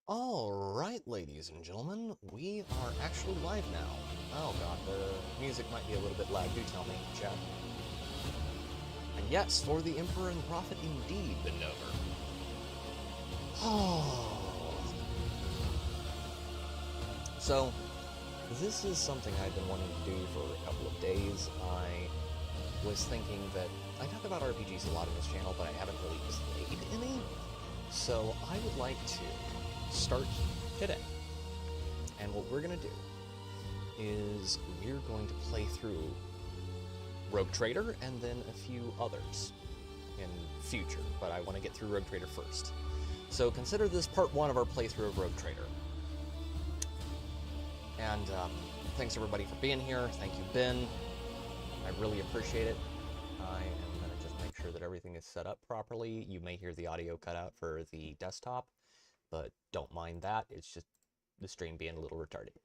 Alright, ladies and gentlemen, we are actually live now. Oh god, the music might be a little bit loud, do tell me, chat. And yes, for the Emperor and Prophet indeed, bend over. Oh. So, this is something I've been wanting to do for a couple of days. I was thinking that I talk about RPGs a lot on this channel, but I haven't really played any. So I would like to start today. And what we're going to do is we're going to play through Rogue Trader and then a few others in future, but I want to get through Rogue Trader first. So consider this part one of our playthrough of Rogue Trader. And thanks everybody for being here. Thank you, Ben. I really appreciate it. I am going to just make sure that everything is set up properly. You may hear the audio cut out for the desktop, but don't mind that. It's just the stream being a little retarded.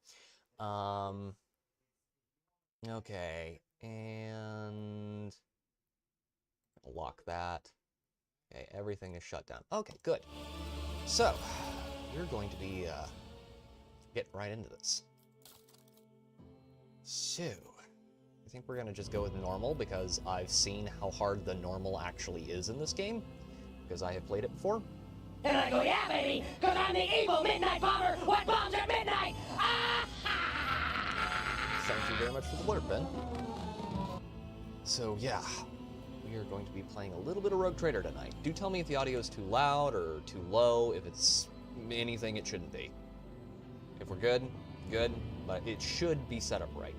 Okay, and lock that. Okay, everything is shut down. Okay, good. So, we're going to be getting right into this. So, I think we're going to just go with normal because I've seen how hard the normal actually is in this game, because I have played it before. And I go, yeah, baby, because I'm the evil midnight bomber. What bombs at midnight? Ah! Thank you very much for the blurb, Ben. So, yeah, we are going to be playing a little bit of Rogue Trader tonight. Do tell me if the audio is too loud or too low, if it's anything it shouldn't be. If we're good, good, but it should be set up right.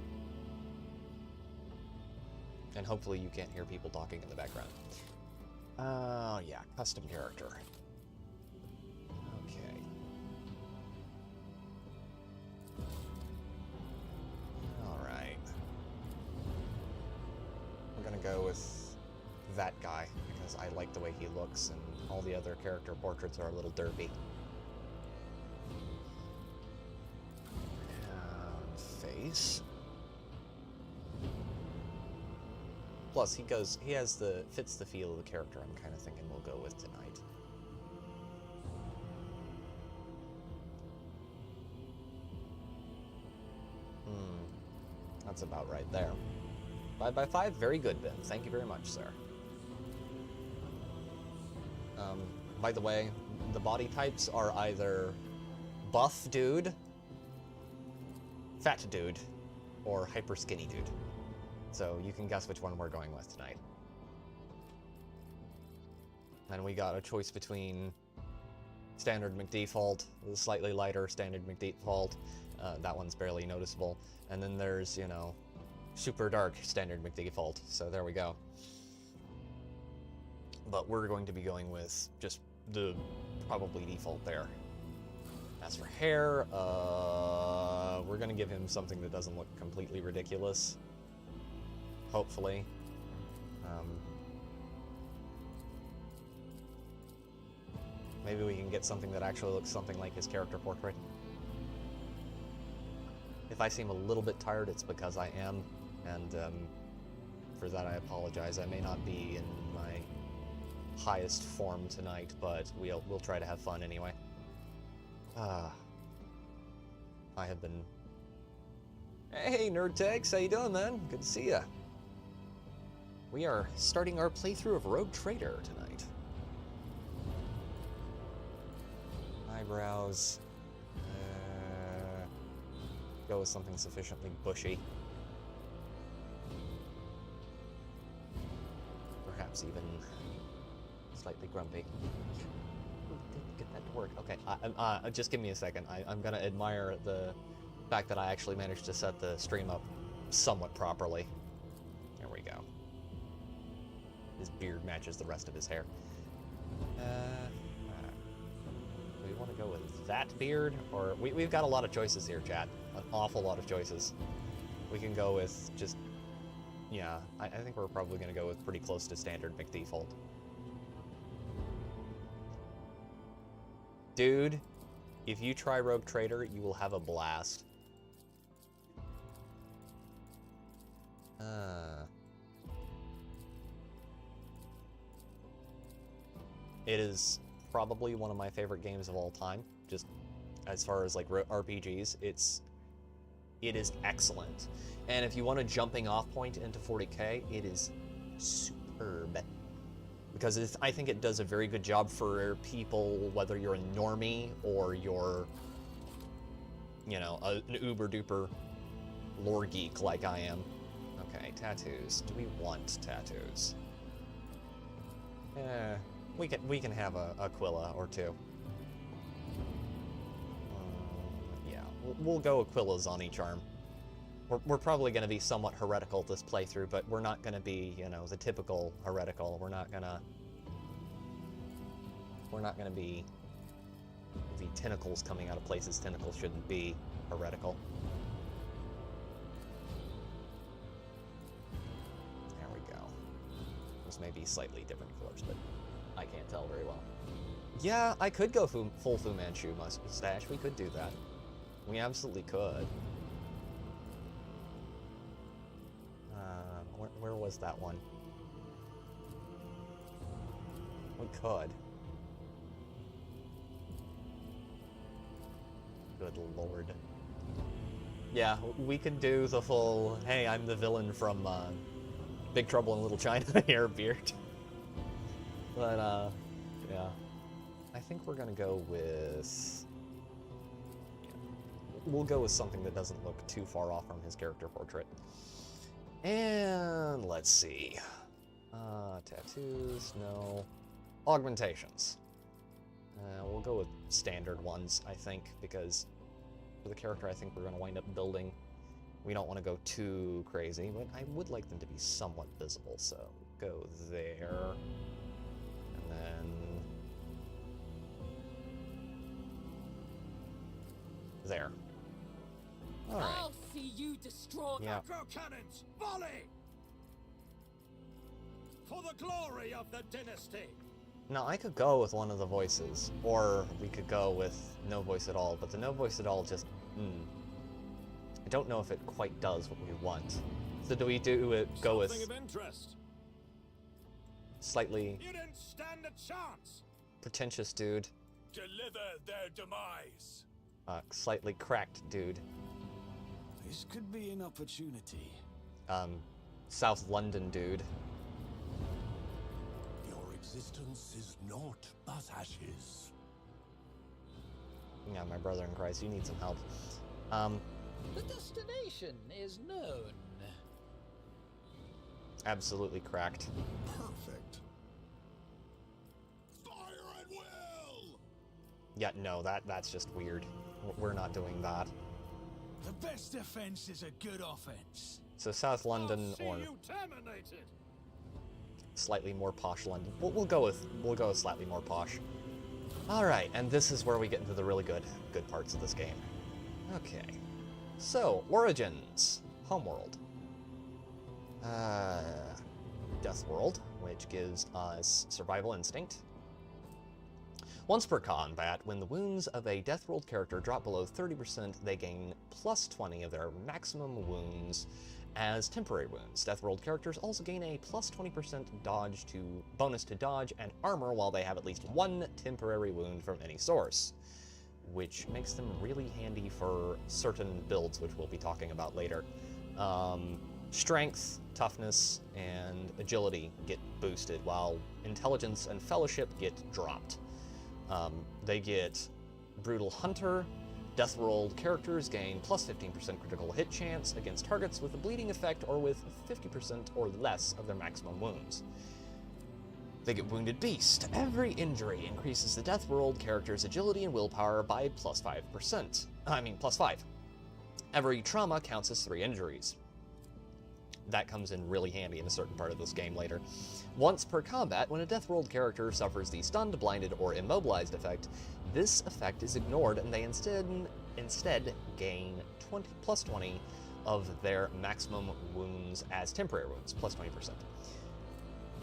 And hopefully you can't hear people talking in the background. Yeah, custom character. Okay. Alright. We're gonna go with that guy, because I like the way he looks, and all the other character portraits are a little derpy. And face. Plus, he has fits the feel of the character I'm kind of thinking we'll go with tonight. That's about right there. 5x5, very good, Ben. Thank you very much, sir. By the way, the body types are either buff dude, fat dude, or hyper skinny dude. So you can guess which one we're going with tonight. And we got a choice between standard McDefault, the slightly lighter standard McDefault. That one's barely noticeable. And then there's, you know, super dark standard McDefault. So there we go. But we're going to be going with just the probably default there. As for hair, we're going to give him something that doesn't look completely ridiculous. Hopefully. Maybe we can get something that actually looks something like his character portrait. If I seem a little bit tired, it's because I am, and for that I apologize. I may not be in my highest form tonight, but we'll try to have fun anyway. I have been... Hey, NerdTex, how you doing, man? Good to see ya. We are starting our playthrough of Rogue Trader tonight. Eyebrows. Go with something sufficiently bushy. Perhaps even slightly grumpy. Get that to work. Okay, just give me a second. I'm gonna admire the fact that I actually managed to set the stream up somewhat properly. There we go. His beard matches the rest of his hair. Do we want to go with that beard? Or we've got a lot of choices here, chat. An awful lot of choices. We can go with just... Yeah, I think we're probably going to go with pretty close to standard McDefault. Dude, if you try Rogue Trader, you will have a blast. It is probably one of my favorite games of all time. Just as far as like RPGs. It is excellent. And if you want a jumping off point into 40K, it is superb. Because I think it does a very good job for people, whether you're a normie or you're, you know, an uber-duper lore geek like I am. Okay, tattoos. Do we want tattoos? We can have a Aquila or two. Yeah, we'll go Aquilas on each arm. We're probably going to be somewhat heretical this playthrough, but we're not going to be, you know, the typical heretical. We're not going to be the tentacles coming out of places tentacles shouldn't be heretical. There we go. Those may be slightly different colors, but I can't tell very well. Yeah, I could go full Fu Manchu mustache. We could do that. We absolutely could. Where was that one? We could. Good lord. Yeah, we could do the full, hey, I'm the villain from Big Trouble in Little China hair beard. But, yeah. I think we're gonna go with... We'll go with something that doesn't look too far off from his character portrait. And let's see. Tattoos, no. Augmentations. We'll go with standard ones, I think, because for the character I think we're going to wind up building, we don't want to go too crazy, but I would like them to be somewhat visible, so go there. And then... there. Alright. I'll see you destroy Macro cannons, volley! For the glory of the dynasty! Now, I could go with one of the voices, or we could go with no voice at all, but the no voice at all just, I don't know if it quite does what we want. So do we go with... Something of interest. Slightly... You didn't stand a chance! pretentious dude. Deliver their demise! Slightly cracked dude. This could be an opportunity. South London dude. Your existence is naught but ashes. Yeah, my brother in Christ, you need some help. The destination is known. Absolutely cracked. Perfect. Fire at will! Yeah, no, that's just weird. We're not doing that. The best defense is a good offense. So South London or you terminated. slightly more posh London. We'll go with slightly more posh. All right, and this is where we get into the really good parts of this game. Okay, so origins, homeworld, Death World, which gives us survival instinct. Once per combat, when the wounds of a Death World character drop below 30%, they gain plus 20 of their maximum wounds as temporary wounds. Death World characters also gain a plus 20% bonus to dodge and armor while they have at least one temporary wound from any source, which makes them really handy for certain builds, which we'll be talking about later. Strength, toughness, and agility get boosted, while intelligence and fellowship get dropped. They get Brutal Hunter. Death World characters gain plus 15% critical hit chance against targets with a bleeding effect or with 50% or less of their maximum wounds. They get Wounded Beast. Every injury increases the Death World character's agility and willpower by plus 5%. Plus 5. Every trauma counts as 3 injuries. That comes in really handy in a certain part of this game later. Once per combat, when a Death World character suffers the stunned, blinded, or immobilized effect, this effect is ignored and they instead gain plus 20 of their maximum wounds as temporary wounds, plus 20%.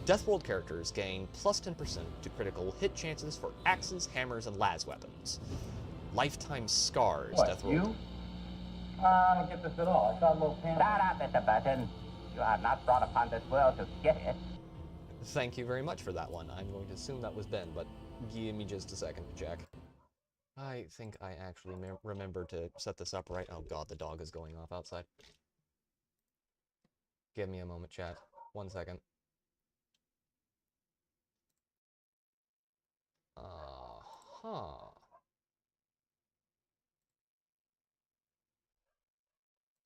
Death World characters gain plus 10% to critical hit chances for axes, hammers, and las weapons. Lifetime scars. What, Death World. you? I don't get this at all. I saw a little pan. Shut up, Mr. Burton. You are not brought upon this world to get it. Thank you very much for that one. I'm going to assume that was Ben, but give me just a second to check. I think I actually remember to set this up right. Oh god, the dog is going off outside. Give me a moment, chat. 1 second. Uh-huh.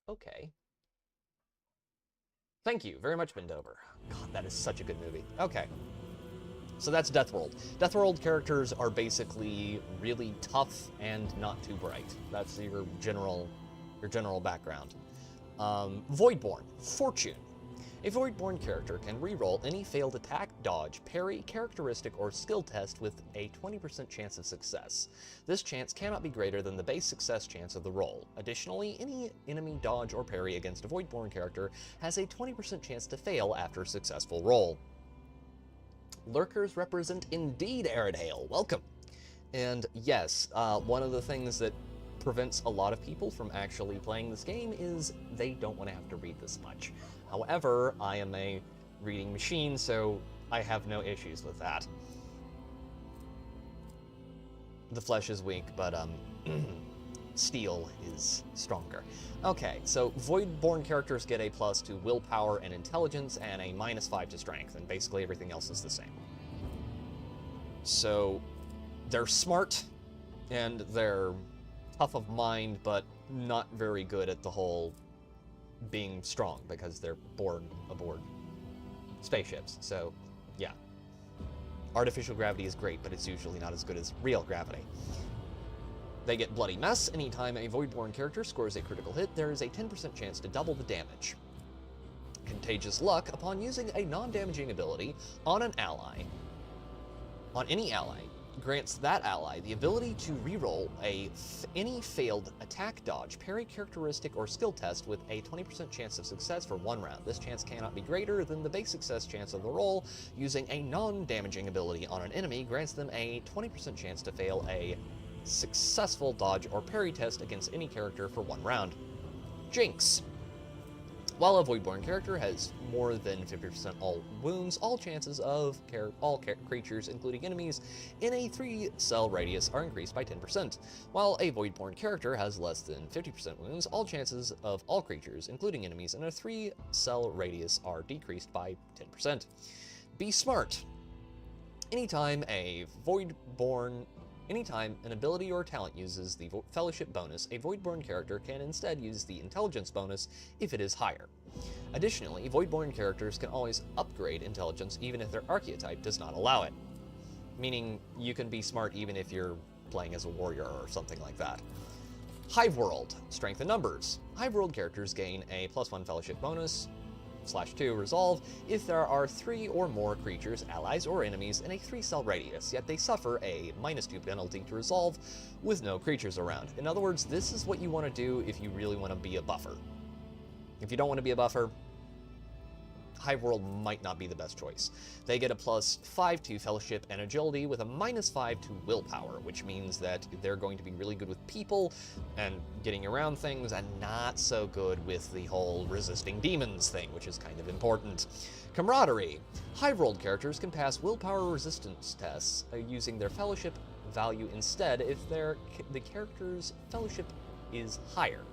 Okay. Thank you very much, Bendover. God, that is such a good movie. Okay. So that's Deathworld. Deathworld characters are basically really tough and not too bright. That's your general background. Voidborn, Fortune. A Voidborn character can reroll any failed attack, dodge, parry, characteristic, or skill test with a 20% chance of success. This chance cannot be greater than the base success chance of the roll. Additionally, any enemy dodge or parry against a Voidborn character has a 20% chance to fail after a successful roll. Lurkers represent indeed Aridale. Welcome. And yes, one of the things that prevents a lot of people from actually playing this game is they don't want to have to read this much. However, I am a reading machine, so I have no issues with that. The flesh is weak, but steel is stronger. Okay, so Voidborn characters get a plus to willpower and intelligence and a -5 to strength, and basically everything else is the same. So they're smart and they're tough of mind, but not very good at the whole being strong because they're born aboard spaceships. So yeah, artificial gravity is great, but it's usually not as good as real gravity. They get Bloody Mess. Anytime a Voidborn character scores a critical hit, there is a 10% chance to double the damage. Contagious Luck. Upon using a non-damaging ability on an ally, on any ally, grants that ally the ability to reroll any failed attack, dodge, parry, characteristic, or skill test with a 20% chance of success for 1 round. This chance cannot be greater than the base success chance of the roll. Using a non-damaging ability on an enemy grants them a 20% chance to fail a successful dodge or parry test against any character for 1 round. Jinx. While a Voidborn character has more than 50% all wounds, all chances of all creatures, including enemies, in a 3-cell radius are increased by 10%. While a Voidborn character has less than 50% wounds, all chances of all creatures, including enemies, in a 3-cell radius are decreased by 10%. Be smart. Anytime an ability or talent uses the Fellowship bonus, a Voidborn character can instead use the Intelligence bonus if it is higher. Additionally, Voidborn characters can always upgrade Intelligence even if their archetype does not allow it. Meaning, you can be smart even if you're playing as a warrior or something like that. Hive World, Strength in Numbers. Hive World characters gain a +1 Fellowship bonus, /2 resolve if there are 3 or more creatures, allies, or enemies in a 3-cell radius, yet they suffer a -2 penalty to resolve with no creatures around. In other words, this is what you want to do if you really want to be a buffer. If you don't want to be a buffer, Hive World might not be the best choice. They get a +5 to Fellowship and Agility with a -5 to Willpower, which means that they're going to be really good with people and getting around things, and not so good with the whole resisting demons thing, which is kind of important. Camaraderie. Hive World characters can pass Willpower resistance tests using their Fellowship value instead if the character's Fellowship is higher.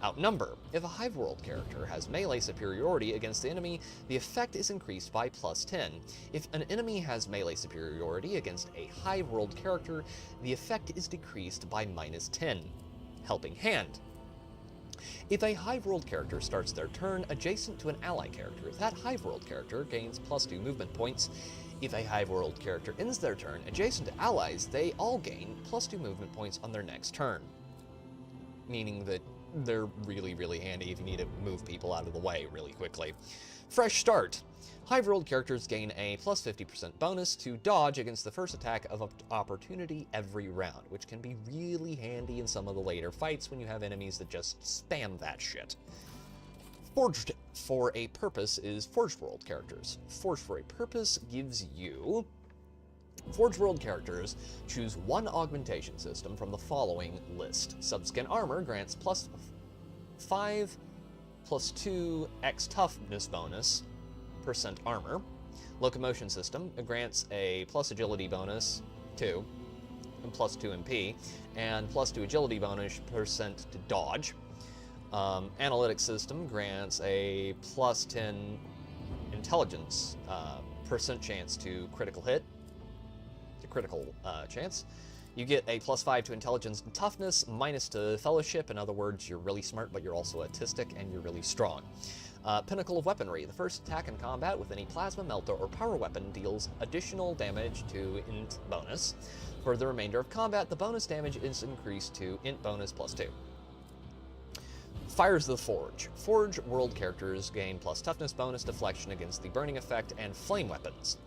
Outnumber. If a Hive World character has melee superiority against the enemy, the effect is increased by +10. If an enemy has melee superiority against a Hive World character, the effect is decreased by -10. Helping Hand. If a Hive World character starts their turn adjacent to an ally character, that Hive World character gains +2 movement points. If a Hive World character ends their turn adjacent to allies, they all gain +2 movement points on their next turn. Meaning that they're really, really handy if you need to move people out of the way really quickly. Fresh Start. Hive World characters gain a +50% bonus to dodge against the first attack of opportunity every round, which can be really handy in some of the later fights when you have enemies that just spam that shit. Forged for a Purpose is Forged World characters. Forged for a Purpose gives you... Forged World characters choose 1 augmentation system from the following list. Subskin Armor grants +5 +2 X toughness bonus % armor. Locomotion system grants a +agility bonus 2. plus 2 MP, and plus 2 agility bonus percent to dodge. Analytic system grants a plus 10 intelligence percent chance to critical hit, chance. You get a plus 5 to intelligence and toughness, minus to fellowship. In other words, you're really smart, but you're also autistic, and you're really strong. Pinnacle of Weaponry. The first attack in combat with any plasma, melter, or power weapon deals additional damage to int bonus. For the remainder of combat, the bonus damage is increased to int bonus plus 2. Fires of the Forge. Forge world characters gain plus toughness bonus deflection against the burning effect and flame weapons.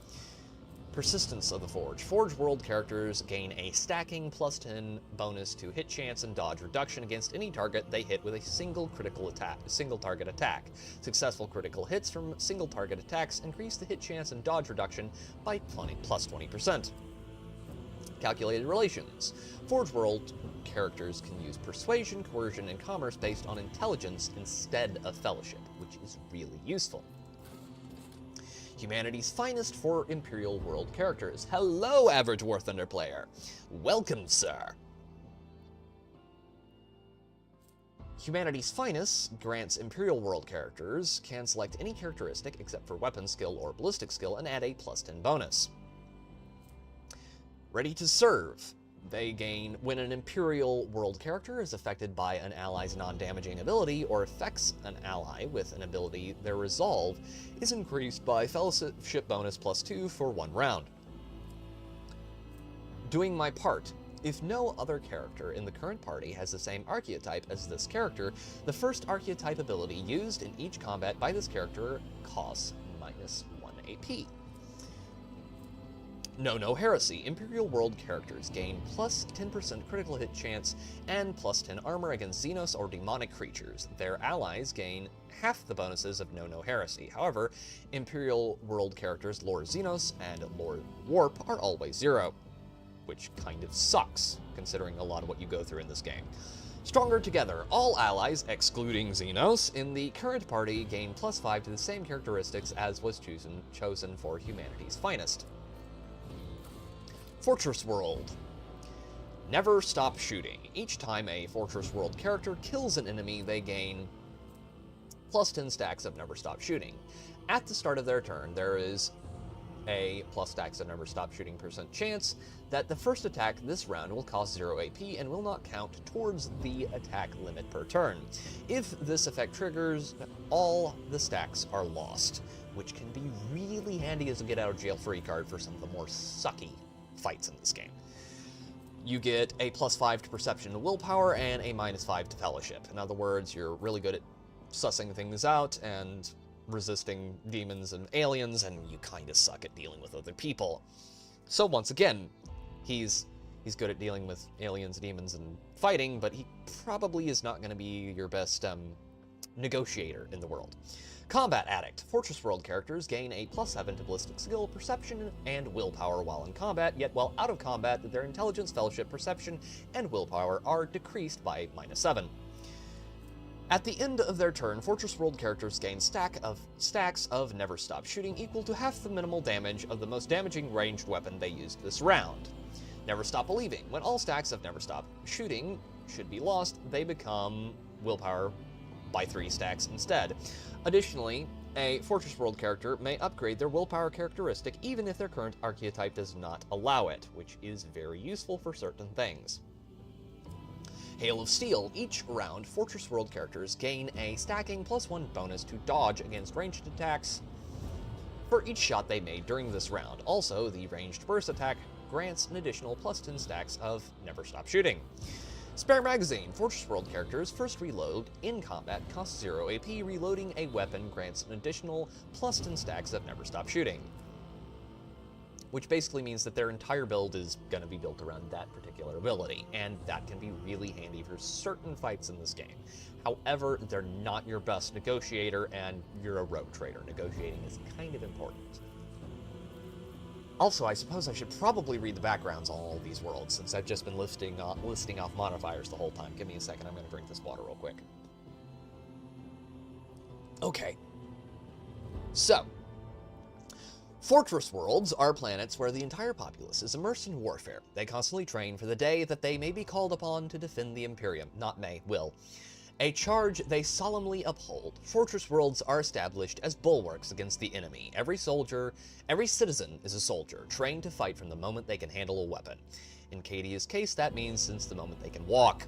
Persistence of the Forge. Forge world characters gain a stacking plus 10 bonus to hit chance and dodge reduction against any target they hit with a single target attack. Successful critical hits from single target attacks increase the hit chance and dodge reduction by plus 20%. Calculated relations. Forge world characters can use persuasion, coercion, and commerce based on intelligence instead of fellowship, which is really useful. Humanity's finest for Imperial world characters. Hello, average War Thunder player. Welcome, sir. Humanity's finest grants Imperial world characters can select any characteristic except for weapon skill or ballistic skill and add a plus 10 bonus. Ready to serve. They gain when an Imperial world character is affected by an ally's non-damaging ability or affects an ally with an ability, their resolve is increased by fellowship bonus plus 2 for 1 round. Doing my part. If no other character in the current party has the same archetype as this character, the first archetype ability used in each combat by this character costs minus 1 AP. No Heresy. Imperial world characters gain plus 10% critical hit chance and plus 10 armor against Xenos or demonic creatures. Their allies gain half the bonuses of No Heresy. However, Imperial world characters Lord Xenos and Lord Warp are always 0, which kind of sucks, considering a lot of what you go through in this game. Stronger Together. All allies, excluding Xenos, in the current party gain plus 5 to the same characteristics as was chosen for Humanity's finest. Fortress World. Never stop shooting. Each time a Fortress World character kills an enemy, they gain plus 10 stacks of Never Stop Shooting. At the start of their turn, there is a plus stacks of Never Stop Shooting percent chance that the first attack this round will cost 0 AP and will not count towards the attack limit per turn. If this effect triggers, all the stacks are lost, which can be really handy as a get-out-of-jail-free card for some of the more sucky fights in this game. You get a plus 5 to Perception and Willpower and a minus 5 to Fellowship. In other words, you're really good at sussing things out and resisting demons and aliens, and you kind of suck at dealing with other people. So once again, he's good at dealing with aliens, demons, and fighting, but he probably is not going to be your best negotiator in the world. Combat Addict. Fortress World characters gain a plus 7 to Ballistic Skill, Perception, and Willpower while in combat, yet while out of combat, their Intelligence, Fellowship, Perception, and Willpower are decreased by minus 7. At the end of their turn, Fortress World characters gain stacks of Never Stop Shooting equal to half the minimal damage of the most damaging ranged weapon they used this round. Never Stop Believing. When all stacks of Never Stop Shooting should be lost, they become Willpower by 3 stacks instead. Additionally, a Fortress World character may upgrade their Willpower characteristic even if their current archetype does not allow it, which is very useful for certain things. Hail of Steel. Each round, Fortress World characters gain a stacking plus 1 bonus to dodge against ranged attacks for each shot they made during this round. Also, the ranged burst attack grants an additional plus 10 stacks of Never Stop Shooting. Spare Magazine. Fortress World characters first reload in combat costs 0 AP. Reloading a weapon grants an additional plus 10 stacks of Never Stop Shooting, which basically means that their entire build is going to be built around that particular ability, and that can be really handy for certain fights in this game. However, they're not your best negotiator, and you're a rogue trader. Negotiating is kind of important. Also, I suppose I should probably read the backgrounds on all of these worlds, since I've just been listing off modifiers the whole time. Give me a second, I'm going to drink this water real quick. Okay. So, Fortress worlds are planets where the entire populace is immersed in warfare. They constantly train for the day that they may be called upon to defend the Imperium. Not may, will. A charge they solemnly uphold. Fortress worlds are established as bulwarks against the enemy. Every citizen is a soldier, trained to fight from the moment they can handle a weapon. In Cadia's case, that means since the moment they can walk.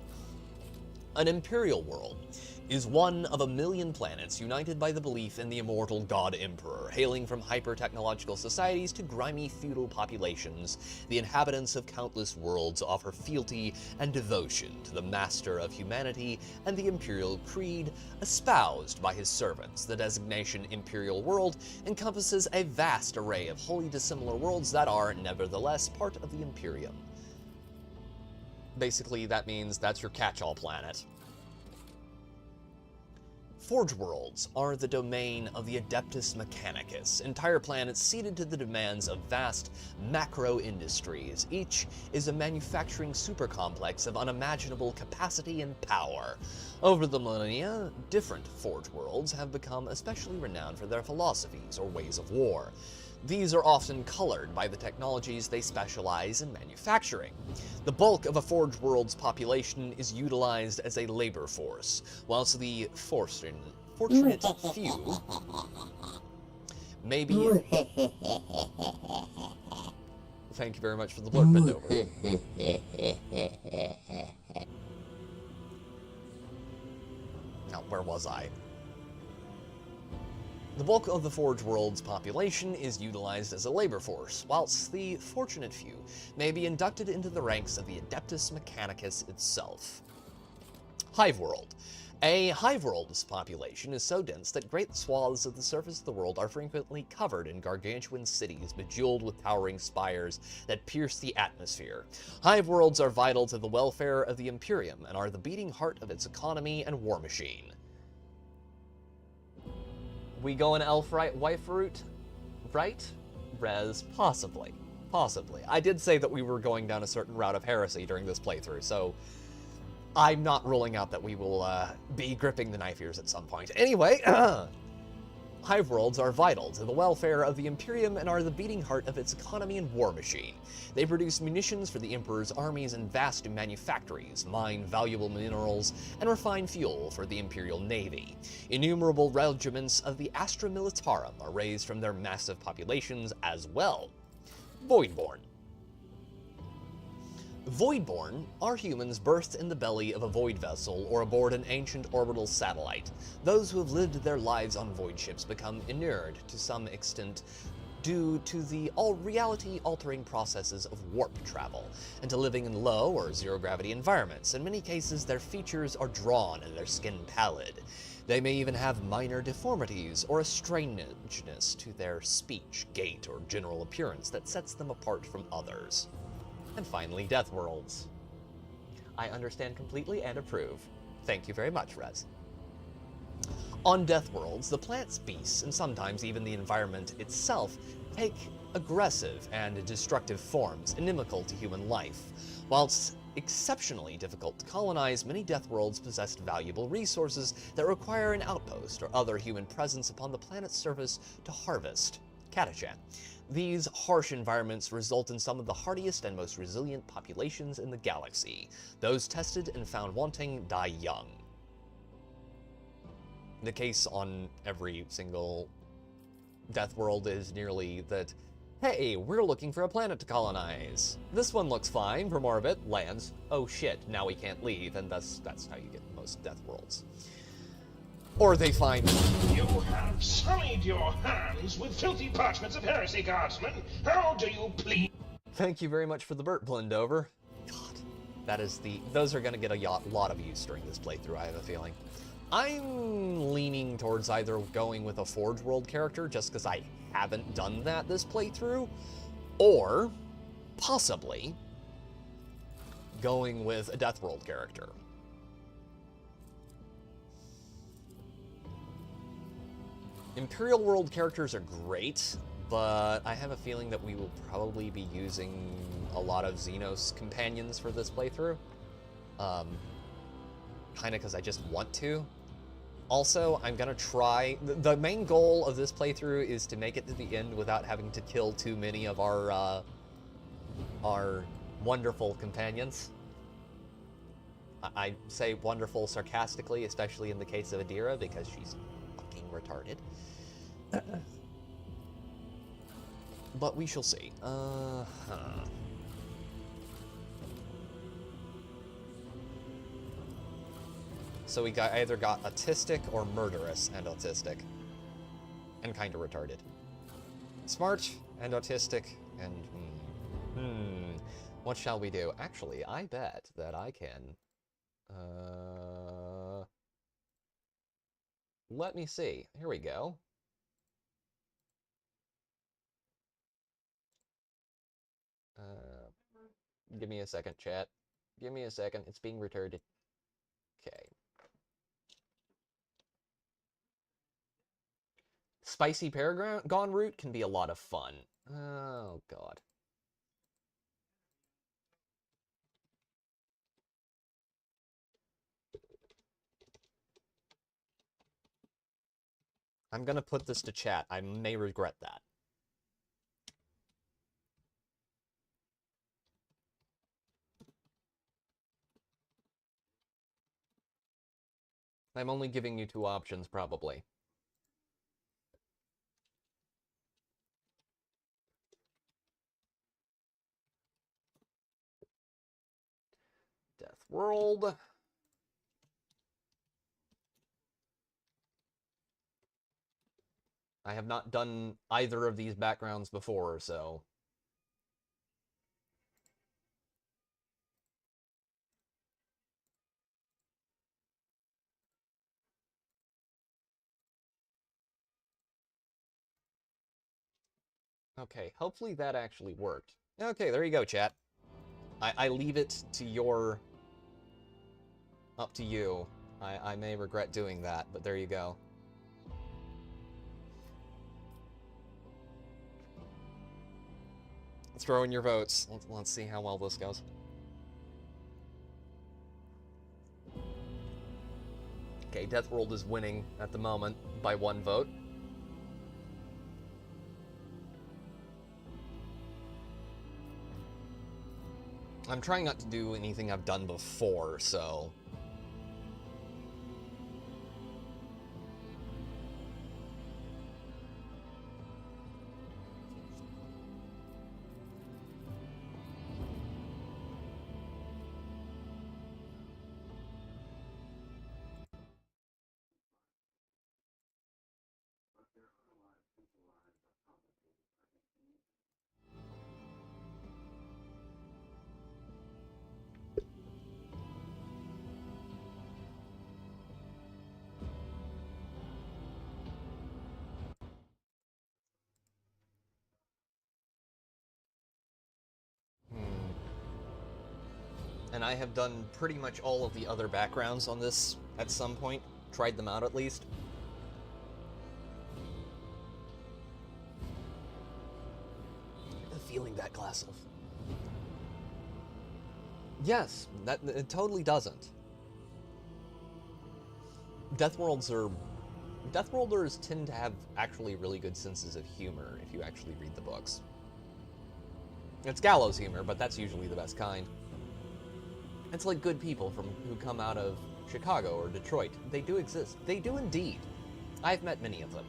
An Imperial world is one of a million planets united by the belief in the immortal God Emperor. Hailing from hyper-technological societies to grimy feudal populations, the inhabitants of countless worlds offer fealty and devotion to the master of humanity and the Imperial creed espoused by his servants. The designation Imperial World encompasses a vast array of wholly dissimilar worlds that are, nevertheless, part of the Imperium. Basically, that means that's your catch-all planet. Forge worlds are the domain of the Adeptus Mechanicus, entire planets ceded to the demands of vast macro-industries. Each is a manufacturing supercomplex of unimaginable capacity and power. Over the millennia, different Forge worlds have become especially renowned for their philosophies or ways of war. These are often colored by the technologies they specialize in manufacturing. The bulk of a Forge world's population is utilized as a labor force, whilst the fortunate few may be... Thank you very much for the blurb, bend over. Now, where was I? The bulk of the Forge world's population is utilized as a labor force, whilst the fortunate few may be inducted into the ranks of the Adeptus Mechanicus itself. Hive world. A hive world's population is so dense that great swaths of the surface of the world are frequently covered in gargantuan cities bejeweled with towering spires that pierce the atmosphere. Hive worlds are vital to the welfare of the Imperium and are the beating heart of its economy and war machine. We go an elf wife route, right? Rez, possibly. Possibly. I did say that we were going down a certain route of heresy during this playthrough, so I'm not ruling out that we will be gripping the knife ears at some point. Anyway, hive worlds are vital to the welfare of the Imperium and are the beating heart of its economy and war machine. They produce munitions for the Emperor's armies and vast manufactories, mine valuable minerals, and refine fuel for the Imperial Navy. Innumerable regiments of the Astra Militarum are raised from their massive populations as well. Voidborn. Voidborn are humans birthed in the belly of a void vessel or aboard an ancient orbital satellite. Those who have lived their lives on void ships become inured to some extent due to the reality-altering processes of warp travel, and to living in low or zero-gravity environments. In many cases, their features are drawn and their skin pallid. They may even have minor deformities or a strangeness to their speech, gait, or general appearance that sets them apart from others. And finally, Death Worlds. I understand completely and approve. Thank you very much, Rez. On Death Worlds, the plants, beasts, and sometimes even the environment itself take aggressive and destructive forms, inimical to human life. Whilst exceptionally difficult to colonize, many Death Worlds possess valuable resources that require an outpost or other human presence upon the planet's surface to harvest. Catachan. These harsh environments result in some of the hardiest and most resilient populations in the galaxy. Those tested and found wanting die young. The case on every single Death World is nearly that, hey, we're looking for a planet to colonize. This one looks fine, for more of it, lands. Oh shit, now we can't leave, and that's how you get most Death Worlds. Or they find... You have sullied your hands with filthy parchments of heresy, Guardsman. How do you please? Thank you very much for the Burt Blendover. God, that is the... Those are going to get a lot of use during this playthrough, I have a feeling. I'm leaning towards either going with a Forge World character, just because I haven't done that this playthrough, or possibly going with a Death World character. Imperial World characters are great, but I have a feeling that we will probably be using a lot of Xenos companions for this playthrough. Kinda because I just want to. Also, I'm gonna try... The main goal of this playthrough is to make it to the end without having to kill too many of our wonderful companions. I say wonderful sarcastically, especially in the case of Adira, because she's fucking retarded. But we shall see. So we either got autistic or murderous and autistic. And kind of retarded. Smart and autistic and... What shall we do? Actually, I bet that I can... Let me see. Here we go. Give me a second, chat. Give me a second. It's being retarded. Okay. Spicy Paragon root can be a lot of fun. Oh, God. I'm gonna put this to chat. I may regret that. I'm only giving you two options, probably. Death World. I have not done either of these backgrounds before, so... Okay, hopefully that actually worked. Okay, there you go, chat. I leave it to your... Up to you. I may regret doing that, but there you go. Throw in your votes. Let's see how well this goes. Okay, Death World is winning at the moment by 1 vote. I'm trying not to do anything I've done before, so... And I have done pretty much all of the other backgrounds on this at some point. Tried them out, at least. I'm feeling that glass of... Yes, it totally doesn't. Deathworlders tend to have actually really good senses of humor if you actually read the books. It's gallows humor, but that's usually the best kind. It's like good people who come out of Chicago or Detroit. They do exist. They do indeed. I've met many of them.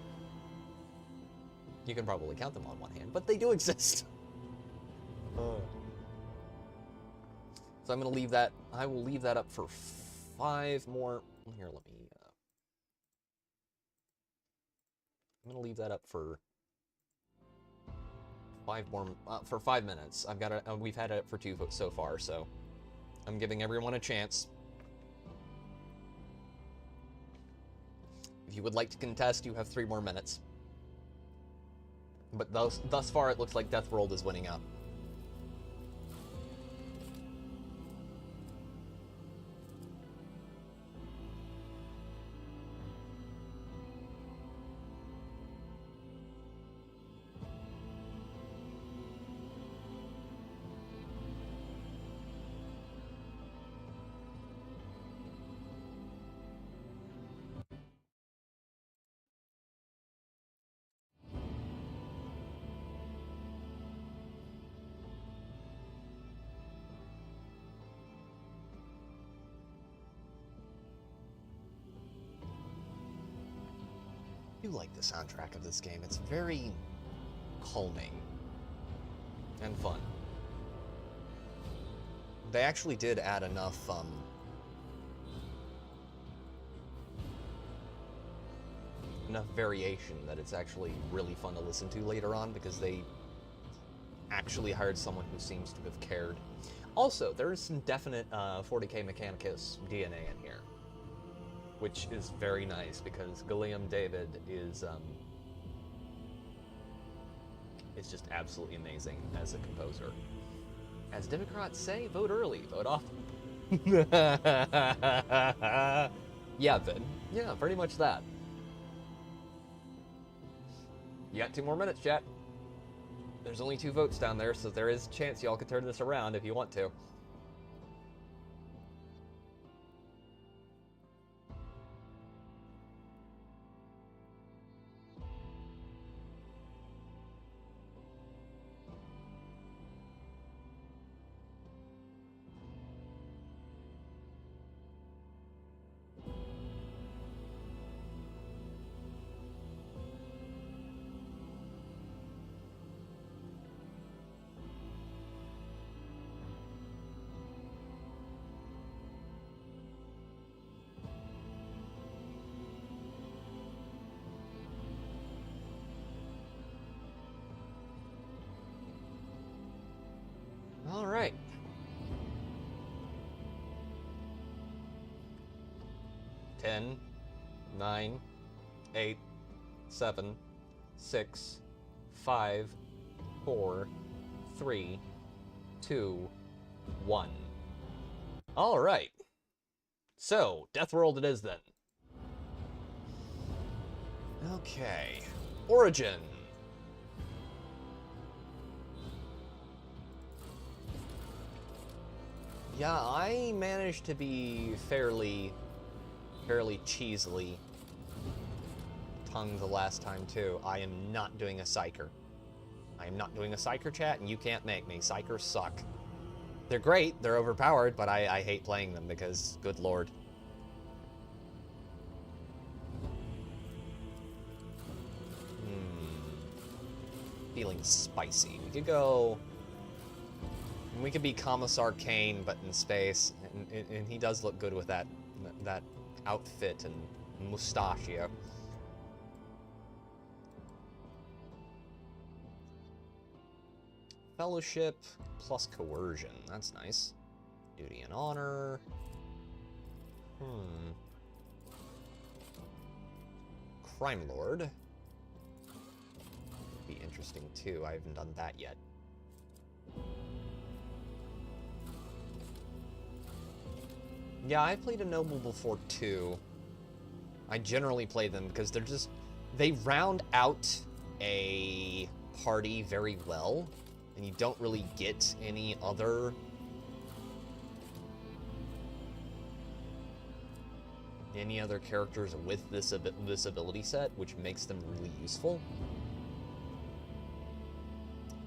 You can probably count them on one hand, but they do exist. So I'm gonna leave that. I will leave that up for 5 more. Here, let me. I'm gonna leave that up for 5 more. For 5 minutes. I've got it. We've had it for 2 so far, so. I'm giving everyone a chance. If you would like to contest, you have 3 more minutes. But thus far, it looks like Death World is winning out. I do like the soundtrack of this game. It's very calming and fun. They actually did add enough variation that it's actually really fun to listen to later on, because they actually hired someone who seems to have cared. Also, there is some definite 40K Mechanicus DNA in here, which is very nice, because Gilliam David is just absolutely amazing as a composer. As Democrats say, vote early, vote often. Yeah, Vin. Yeah, pretty much that. You got 2 more minutes, chat. There's only 2 votes down there, so there is a chance y'all could turn this around if you want to. All right. 10, 9, 8, 7, 6, 5, 4, 3, 2, 1. All right. So, Deathworld it is then. Okay. Origin. Yeah, I managed to be fairly cheesily tongued the last time too. I am not doing a psyker. I am not doing a psyker, chat, and you can't make me. Psychers suck. They're great, they're overpowered, but I hate playing them because, good lord. Feeling spicy. We could go... We could be Commissar Kane, but in space, and he does look good with that outfit and mustachio. Fellowship plus coercion. That's nice. Duty and honor. Crime Lord. Be interesting too. I haven't done that yet. Yeah, I played a noble before too. I generally play them because they round out a party very well, and you don't really get any other characters with this ability set, which makes them really useful.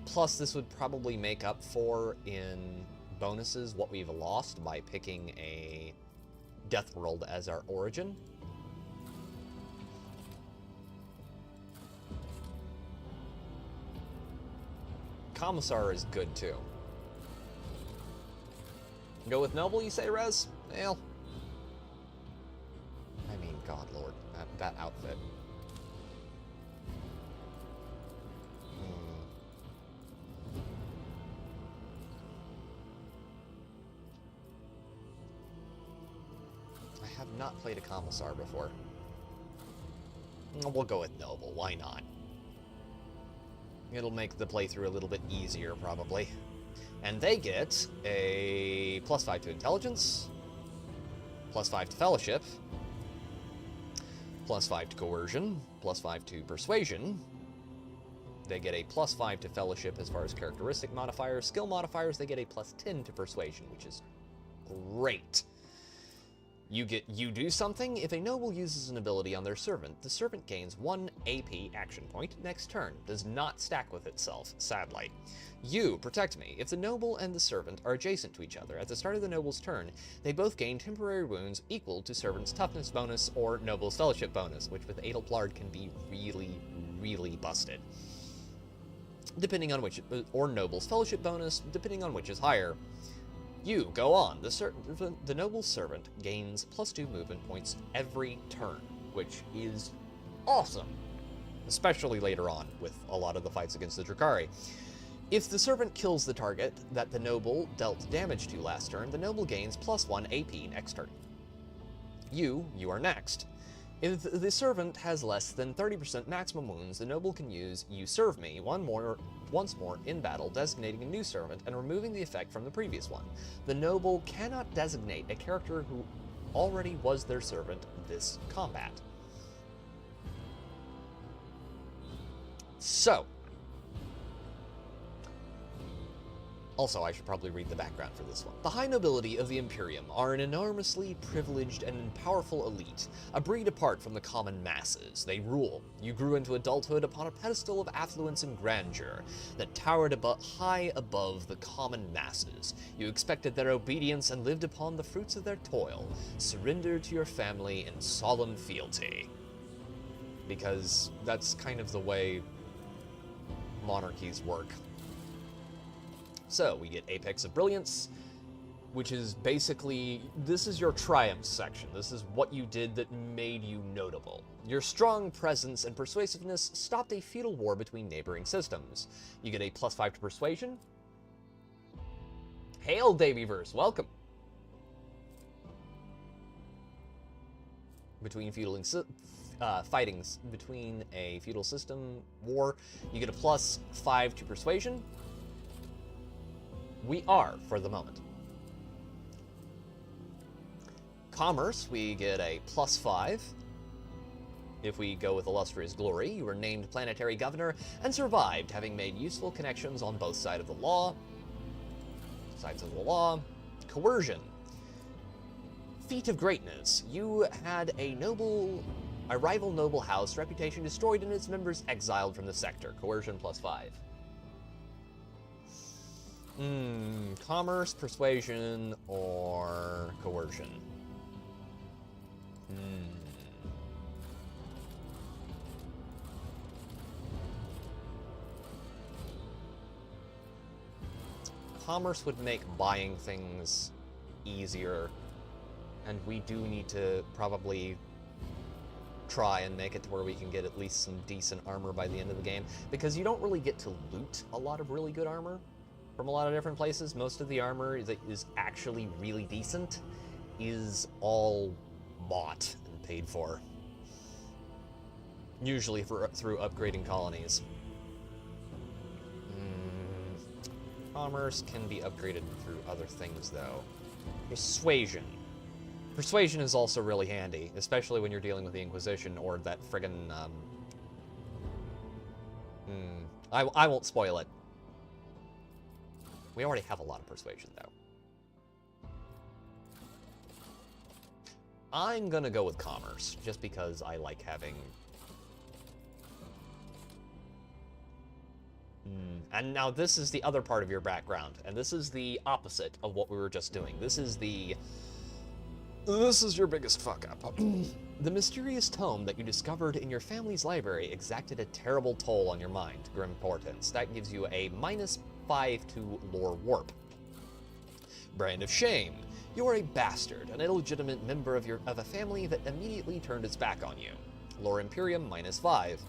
Plus, this would probably make up for in bonuses what we've lost by picking a Deathworld as our origin. Commissar is good too. Go with Noble, you say, Rez? Well, I mean, God Lord, that outfit. I have not played a Commissar before. We'll go with Noble, why not? It'll make the playthrough a little bit easier, probably. And they get a +5 to Intelligence, +5 to Fellowship, +5 to Coercion, +5 to Persuasion. They get a +5 to Fellowship as far as characteristic modifiers. Skill modifiers, they get a +10 to Persuasion, which is great. You do something. If a noble uses an ability on their servant, the servant gains 1 AP action point next turn. Does not stack with itself, sadly. You protect me. If the noble and the servant are adjacent to each other at the start of the noble's turn, they both gain temporary wounds equal to servant's toughness bonus or noble's fellowship bonus, which with Adelblard can be really, really busted. Depending on which, or noble's fellowship bonus, depending on which is higher. You go on. The noble's servant gains +2 movement points every turn, which is awesome, especially later on with a lot of the fights against the Drakari. If the servant kills the target that the noble dealt damage to last turn, the noble gains +1 AP next turn. You are next. If the servant has less than 30% maximum wounds, the noble can use You Serve Me once more in battle, designating a new servant and removing the effect from the previous one. The noble cannot designate a character who already was their servant this combat. So, also, I should probably read the background for this one. The high nobility of the Imperium are an enormously privileged and powerful elite, a breed apart from the common masses. They rule. You grew into adulthood upon a pedestal of affluence and grandeur that towered high above the common masses. You expected their obedience and lived upon the fruits of their toil. Surrender to your family in solemn fealty. Because that's kind of the way monarchies work. So, we get Apex of Brilliance, which is basically, this is your triumph section. This is what you did that made you notable. Your strong presence and persuasiveness stopped a feudal war between neighboring systems. You get a +5 to Persuasion. Hail, Davyverse, welcome! Between feudal fightings between a feudal system war, you get a +5 to Persuasion. We are, for the moment. Commerce, we get a +5. If we go with Illustrious Glory, you were named Planetary Governor and survived, having made useful connections on both sides of the law. Coercion. Feat of Greatness. You had a rival noble house reputation destroyed and its members exiled from the sector. Coercion +5. Commerce, Persuasion, or Coercion? Commerce would make buying things easier, and we do need to probably try and make it to where we can get at least some decent armor by the end of the game, because you don't really get to loot a lot of really good armor from a lot of different places. Most of the armor that is actually really decent is all bought and paid for. Usually through upgrading colonies. Commerce can be upgraded through other things, though. Persuasion. Persuasion is also really handy, especially when you're dealing with the Inquisition or that friggin', I won't spoil it. We already have a lot of Persuasion, though. I'm gonna go with Commerce, just because I like having... And now this is the other part of your background, and this is the opposite of what we were just doing. This is your biggest fuck-up. The mysterious tome that you discovered in your family's library exacted a terrible toll on your mind, Grim Portents. That gives you a -5 to Lore Warp. Brand of Shame. You are a bastard, an illegitimate member of a family that immediately turned its back on you. Lore Imperium, -5.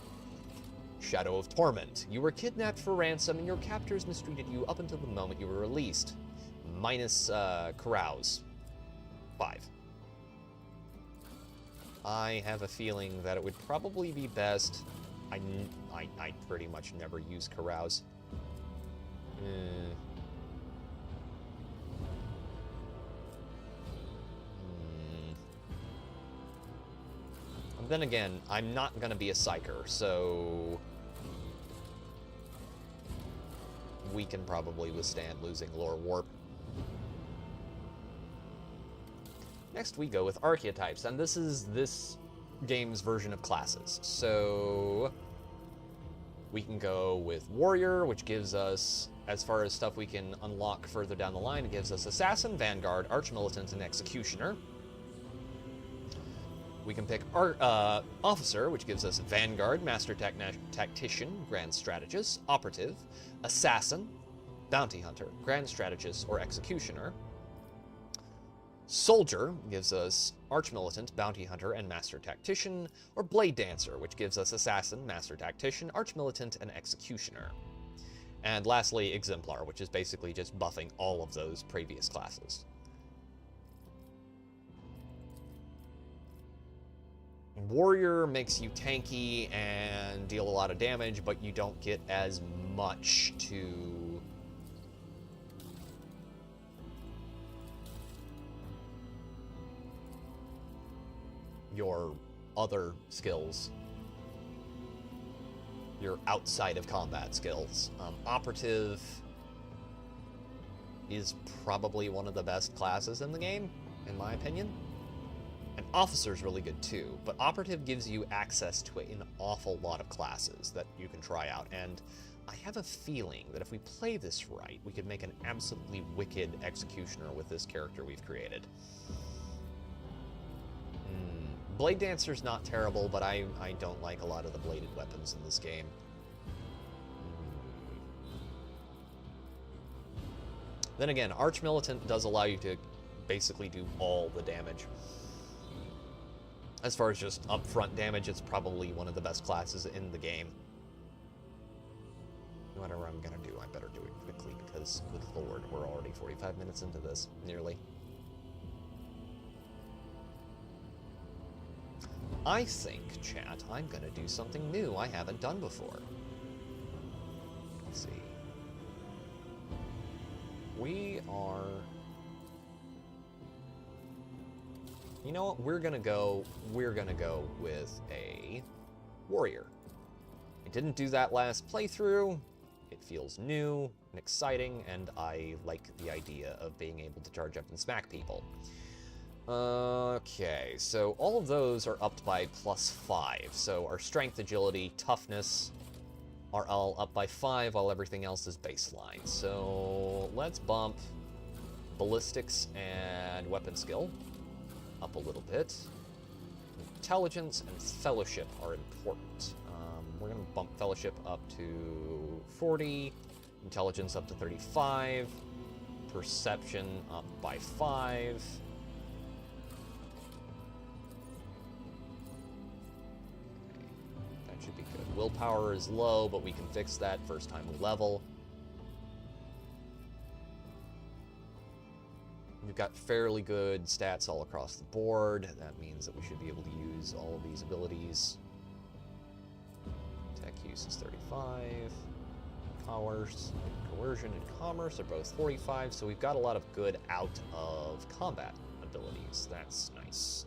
Shadow of Torment. You were kidnapped for ransom and your captors mistreated you up until the moment you were released. Carouse. 5. I have a feeling that it would probably be best... I pretty much never use Carouse. Then again, I'm not gonna be a psyker, so... we can probably withstand losing Lore Warp. Next we go with archetypes, and this is this game's version of classes. So we can go with warrior, which gives us, as far as stuff we can unlock further down the line, it gives us assassin, vanguard, archmilitant, and executioner. We can pick officer, which gives us vanguard, master tactician, grand strategist, operative, assassin, bounty hunter, grand strategist, or executioner. Soldier gives us archmilitant, bounty hunter, and master tactician, or blade dancer, which gives us assassin, master tactician, archmilitant, and executioner. And lastly, exemplar, which is basically just buffing all of those previous classes. Warrior makes you tanky and deal a lot of damage, but you don't get as much to your other skills, your outside of combat skills. Operative is probably one of the best classes in the game, in my opinion. And officer's really good too, but operative gives you access to an awful lot of classes that you can try out, and I have a feeling that if we play this right, we could make an absolutely wicked executioner with this character we've created. Blade Dancer's not terrible, but I don't like a lot of the bladed weapons in this game. Then again, Archmilitant does allow you to basically do all the damage. As far as just upfront damage, it's probably one of the best classes in the game. Whatever I'm gonna do, I better do it quickly, because, good lord, we're already 45 minutes into this, nearly. I think, chat, I'm gonna do something new I haven't done before. Let's see. We are... You know what? We're gonna go with a warrior. I didn't do that last playthrough. It feels new and exciting, and I like the idea of being able to charge up and smack people. Okay, so all of those are upped by +5. So our strength, agility, toughness are all up by 5, while everything else is baseline. So let's bump ballistics and weapon skill up a little bit. Intelligence and fellowship are important. We're going to bump fellowship up to 40, intelligence up to 35, perception up by 5. That should be good. Willpower is low, but we can fix that first time we level. We've got fairly good stats all across the board. That means that we should be able to use all of these abilities. Tech use is 35. Coercion and commerce are both 45, so we've got a lot of good out of combat abilities. That's nice.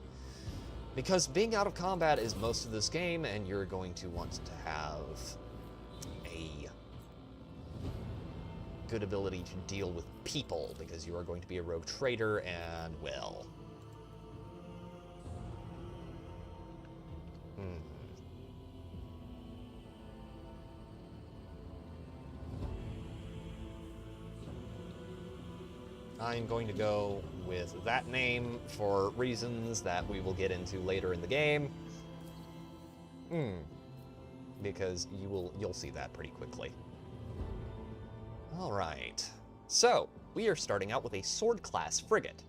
Because being out of combat is most of this game, and you're going to want to have a good ability to deal with people, because you are going to be a rogue trader, and, well... I'm going to go with that name for reasons that we will get into later in the game. Because you'll see that pretty quickly. Alright, so we are starting out with a sword class frigate.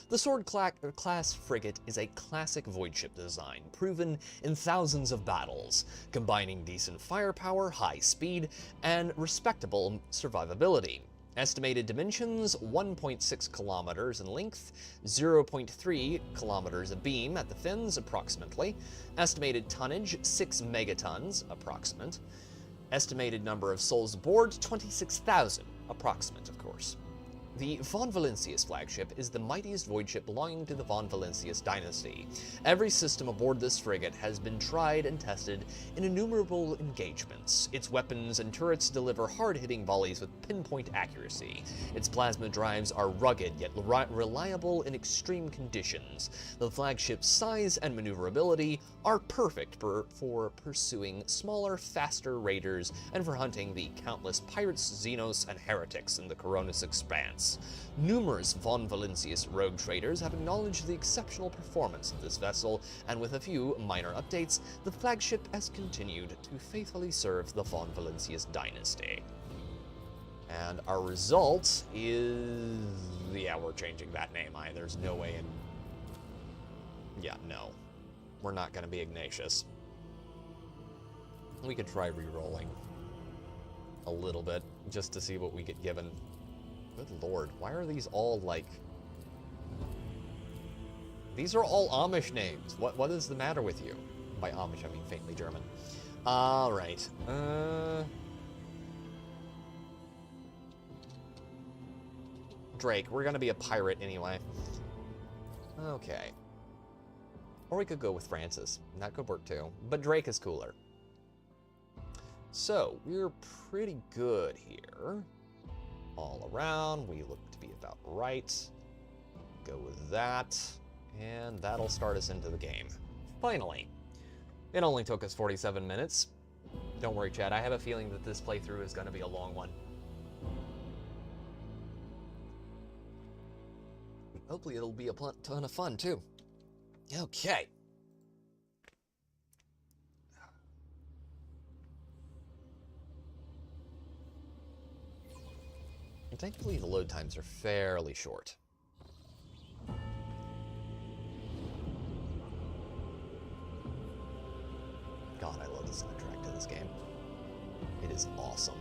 The sword class frigate is a classic void ship design, proven in thousands of battles, combining decent firepower, high speed, and respectable survivability. Estimated dimensions, 1.6 kilometers in length, 0.3 kilometers abeam at the fins, approximately. Estimated tonnage, 6 megatons, approximate. Estimated number of souls aboard, 26,000, approximate, of course. The Von Valancius flagship is the mightiest void ship belonging to the Von Valancius dynasty. Every system aboard this frigate has been tried and tested in innumerable engagements. Its weapons and turrets deliver hard-hitting volleys with pinpoint accuracy. Its plasma drives are rugged yet reliable in extreme conditions. The flagship's size and maneuverability are perfect for pursuing smaller, faster raiders and for hunting the countless pirates, xenos, and heretics in the Coronis Expanse. Numerous Von Valancius rogue traders have acknowledged the exceptional performance of this vessel, and with a few minor updates, the flagship has continued to faithfully serve the Von Valancius dynasty. And our result is... yeah, we're changing that name. There's no way in... yeah, no. We're not going to be Ignatius. We could try re-rolling a little bit, just to see what we get given. Good lord, why are these all, like... these are all Amish names. What is the matter with you? By Amish, I mean faintly German. Alright. Drake, we're gonna be a pirate anyway. Okay. Or we could go with Francis. That could work too. But Drake is cooler. So, we're pretty good here. All around, we look to be about right. Go with that, and that'll start us into the game. Finally. It only took us 47 minutes. Don't worry, Chad, I have a feeling that this playthrough is going to be a long one. Hopefully it'll be a ton of fun, too. Okay. And thankfully, the load times are fairly short. God, I love the soundtrack to this game. It is awesome.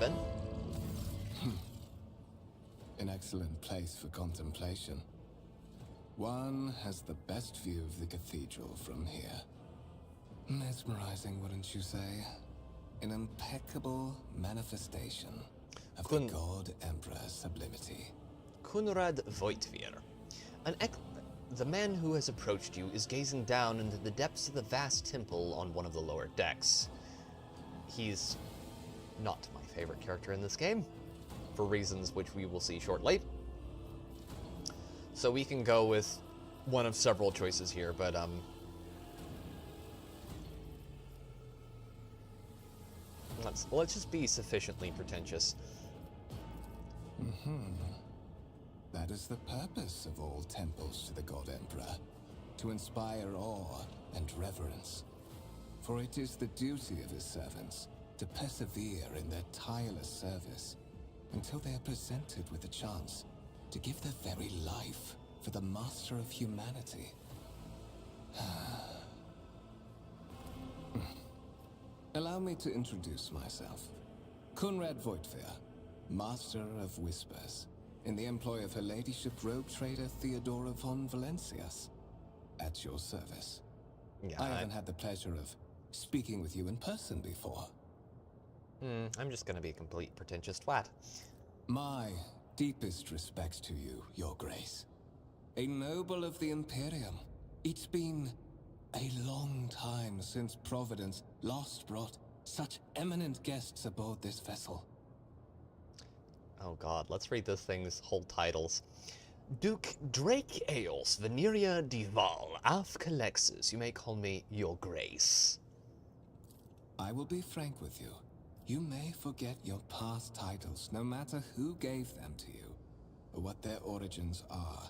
Ben? An excellent place for contemplation. One has the best view of the cathedral from here. Mesmerizing, wouldn't you say? An impeccable manifestation of the God Emperor's sublimity. Kunrad Voitvir. The man who has approached you is gazing down into the depths of the vast temple on one of the lower decks. He's not my favorite character in this game, for reasons which we will see shortly. So we can go with one of several choices here, but let's just be sufficiently pretentious. That is the purpose of all temples to the God Emperor, to inspire awe and reverence. For it is the duty of his servants to persevere in their tireless service until they are presented with a chance to give their very life for the master of humanity. Allow me to introduce myself. Kunrad Voitvir, Master of Whispers, in the employ of Her Ladyship Rogue Trader Theodora von Valancius, at your service. Yeah, I haven't had the pleasure of speaking with you in person before. I'm just gonna be a complete pretentious twat. My deepest respects to you, Your Grace. A noble of the Imperium. It's been a long time since Providence last brought such eminent guests aboard this vessel. Oh god, let's read this thing's whole titles. Duke Drake Eos Veneria Dival Af Calexis. You may call me Your Grace. I will be frank with you. You may forget your past titles, no matter who gave them to you, or what their origins are.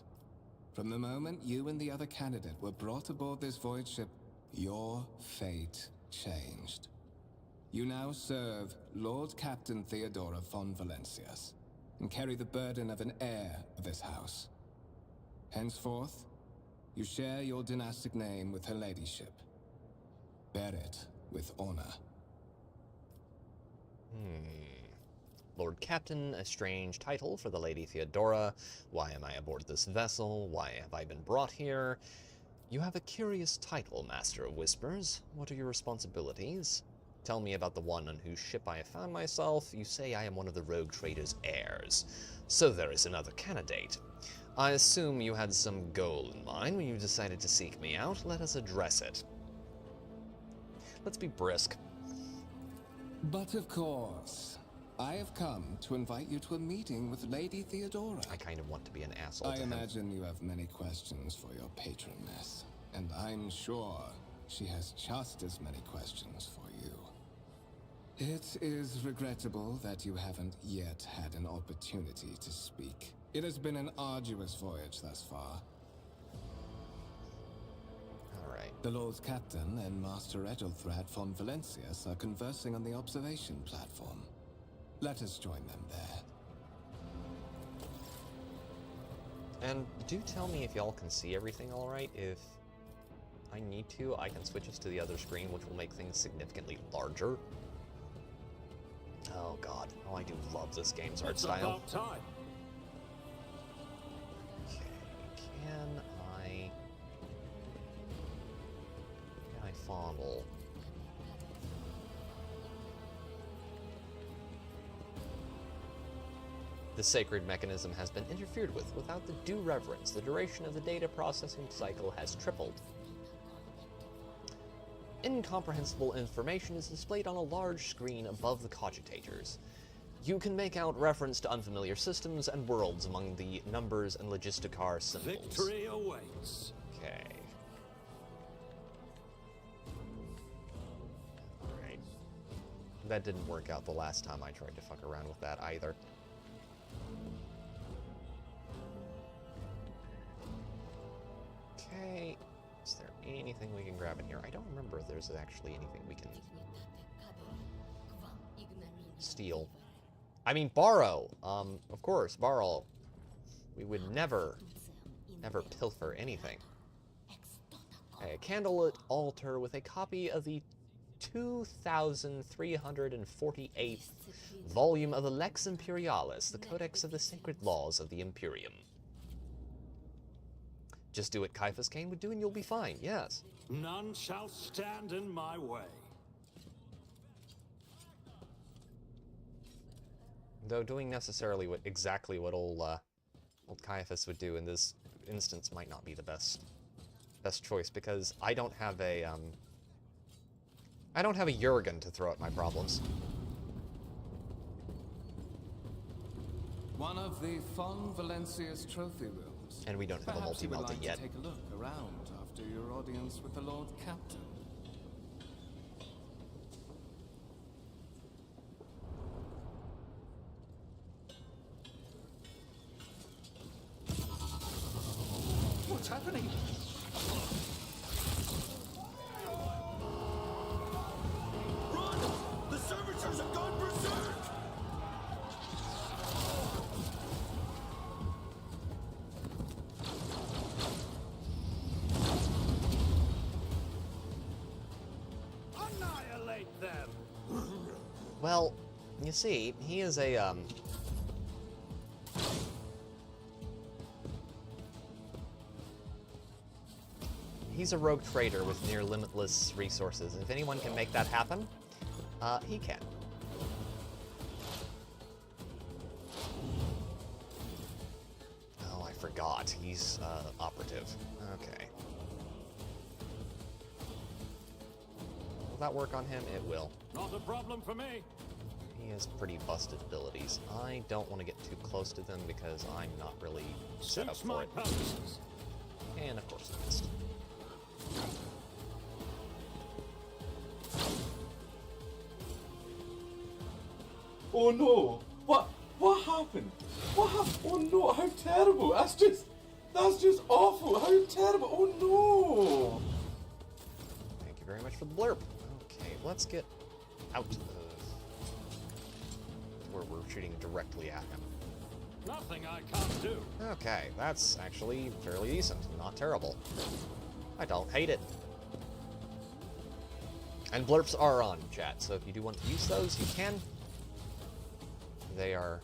From the moment you and the other candidate were brought aboard this void ship, your fate changed. You now serve Lord Captain Theodora von Valancius, and carry the burden of an heir of this house. Henceforth, you share your dynastic name with her ladyship. Bear it with honor. Lord Captain, a strange title for the Lady Theodora. Why am I aboard this vessel? Why have I been brought here? You have a curious title, Master of Whispers. What are your responsibilities? Tell me about the one on whose ship I have found myself. You say I am one of the rogue trader's heirs. So there is another candidate. I assume you had some goal in mind when you decided to seek me out. Let us address it. Let's be brisk. But of course, I have come to invite you to a meeting with Lady Theodora. I kind of want to be an asshole I to him. imagine you have many questions for your patroness, and I'm sure she has just as many questions for you. It is regrettable that you haven't yet had an opportunity to speak. It has been an arduous voyage thus far. Alright. The Lord Captain and Master Edelthrad von Valencius are conversing on the observation platform. Let us join them there. And do tell me if y'all can see everything alright. If I need to, I can switch us to the other screen, which will make things significantly larger. Oh god. Oh, I do love this game's art It's style. about time. Okay, can I fondle? The sacred mechanism has been interfered with without the due reverence. The duration of the data processing cycle has tripled. Incomprehensible information is displayed on a large screen above the cogitators. You can make out reference to unfamiliar systems and worlds among the numbers and logisticar symbols. Victory awaits. Okay. Alright. That didn't work out the last time I tried to fuck around with that either. Okay. Is there anything we can grab in here? I don't remember if there's actually anything we can steal. I mean, borrow. Of course, borrow. We would never pilfer anything. A candlelit altar with a copy of the 2348th volume of the Lex Imperialis, the Codex of the Sacred Laws of the Imperium. Just do what Caiaphas Cain would do and you'll be fine, yes. None shall stand in my way. Though doing necessarily exactly what old Caiaphas would do in this instance might not be the best choice, because I don't have a Jurgen to throw at my problems. One of the von Valencius trophy rooms. And we don't have a Perhaps you would multi-melta like yet. to take a look around after your audience with the Lord Captain. What's happening? Run! The servitors have gone berserk! Annihilate them! Well, you see, he is a he's a rogue trader with near limitless resources. If anyone can make that happen, he can. Oh, I forgot. He's operative. Okay. Will that work on him? It will. Not a problem for me. He has pretty busted abilities. I don't want to get too close to them because I'm not really set up Suits for my it. purposes. And of course I missed. Oh no! What happened? What happened? Oh no, how terrible! That's just awful! How terrible! Oh no! Thank you very much for the blurb. Okay, let's get out of where we're shooting directly at him. Nothing I can't do. Okay, that's actually fairly decent. Not terrible. I don't hate it. And blurps are on, chat, so if you do want to use those, you can. They are...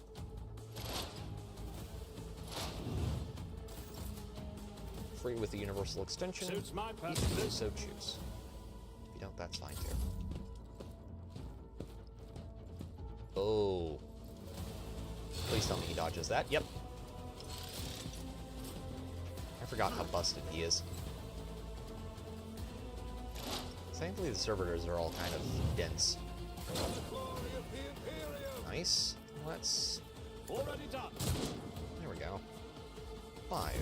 free with the universal extension. Suits my If you do purposes. so choose. If you don't, that's fine too. Oh. Please tell me he dodges that. Yep. I forgot how busted he is. Thankfully, the servitors are all kind of dense. Nice. Let's... Already done. There we go. 5.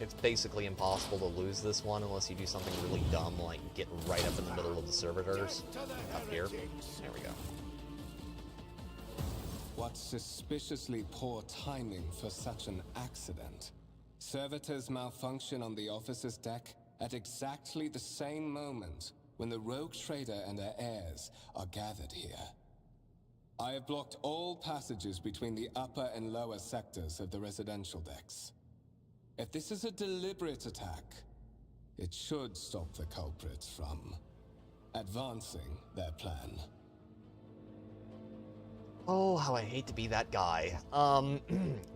It's basically impossible to lose this one unless you do something really dumb, like get right up in the middle of the servitors. Up here. There we go. What suspiciously poor timing for such an accident. Servitors malfunction on the officer's deck at exactly the same moment when the rogue trader and her heirs are gathered here. I have blocked all passages between the upper and lower sectors of the residential decks. If this is a deliberate attack, it should stop the culprits from advancing their plan. Oh, how I hate to be that guy.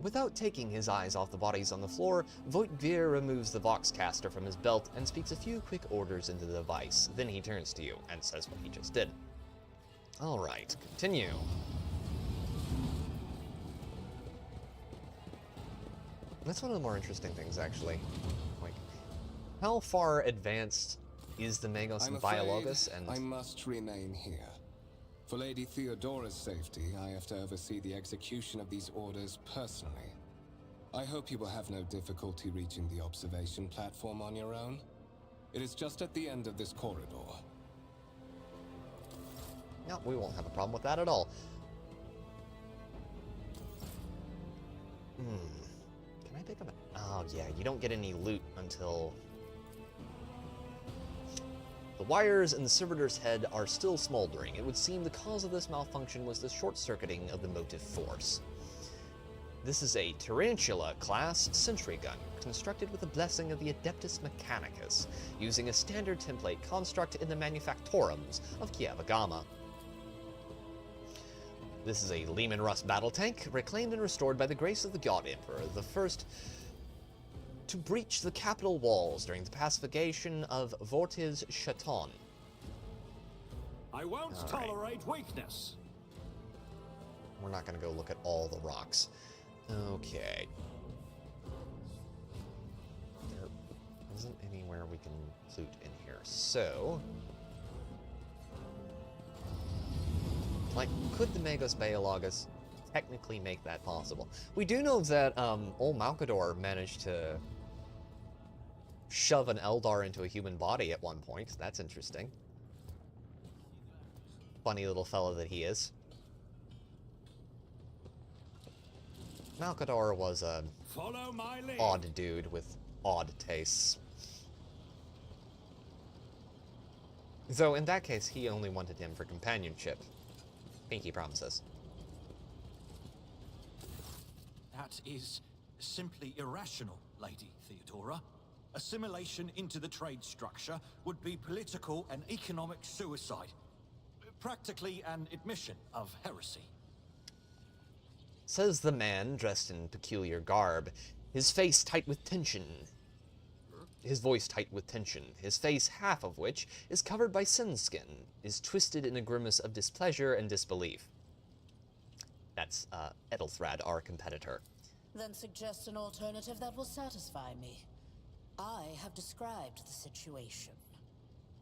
Without taking his eyes off the bodies on the floor, Voigtveer removes the Voxcaster from his belt and speaks a few quick orders into the device. Then he turns to you and says what he just did. Alright, continue. That's one of the more interesting things, actually. Like, how far advanced is the Magos I'm and afraid Biologus? And I must remain here. For Lady Theodora's safety, I have to oversee the execution of these orders personally. I hope you will have no difficulty reaching the observation platform on your own. It is just at the end of this corridor. no, we won't have a problem with that at all. Can I pick up a... Oh, yeah, you don't get any loot until... The wires in the servitor's head are still smoldering. It would seem the cause of this malfunction was the short-circuiting of the motive force. This is a Tarantula-class sentry gun, constructed with the blessing of the Adeptus Mechanicus, using a standard template construct in the manufactorums of Kiavagama. This is a Lehman Russ battle tank, reclaimed and restored by the grace of the God Emperor, the first to breach the capital walls during the pacification of Vortiz Chaton. I won't tolerate weakness. We're not going to go look at all the rocks. Okay. There isn't anywhere we can loot in here, so... Like, could the Magos Biologus technically make that possible? We do know that, old Malkador managed to shove an Eldar into a human body at one point. That's interesting. Funny little fellow that he is. Malkador was a Follow my lead. odd dude with odd tastes. Though in that case, he only wanted him for companionship. Pinky promises. That is simply irrational, Lady Theodora. Assimilation into the trade structure would be political and economic suicide. Practically an admission of heresy. Says the man dressed in peculiar garb, his face tight with tension. His voice tight with tension, his face, half of which is covered by sin skin, is twisted in a grimace of displeasure and disbelief. That's Edelthrad, our competitor. Then suggest an alternative that will satisfy me. I have described the situation.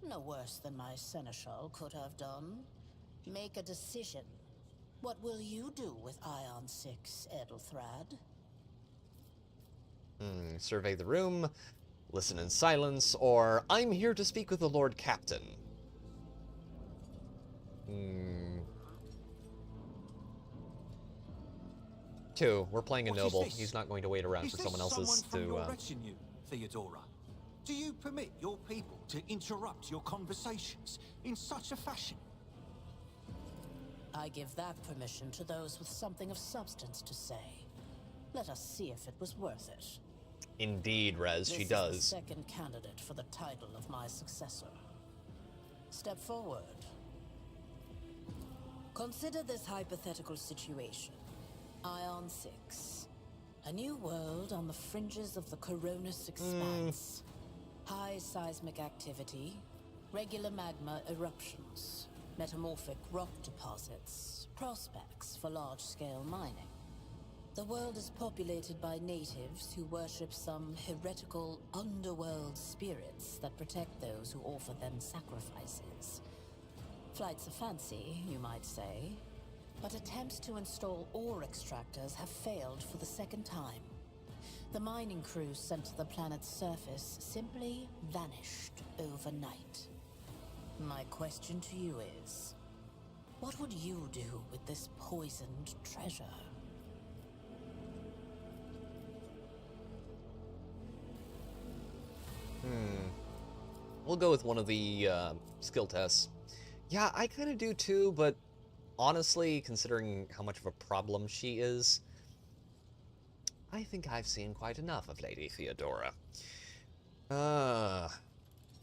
No worse than my seneschal could have done. Make a decision. What will you do with Ion 6, Edelthrad? Survey the room, listen in silence, or I'm here to speak with the Lord Captain. 2, we're playing a What is noble. this? He's not going to wait around Is for this someone else's from your to... retinue, Theodora? Do you permit your people to interrupt your conversations in such a fashion? I give that permission to those with something of substance to say. Let us see if it was worth it. Indeed, Rez, she This does. is the second candidate for the title of my successor. Step forward. Consider this hypothetical situation. Ion 6. A new world on the fringes of the Coronis expanse. High seismic activity, regular magma eruptions, metamorphic rock deposits, prospects for large-scale mining. The world is populated by natives who worship some heretical underworld spirits that protect those who offer them sacrifices. Flights of fancy, you might say, but attempts to install ore extractors have failed for the second time. The mining crews sent to the planet's surface simply vanished overnight. My question to you is, what would you do with this poisoned treasure? We'll go with one of the skill tests. Yeah, I kind of do too, but honestly, considering how much of a problem she is, I think I've seen quite enough of Lady Theodora.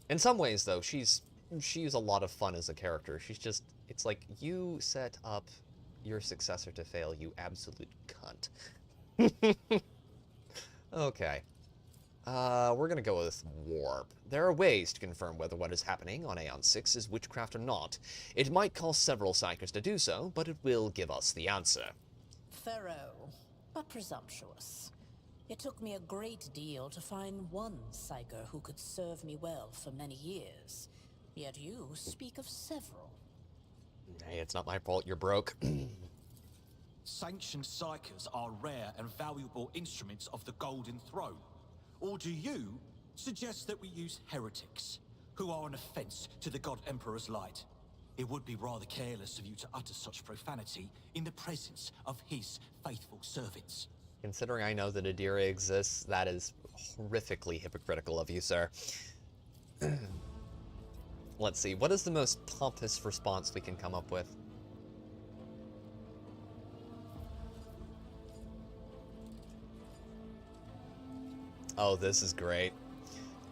In some ways, though, she's a lot of fun as a character. She's just, it's like, you set up your successor to fail, you absolute cunt. Okay. We're gonna go with Warp. There are ways to confirm whether what is happening on Aeon 6 is witchcraft or not. It might cost several psychers to do so, but it will give us the answer. Thorough, but presumptuous. It took me a great deal to find one psyker who could serve me well for many years. Yet you speak of several. Hey, it's not my fault you're broke. Sanctioned psychers are rare and valuable instruments of the Golden Throne. Or do you suggest that we use heretics, who are an offense to the God Emperor's light? It would be rather careless of you to utter such profanity in the presence of his faithful servants. Considering I know that Adira exists, that is horrifically hypocritical of you, sir. Let's see, what is the most pompous response we can come up with? Oh, this is great.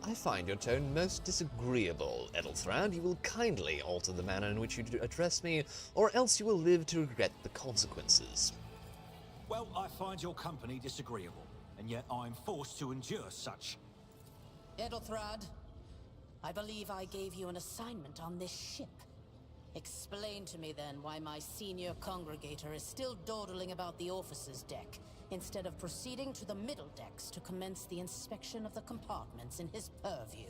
I find your tone most disagreeable, Edelthrad. You will kindly alter the manner in which you address me, or else you will live to regret the consequences. Well, I find your company disagreeable, and yet I'm forced to endure such. Edelthrad, I believe I gave you an assignment on this ship. Explain to me then why my senior congregator is still dawdling about the officer's deck, instead of proceeding to the middle decks to commence the inspection of the compartments in his purview.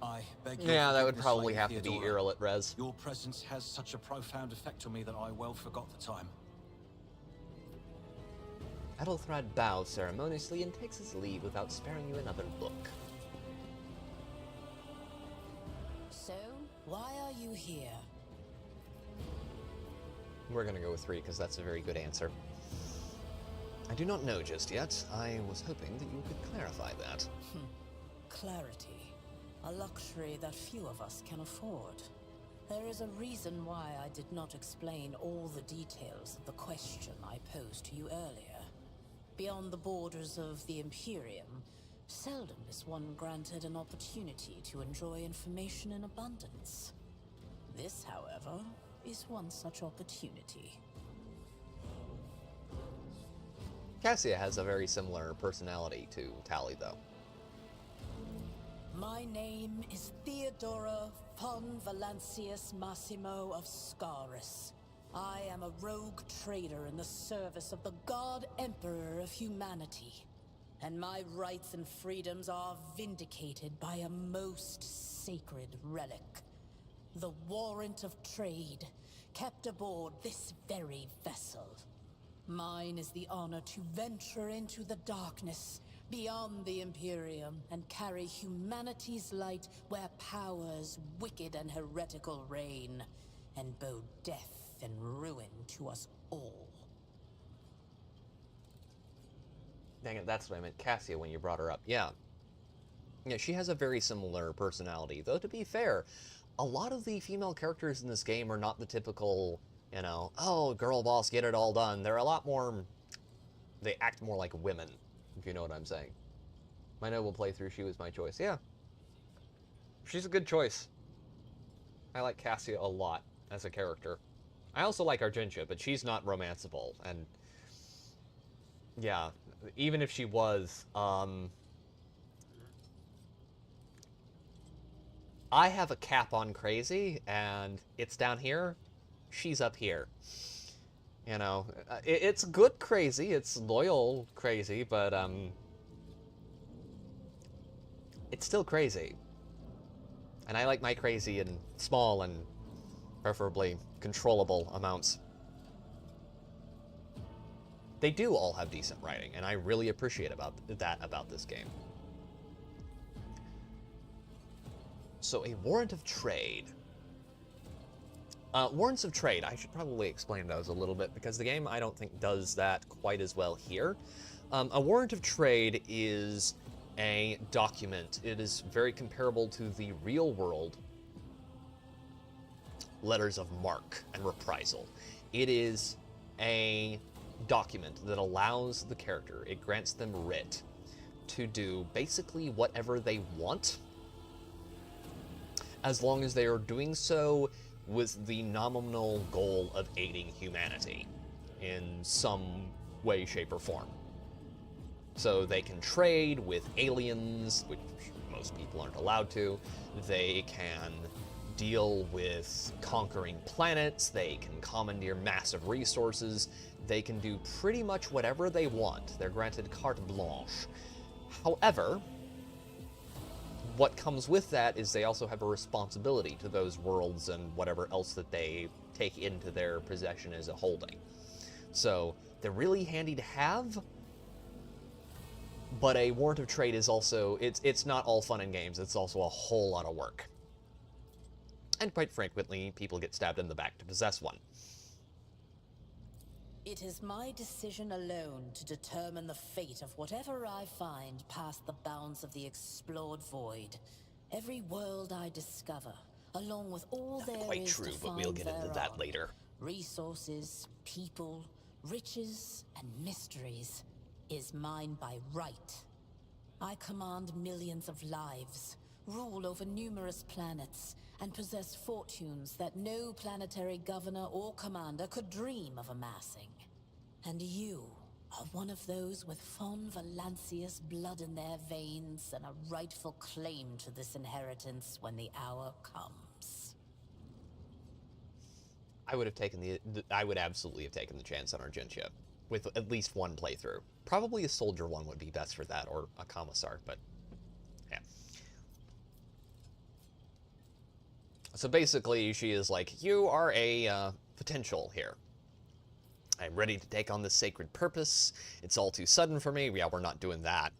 I beg your Yeah, that would forgiveness, probably Lady have to be Theodora. Irrelit Res. Your presence has such a profound effect on me that I well forgot the time. Edelthrad bows ceremoniously and takes his leave without sparing you another look. So, why are you here? We're gonna go with 3, because that's a very good answer. I do not know just yet. I was hoping that you could clarify that. Clarity. A luxury that few of us can afford. There is a reason why I did not explain all the details of the question I posed to you earlier. Beyond the borders of the Imperium, seldom is one granted an opportunity to enjoy information in abundance. This, however, is one such opportunity. Cassia has a very similar personality to Tali, though. My name is Theodora von Valancius Massimo of Scaris. I am a rogue trader in the service of the God Emperor of humanity. And my rights and freedoms are vindicated by a most sacred relic. The warrant of trade, kept aboard this very vessel. Mine is the honor to venture into the darkness, beyond the Imperium, and carry humanity's light where powers wicked and heretical reign, and bow death and ruin to us all. Dang it, that's what I meant. Cassia, when you brought her up. Yeah. Yeah, she has a very similar personality. Though, to be fair, a lot of the female characters in this game are not the typical, you know, oh, girl boss, get it all done. They're a lot more, they act more like women, if you know what I'm saying. My noble playthrough, she was my choice. Yeah. She's a good choice. I like Cassia a lot as a character. I also like Argentia, but she's not romanceable, and yeah, even if she was, I have a cap on crazy, and it's down here, she's up here. You know, it's good crazy, it's loyal crazy, but, it's still crazy. And I like my crazy in small and preferably controllable amounts. They do all have decent writing, and I really appreciate that about this game. So, a warrant of trade. Warrants of trade, I should probably explain those a little bit, because the game, I don't think, does that quite as well here. A warrant of trade is a document. It is very comparable to the real-world letters of marque and reprisal. It is a document that allows the character, it grants them writ, to do basically whatever they want, as long as they are doing so with the nominal goal of aiding humanity in some way, shape, or form. So they can trade with aliens, which most people aren't allowed to. They can deal with conquering planets. They can commandeer massive resources. They can do pretty much whatever they want. They're granted carte blanche. However, what comes with that is they also have a responsibility to those worlds and whatever else that they take into their possession as a holding. So they're really handy to have, but a warrant of trade is also, it's not all fun and games, it's also a whole lot of work. And quite frequently, people get stabbed in the back to possess one. It is my decision alone to determine the fate of whatever I find past the bounds of the explored void. Every world I discover, along with all there Quite is true, to but find we'll get into that thereon. later. Resources, people, riches, and mysteries is mine by right. I command millions of lives, rule over numerous planets, and possess fortunes that no planetary governor or commander could dream of amassing. And you are one of those with Fon Valancius blood in their veins and a rightful claim to this inheritance when the hour comes. I would have taken I would absolutely have taken the chance on Argentia with at least one playthrough. Probably a soldier one would be best for that, or a commissar, but yeah. So basically, she is like, you are a potential here. I'm ready to take on this sacred purpose. It's all too sudden for me. Yeah, we're not doing that.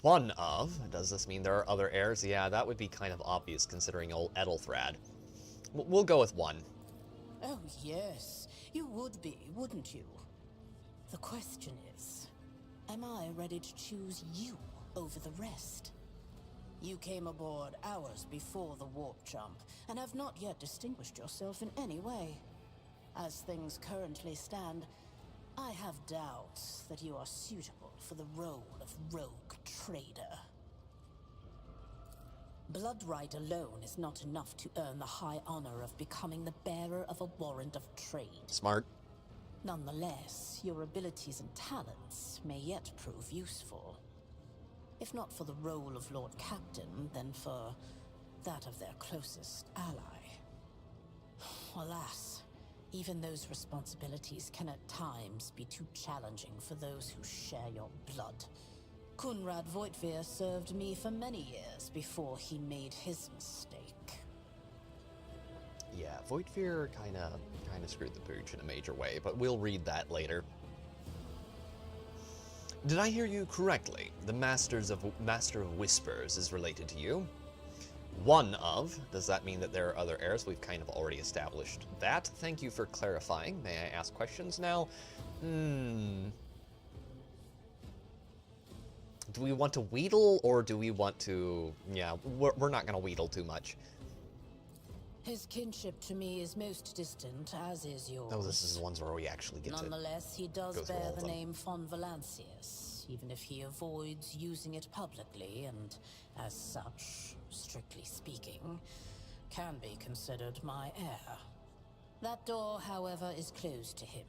One of, does this mean there are other heirs? Yeah, that would be kind of obvious considering old Ethelthrad. We'll go with one. Oh yes, you would be, wouldn't you? The question is, am I ready to choose you over the rest? You came aboard hours before the warp jump, and have not yet distinguished yourself in any way. As things currently stand, I have doubts that you are suitable for the role of rogue trader. Blood right alone is not enough to earn the high honor of becoming the bearer of a warrant of trade. Smart. Nonetheless, your abilities and talents may yet prove useful. If not for the role of Lord Captain, then for that of their closest ally. Alas, even those responsibilities can at times be too challenging for those who share your blood. Kunrad Voitvir served me for many years before he made his mistake. Yeah, Voitvir kind of screwed the pooch in a major way, but we'll read that later. Did I hear you correctly? The Master of Whispers is related to you. One of. Does that mean that there are other heirs? We've kind of already established that. Thank you for clarifying. May I ask questions now? Do we want to wheedle, or do we want to... Yeah, we're not going to wheedle too much. His kinship to me is most distant, as is yours. Oh, this is the ones where we actually get to Nonetheless, he does go through all bear of the them. name von Valancius, even if he avoids using it publicly, and as such, strictly speaking, can be considered my heir. That door, however, is closed to him.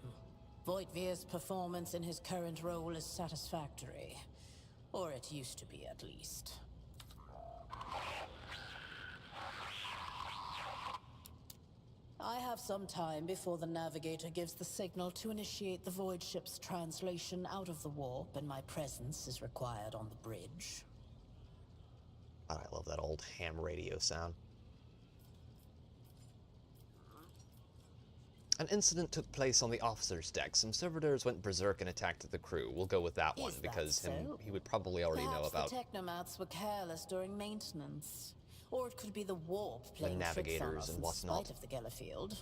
Voigtvir's performance in his current role is satisfactory. Or it used to be, at least. I have some time before the Navigator gives the signal to initiate the Void ship's translation out of the warp, and my presence is required on the bridge. God, I love that old ham radio sound. An incident took place on the officer's deck. Some servitors went berserk and attacked the crew. We'll go with that one, Is that because so? he would probably already know Perhaps about the technomats were careless during maintenance. Or it could be the warp playing tricks on navigators us and in what's spite not. of the Gellerfield.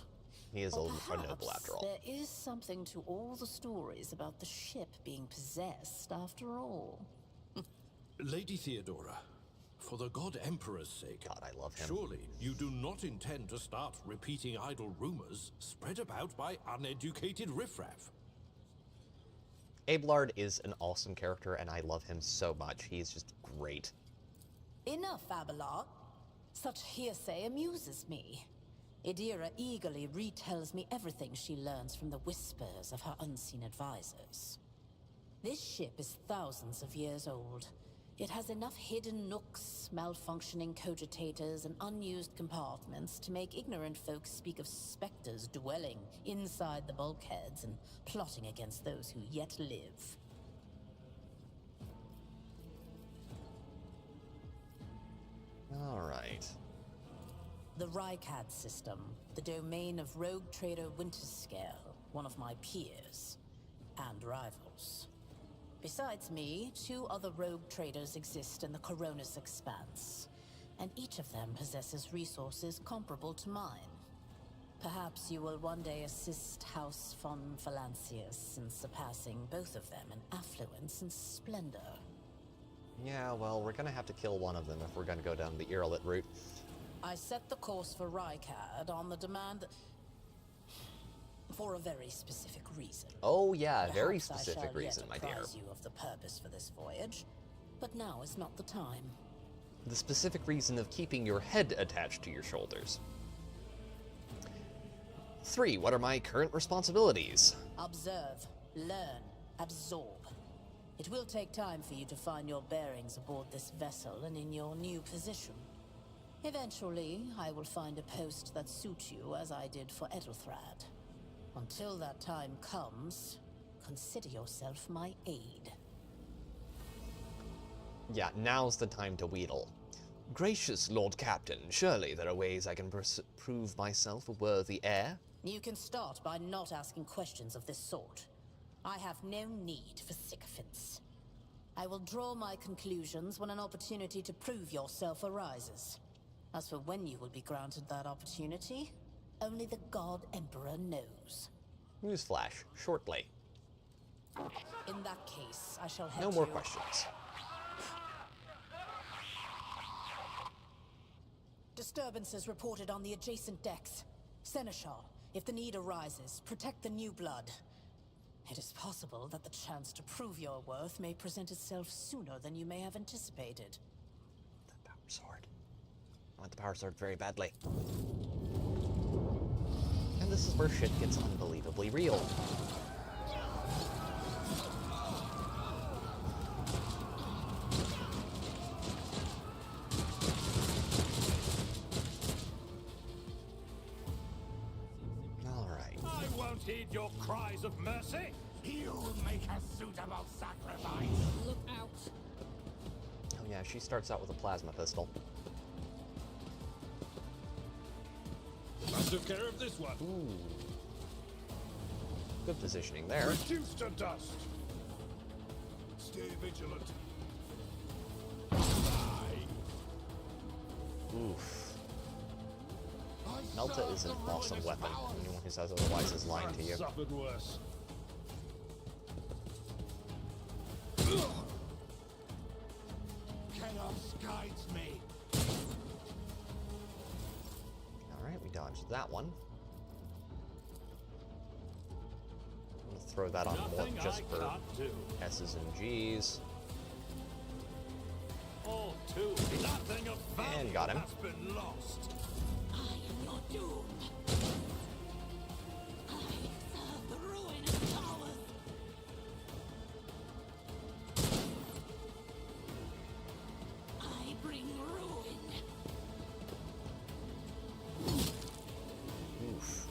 He is Or a noble after all. there is something to all the stories about the ship being possessed after all. Lady Theodora, for the God Emperor's sake, God, I love him. surely you do not intend to start repeating idle rumors spread about by uneducated riffraff. Abelard is an awesome character, and I love him so much. He's just great. Enough, Abelard. Such hearsay amuses me. Idira eagerly retells me everything she learns from the whispers of her unseen advisors. This ship is thousands of years old. It has enough hidden nooks, malfunctioning cogitators, and unused compartments to make ignorant folks speak of specters dwelling inside the bulkheads and plotting against those who yet live. Alright. The Rykad system, the domain of rogue trader Winterscale, one of my peers, and rivals. Besides me, 2 other rogue traders exist in the Coronis Expanse, and each of them possesses resources comparable to mine. Perhaps you will one day assist House von Valancius in surpassing both of them in affluence and splendor. Yeah, well, we're gonna have to kill one of them if we're gonna go down the Irrelit route. I set the course for Rykad on the demand for a very specific reason. Oh yeah, very Perhaps specific I shall reason, yet my dear. apprise you of the purpose for this voyage, but now is not the time. The specific reason of keeping your head attached to your shoulders. 3. What are my current responsibilities? Observe, learn, absorb. It will take time for you to find your bearings aboard this vessel and in your new position. Eventually, I will find a post that suits you as I did for Edelthrad. Until that time comes, consider yourself my aide. Yeah, now's the time to wheedle. Gracious Lord Captain, surely there are ways I can prove myself a worthy heir? You can start by not asking questions of this sort. I have no need for sycophants. I will draw my conclusions when an opportunity to prove yourself arises. As for when you will be granted that opportunity, only the God Emperor knows. Newsflash, shortly. In that case, I shall head No more to... questions. Disturbances reported on the adjacent decks. Seneschal, if the need arises, protect the new blood. It is possible that the chance to prove your worth may present itself sooner than you may have anticipated. The power sword. I want the power sword very badly. And this is where shit gets unbelievably real. Alright. I won't heed your cries of mercy. You'll make a suitable sacrifice. Look out! Oh yeah, she starts out with a plasma pistol. I took care of this one. Ooh. Good positioning there. Reduced to dust. Stay vigilant. Oof. Melta is an awesome weapon. Anyone who says otherwise is lying to you. I've suffered worse. Chaos guides me. Alright, we dodged that one. I'm gonna throw that on Mort just for S's and G's. All too nothing of value And got him. has been lost. I am your doom. I serve the ruin of towers. I bring ruin. Oof.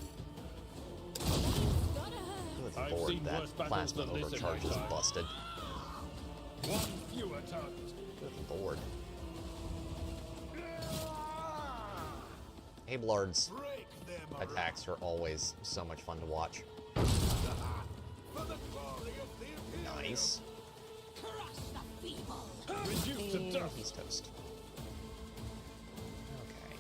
Gotta hurt. I've Lord, seen that worse battles plasma than this in my overcharge is time. busted. One fewer target. Good lord. Ablard's Break them attacks are always so much fun to watch. for the glory of the Imperium. Nice. Crush the feeble. Reduced to And dust. he's toast. Okay.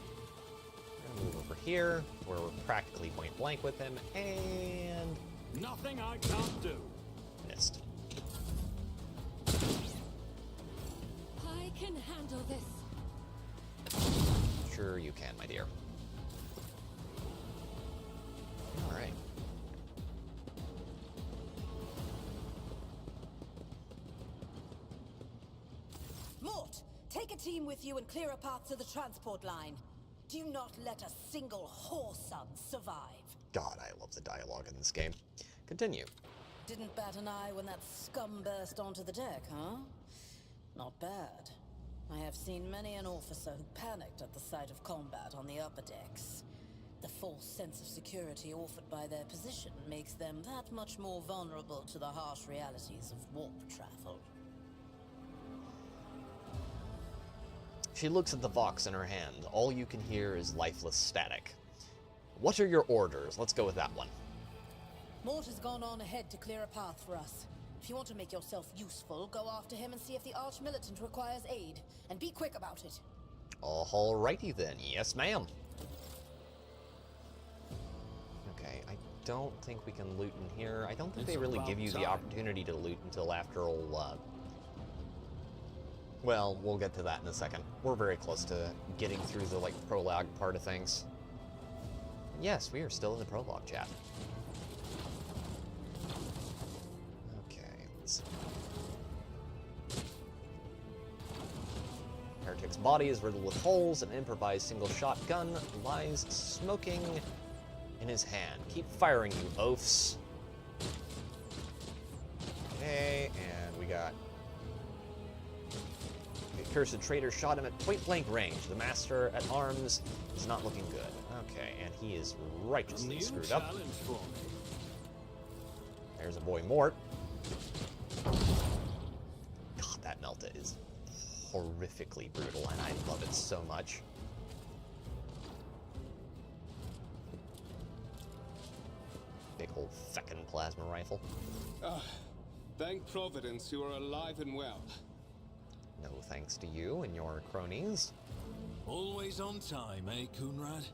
We're gonna move over here, where we're practically point blank with him, and Nothing I can't do. missed. I can handle this. Sure you can, my dear. Alright. Mort, take a team with you and clear a path to the transport line. Do not let a single whoreson survive. God, I love the dialogue in this game. Continue. Didn't bat an eye when that scum burst onto the deck, huh? Not bad. I have seen many an officer who panicked at the sight of combat on the upper decks. The false sense of security offered by their position makes them that much more vulnerable to the harsh realities of warp travel. She looks at the Vox in her hand. All you can hear is lifeless static. What are your orders? Let's go with that one. Mort has gone on ahead to clear a path for us. If you want to make yourself useful, go after him and see if the Arch-Militant requires aid. And be quick about it. Alrighty then. Yes, ma'am. Okay, I don't think we can loot in here. I don't think they really give you the opportunity to loot until after all, well, we'll get to that in a second. We're very close to getting through the, prologue part of things. Yes, we are still in the prologue, chat. Okay, let's see. Heretic's body is riddled with holes. An improvised single shotgun lies smoking in his hand. Keep firing, you oafs. Okay, and we got... The accursed traitor shot him at point-blank range. The master at arms is not looking good. Okay, and he is righteously screwed up. There's a boy Mort. God, that Melta is horrifically brutal, and I love it so much. Big old feckin' plasma rifle. Thank Providence you are alive and well. No thanks to you and your cronies. Always on time, eh, Kunrad?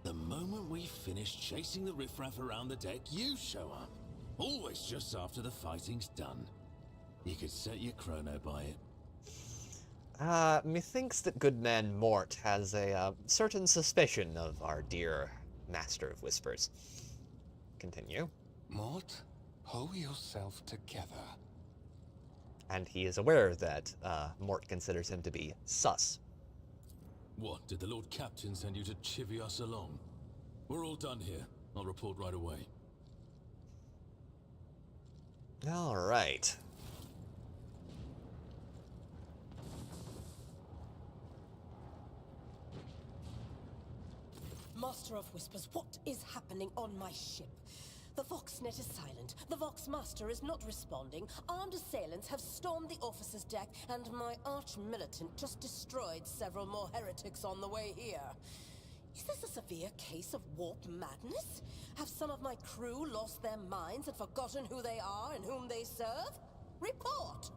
The moment we finish chasing the riffraff around the deck, you show up. Always just after the fighting's done. You could set your chrono by it. Methinks that good man Mort has a certain suspicion of our dear Master of Whispers. Continue. Mort, pull yourself together. And he is aware that Mort considers him to be sus. What, did the Lord Captain send you to chivvy us along? We're all done here. I'll report right away. All right. Master of Whispers, what is happening on my ship? The Voxnet is silent. The Vox Master is not responding. Armed assailants have stormed the officer's deck, and my arch-militant just destroyed several more heretics on the way here. Is this a severe case of warp madness? Have some of my crew lost their minds and forgotten who they are and whom they serve? Report!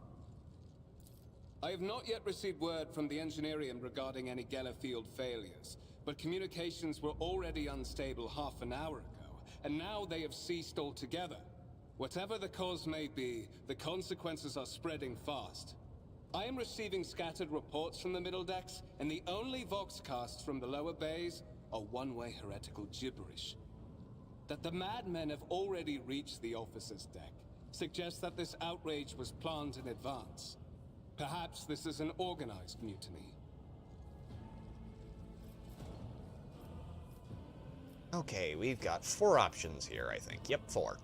I have not yet received word from the Engineerium regarding any Gellerfield failures, but communications were already unstable half an hour ago, and now they have ceased altogether. Whatever the cause may be, the consequences are spreading fast. I am receiving scattered reports from the middle decks, and the only Voxcasts from the lower bays are one-way heretical gibberish. That the madmen have already reached the officer's deck suggests that this outrage was planned in advance. Perhaps this is an organized mutiny. Okay, we've got 4 options here, I think. Yep, 4.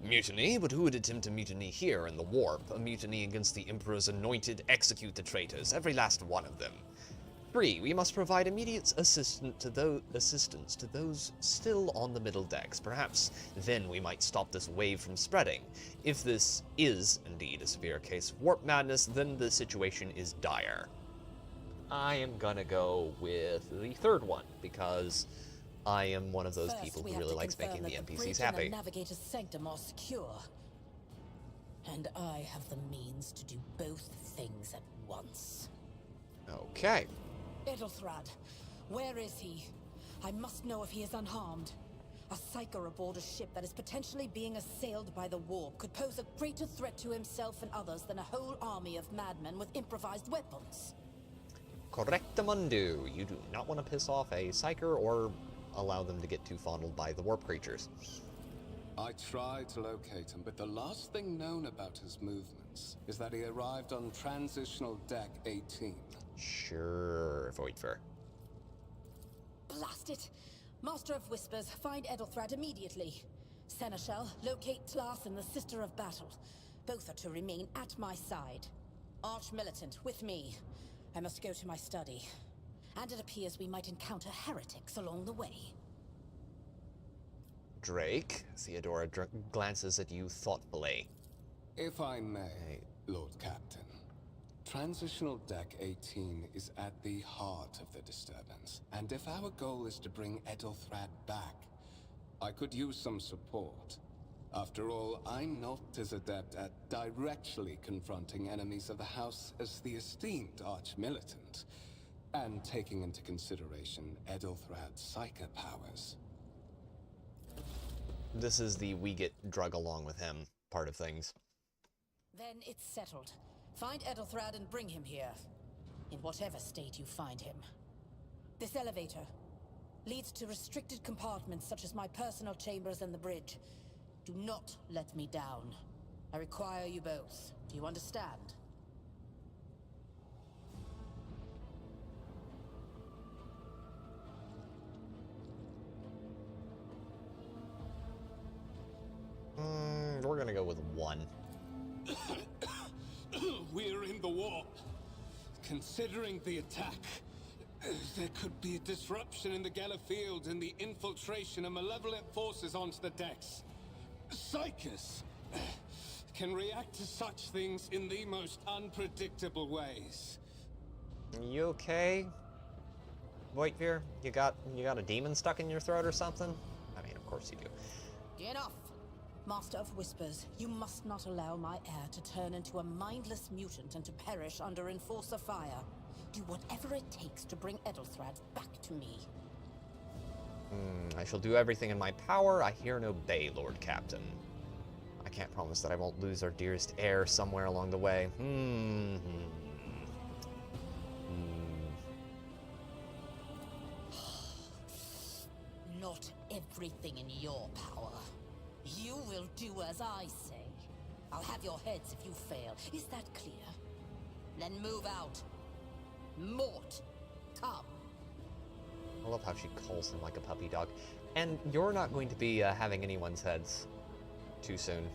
Mutiny, but who would attempt a mutiny here in the warp? A mutiny against the Emperor's anointed, execute the traitors, every last one of them. 3. We must provide immediate assistance to those still on the middle decks. Perhaps then we might stop this wave from spreading. If this is indeed a severe case of warp madness, then the situation is dire. I am gonna go with the 3rd one, because I am one of those people who really likes making the NPCs happy. The navigator's sanctum are secure. And I have the means to do both things at once. Okay. Edelthrad, where is he? I must know if he is unharmed. A psyker aboard a ship that is potentially being assailed by the warp could pose a greater threat to himself and others than a whole army of madmen with improvised weapons. Correctamundo. You do not want to piss off a psyker or allow them to get too fondled by the warp creatures. I tried to locate him, but the last thing known about his movements is that he arrived on Transitional Deck 18. Sure, Voidfur. Blast it! Master of Whispers, find Edelthrad immediately. Seneschal, locate Tlas and the Sister of Battle. Both are to remain at my side. Arch-Militant, with me. I must go to my study. And it appears we might encounter heretics along the way. Drake, Theodora glances at you thoughtfully. If I may, Lord Captain. Transitional Deck 18 is at the heart of the disturbance, and if our goal is to bring Edelthrad back, I could use some support. After all, I'm not as adept at directly confronting enemies of the House as the esteemed Arch-Militant, and taking into consideration Edelthrad's psychic powers. This is the we get drug along with him part of things. Then it's settled. Find Edelthrad and bring him here. In whatever state you find him. This elevator leads to restricted compartments such as my personal chambers and the bridge. Do not let me down. I require you both. Do you understand? We're gonna go with 1. We're in the warp. Considering the attack, there could be a disruption in the Geller field and the infiltration of malevolent forces onto the decks. Psychers can react to such things in the most unpredictable ways. You okay? Voidfear? You got a demon stuck in your throat or something? I mean, of course you do. Enough! Master of Whispers, you must not allow my heir to turn into a mindless mutant and to perish under Enforcer fire. Do whatever it takes to bring Edelthrad back to me. I shall do everything in my power. I hear and obey, Lord Captain. I can't promise that I won't lose our dearest heir somewhere along the way. Not everything in your power. You will do as I say. I'll have your heads if you fail. Is that clear? Then move out. Mort, come. I love how she calls him like a puppy dog. And you're not going to be having anyone's heads too soon.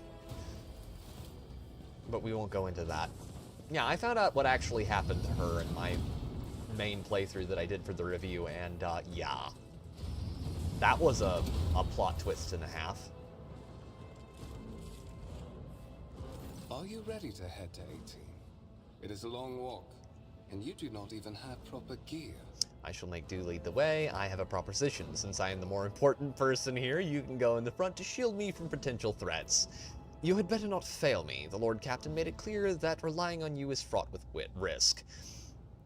But we won't go into that. Yeah, I found out what actually happened to her in my main playthrough that I did for the review, and yeah. That was a plot twist and a half. Are you ready to head to 18? It is a long walk, and you do not even have proper gear. I shall make do lead the way. I have a proposition. Since I am the more important person here, you can go in the front to shield me from potential threats. You had better not fail me. The Lord Captain made it clear that relying on you is fraught with risk.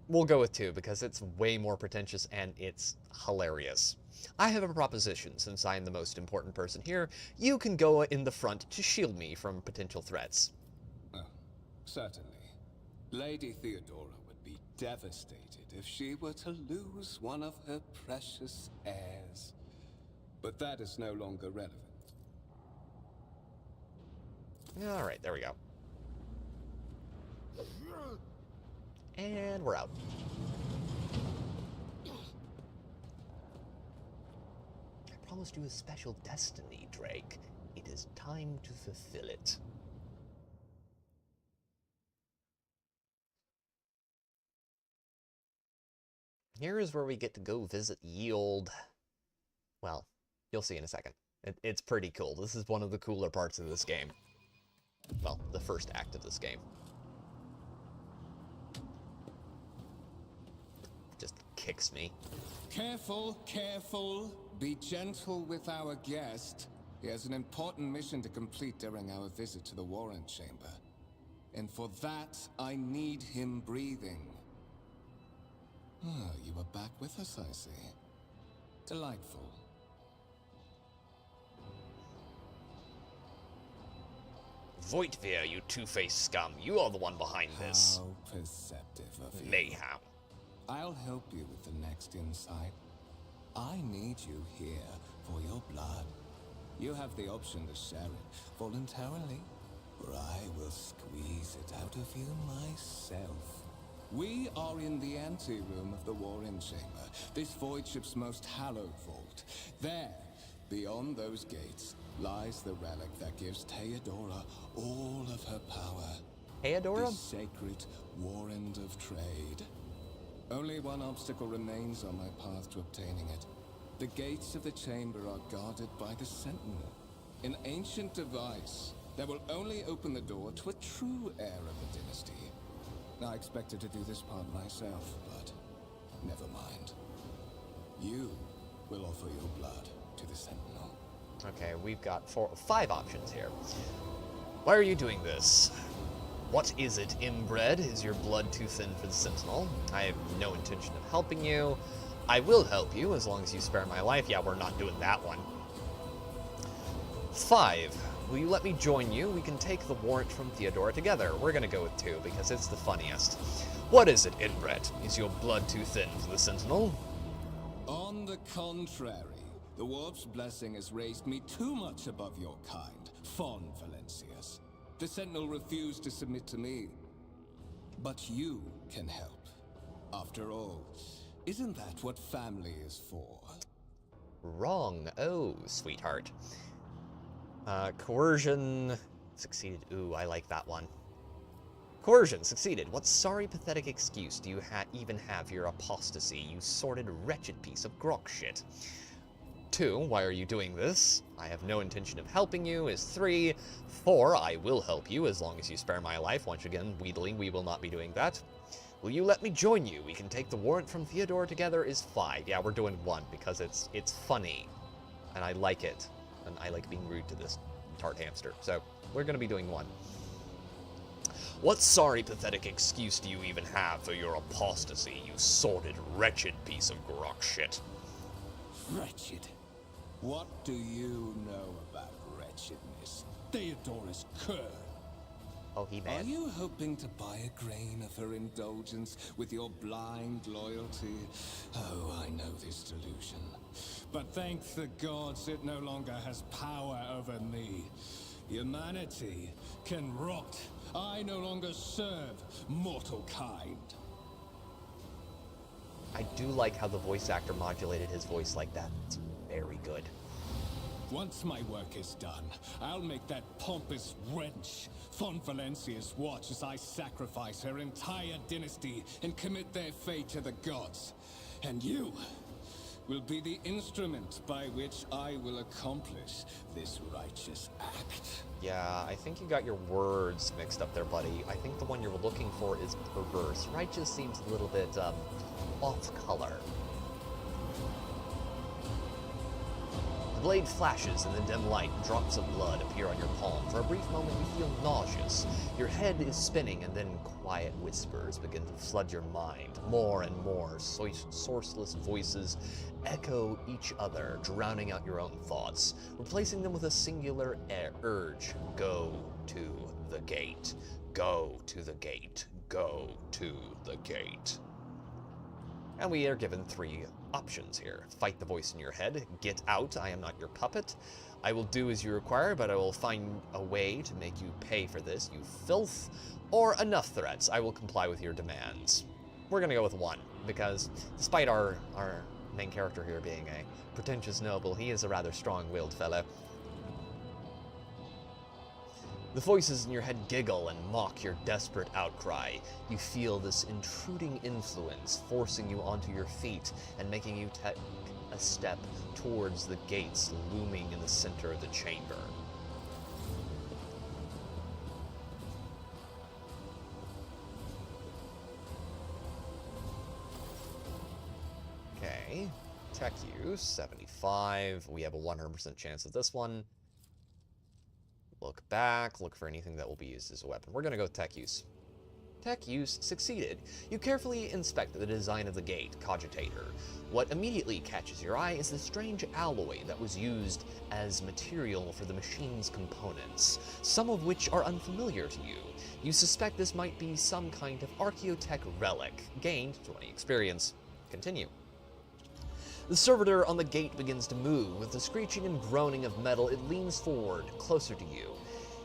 We'll go with 2, because it's way more pretentious and it's hilarious. I have a proposition. Since I am the most important person here, you can go in the front to shield me from potential threats. Oh, certainly. Lady Theodora would be devastated if she were to lose one of her precious heirs. But that is no longer relevant. Alright, there we go. And we're out. I promised you a special destiny, Drake. It is time to fulfill it. Here is where we get to go visit ye old... Well, you'll see in a second. It's pretty cool. This is one of the cooler parts of this game. Well, the first act of this game. Just kicks me. Careful, careful. Be gentle with our guest. He has an important mission to complete during our visit to the Warren Chamber. And for that, I need him breathing. Ah, you are back with us, I see. Delightful. Voitvir, you two-faced scum. You are the one behind this. How perceptive of you. Mayhem. I'll help you with the next insight. I need you here for your blood. You have the option to share it voluntarily, or I will squeeze it out of you myself. We are in the anteroom of the Warren Chamber, this void ship's most hallowed vault. There, beyond those gates, lies the relic that gives Theodora all of her power. Theodora? The sacred Warrant of Trade. Only one obstacle remains on my path to obtaining it. The gates of the chamber are guarded by the Sentinel, an ancient device that will only open the door to a true heir of the dynasty. I expected to do this part myself, but never mind. You will offer your blood to the Sentinel. Okay, we've got 5 options here. Why are you doing this? What is it, inbred? Is your blood too thin for the Sentinel? I have no intention of helping you. I will help you as long as you spare my life. Yeah, we're not doing that one. 5. Will you let me join you? We can take the warrant from Theodora together. We're gonna go with 2 because it's the funniest. What is it, inbred? Is your blood too thin for the Sentinel? On the contrary, the Warp's blessing has raised me too much above your kind, Fon Valencius. The Sentinel refused to submit to me. But you can help. After all, isn't that what family is for? Wrong. Oh, sweetheart. Coercion succeeded. Ooh, I like that one. Coercion succeeded. What sorry, pathetic excuse do you even have for your apostasy, you sordid, wretched piece of grok shit? 2, why are you doing this? I have no intention of helping you, is 3. 4, I will help you as long as you spare my life. Once again, wheedling, we will not be doing that. Will you let me join you? We can take the warrant from Theodora together, is 5. Yeah, we're doing 1 because it's funny. And I like it. And I like being rude to this tart hamster. So, we're going to be doing 1. What sorry, pathetic excuse do you even have for your apostasy, you sordid, wretched piece of grok shit? Wretched? What do you know about wretchedness? Theodora's cur. Oh, he man. Are you hoping to buy a grain of her indulgence with your blind loyalty? Oh, I know this delusion. But thank the gods it no longer has power over me. Humanity can rot. I no longer serve mortal kind. I do like how the voice actor modulated his voice like that. It's very good. Once my work is done, I'll make that pompous wench Fon Valencius watch as I sacrifice her entire dynasty and commit their fate to the gods. And you will be the instrument by which I will accomplish this righteous act. Yeah, I think you got your words mixed up there, buddy. I think the one you're looking for is perverse. Righteous seems a little bit, off color. The blade flashes in the dim light, and drops of blood appear on your palm. For a brief moment, you feel nauseous. Your head is spinning, and then quiet whispers begin to flood your mind. More and more sourceless voices echo each other, drowning out your own thoughts, replacing them with a singular urge. Go to the gate. Go to the gate. Go to the gate. And we are given 3 options here. Fight the voice in your head. Get out. I am not your puppet. I will do as you require, but I will find a way to make you pay for this, you filth. Or enough threats. I will comply with your demands. We're gonna go with 1, because despite our main character here being a pretentious noble, he is a rather strong-willed fellow. The voices in your head giggle and mock your desperate outcry. You feel this intruding influence forcing you onto your feet and making you take a step towards the gates looming in the center of the chamber. Okay, tech use, 75. We have a 100% chance of this one. Look back, look for anything that will be used as a weapon. We're going to go with tech use. Tech use succeeded. You carefully inspect the design of the gate, Cogitator. What immediately catches your eye is the strange alloy that was used as material for the machine's components, some of which are unfamiliar to you. You suspect this might be some kind of archaeotech relic. Gained 20 experience. Continue. The servitor on the gate begins to move. With the screeching and groaning of metal, it leans forward, closer to you.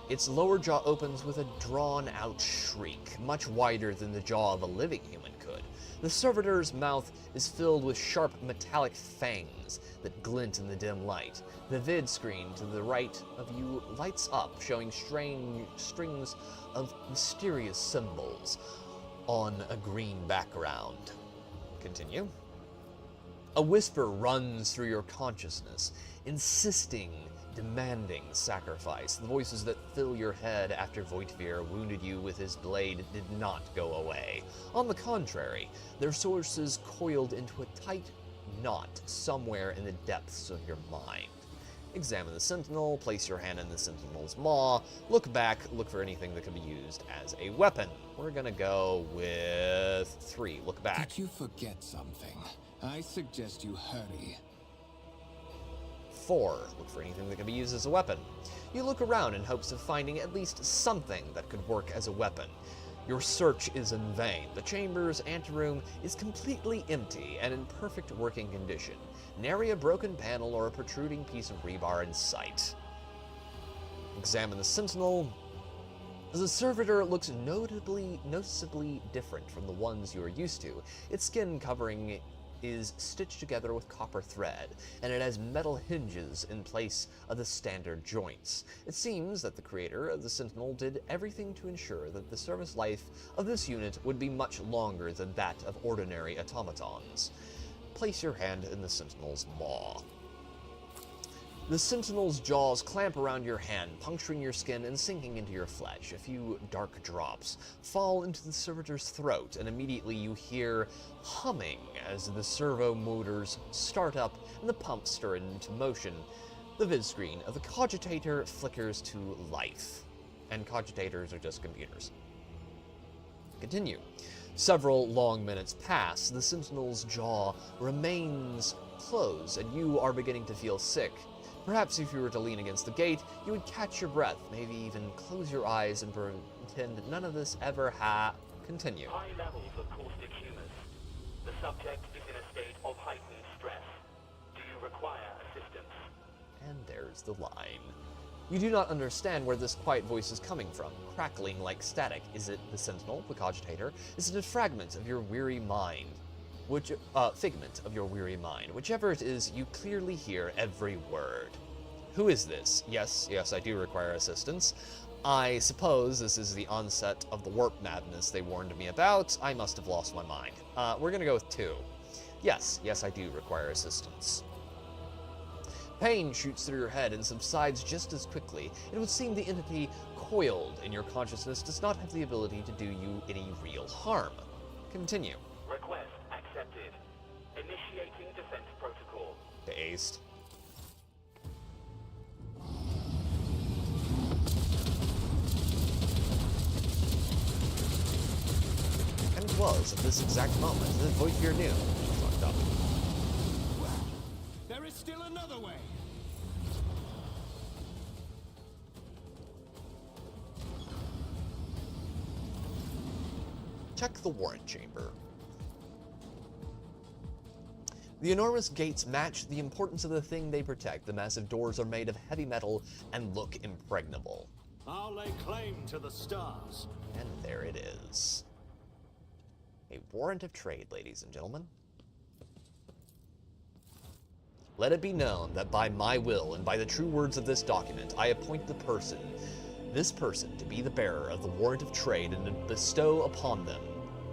Its lower jaw opens with a drawn-out shriek, much wider than the jaw of a living human could. The servitor's mouth is filled with sharp metallic fangs that glint in the dim light. The vid screen to the right of you lights up, showing strange strings of mysterious symbols on a green background. Continue. A whisper runs through your consciousness, insisting, demanding sacrifice. The voices that fill your head after Voitvir wounded you with his blade did not go away. On the contrary, their sources coiled into a tight knot somewhere in the depths of your mind. Examine the sentinel, place your hand in the sentinel's maw, look back, look for anything that could be used as a weapon. We're gonna go with 3, look back. Did you forget something? I suggest you hurry. 4, look for anything that can be used as a weapon. You look around in hopes of finding at least something that could work as a weapon. Your search is in vain. The chamber's anteroom is completely empty and in perfect working condition. Nary a broken panel or a protruding piece of rebar in sight. Examine the sentinel. The servitor looks noticeably different from the ones you are used to. Its skin covering is stitched together with copper thread, and it has metal hinges in place of the standard joints. It seems that the creator of the Sentinel did everything to ensure that the service life of this unit would be much longer than that of ordinary automatons. Place your hand in the Sentinel's maw. The Sentinel's jaws clamp around your hand, puncturing your skin and sinking into your flesh. A few dark drops fall into the servitor's throat, and immediately you hear humming as the servo motors start up and the pumps stir into motion. The vid screen of the Cogitator flickers to life. And Cogitators are just computers. Continue. Several long minutes pass. The Sentinel's jaw remains closed, and you are beginning to feel sick. Perhaps if you were to lean against the gate, you would catch your breath, maybe even close your eyes and pretend none of this ever Continue. High levels of caustic humus. The subject is in a state of heightened stress. Do you require assistance? And there's the line. You do not understand where this quiet voice is coming from, crackling like static. Is it the Sentinel, the Cogitator? Is it a fragment of your weary mind? Figment of your weary mind. Whichever it is, you clearly hear every word. Who is this? Yes, I do require assistance. I suppose this is the onset of the warp madness they warned me about. I must have lost my mind. We're gonna go with 2. Yes, I do require assistance. Pain shoots through your head and subsides just as quickly. It would seem the entity coiled in your consciousness does not have the ability to do you any real harm. Continue. Request accepted. Initiating defense protocol. Based. And it was at this exact moment that Voitvir knew he fucked up. There is still another way. Check the warrant chamber. The enormous gates match the importance of the thing they protect. The massive doors are made of heavy metal and look impregnable. I'll lay claim to the stars. And there it is. A warrant of trade, ladies and gentlemen. Let it be known that by my will and by the true words of this document, I appoint this person to be the bearer of the warrant of trade and to bestow upon them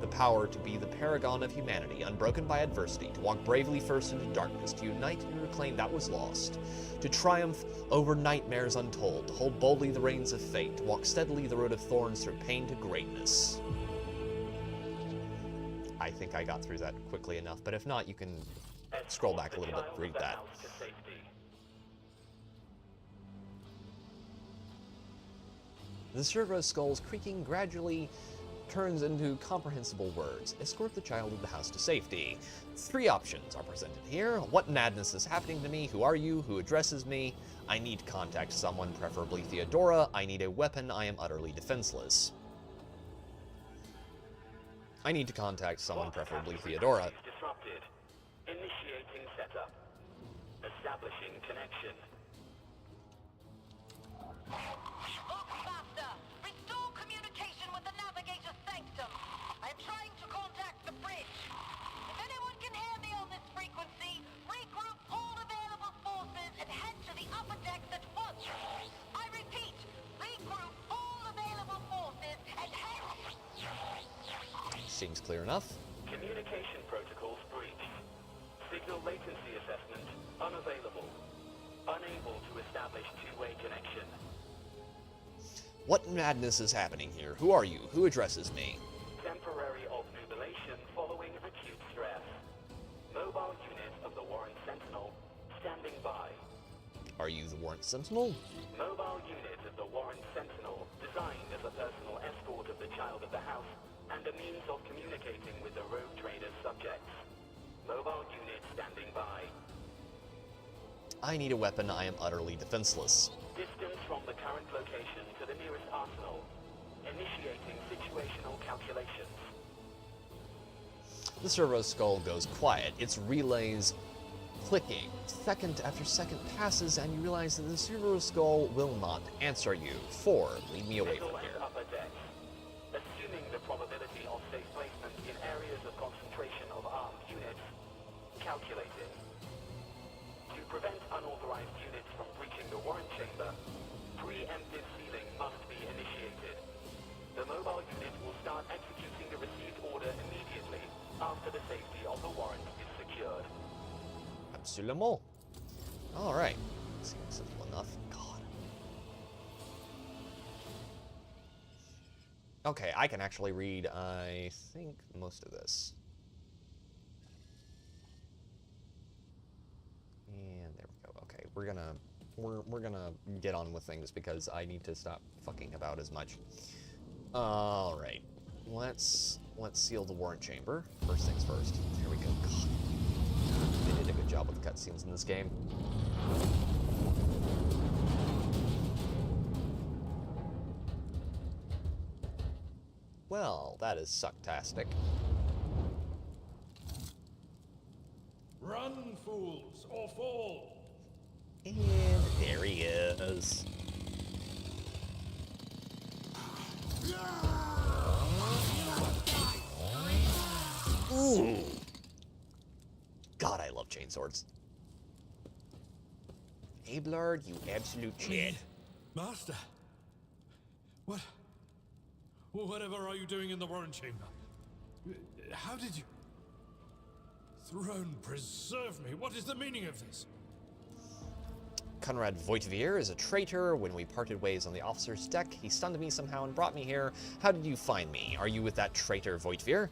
the power to be the paragon of humanity, unbroken by adversity, to walk bravely first into darkness, to unite and reclaim that was lost, to triumph over nightmares untold, to hold boldly the reins of fate, to walk steadily the road of thorns through pain to greatness. I think I got through that quickly enough, but if not, you can scroll back a little bit, read that. The servo's skulls creaking gradually turns into comprehensible words. Escort the child of the house to safety. 3 options are presented here. What madness is happening to me? Who are you? Who addresses me? I need to contact someone, preferably Theodora. I need a weapon. I am utterly defenseless. I need to contact someone, preferably Theodora. Disrupted. Initiating setup. Establishing connection. Master, restore communication with the navigator's sanctum. I'm trying to contact the bridge. If anyone can hear me on this frequency, regroup all available forces and head to the upper decks at once. I repeat, regroup all available forces and head... Seems clear enough. Communication protocols breached. Signal latency assessment unavailable. Unable to establish two-way connection. What madness is happening here? Who are you? Who addresses me? Temporary obnubilation following acute stress. Mobile unit of the Warren Sentinel standing by. Are you the Warrant Sentinel? Mobile unit of the Warren Sentinel designed as a personal escort of the child of the house and a means of communicating with the rogue trader's subjects. Mobile unit standing by. I need a weapon. I am utterly defenseless. Distance from the current location to the nearest arsenal. Initiating situational calculations. The servo's skull goes quiet, its relays clicking. Second after second passes, and you realize that the servo's skull will not answer you. 4. Lead me away from here. Upper decks. Assuming the probability of safe placement in areas of concentration of armed units. Calculating. To prevent unauthorized units from breaching the warrant chamber, preemptive sealing must be initiated. The mobile unit will start executing the received order immediately after the safety of the warrant is secured. Absolument. Alright. Seems simple enough. God. Okay, I can actually read, I think, most of this. And there we go. Okay, we're gonna get on with things because I need to stop fucking about as much. Alright. Let's seal the warrant chamber. First things first. Here we go. God. They did a good job with the cutscenes in this game. Well, that is sucktastic. Run, fools, or fall! And there he is. Ooh. God, I love chainswords. Abelard, you absolute shit. Master! Whatever are you doing in the warrant chamber? How did you... Throne preserve me, what is the meaning of this? Conrad Voitvier is a traitor. When we parted ways on the officer's deck, he stunned me somehow and brought me here. How did you find me? Are you with that traitor Voitvier?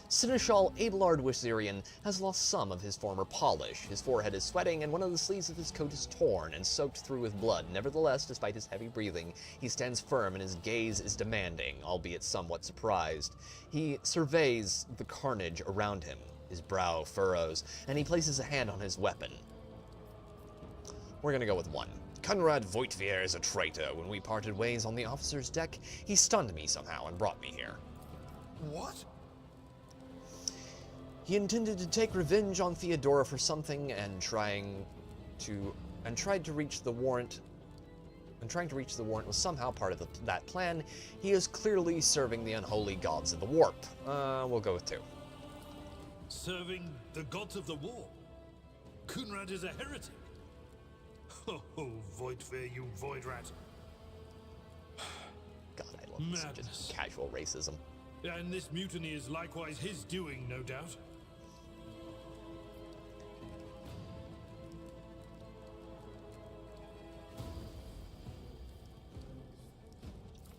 Seneschal Abelard Wiserian has lost some of his former polish. His forehead is sweating, and one of the sleeves of his coat is torn and soaked through with blood. Nevertheless, despite his heavy breathing, he stands firm and his gaze is demanding, albeit somewhat surprised. He surveys the carnage around him. His brow furrows, and he places a hand on his weapon. We're gonna go with 1. Conrad Voitvier is a traitor. When we parted ways on the officer's deck, he stunned me somehow and brought me here. What? He intended to take revenge on Theodora for something and tried to reach the warrant. And trying to reach the warrant was somehow part of that plan. He is clearly serving the unholy gods of the warp. We'll go with 2. Serving the gods of the war? Kunrad is a heretic. Oh, Voidfear, you void rat. God, I love this just casual racism. And this mutiny is likewise his doing, no doubt.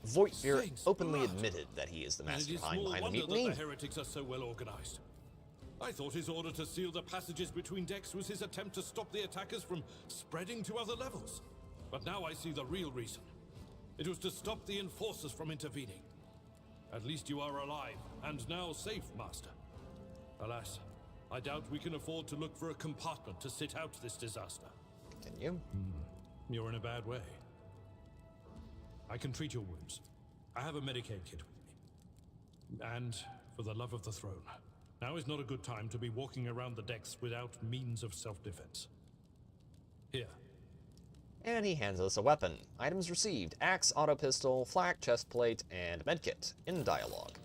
Voidfear openly admitted that he is the mastermind behind the mutiny. That the heretics are so well organized. I thought his order to seal the passages between decks was his attempt to stop the attackers from spreading to other levels. But now I see the real reason. It was to stop the enforcers from intervening. At least you are alive, and now safe, Master. Alas, I doubt we can afford to look for a compartment to sit out this disaster. Continue. You're in a bad way. I can treat your wounds. I have a Medicaid kit with me. And, for the love of the throne, now is not a good time to be walking around the decks without means of self-defense. Here. And he hands us a weapon. Items received: axe, auto pistol, flak, chest plate, and medkit in dialogue.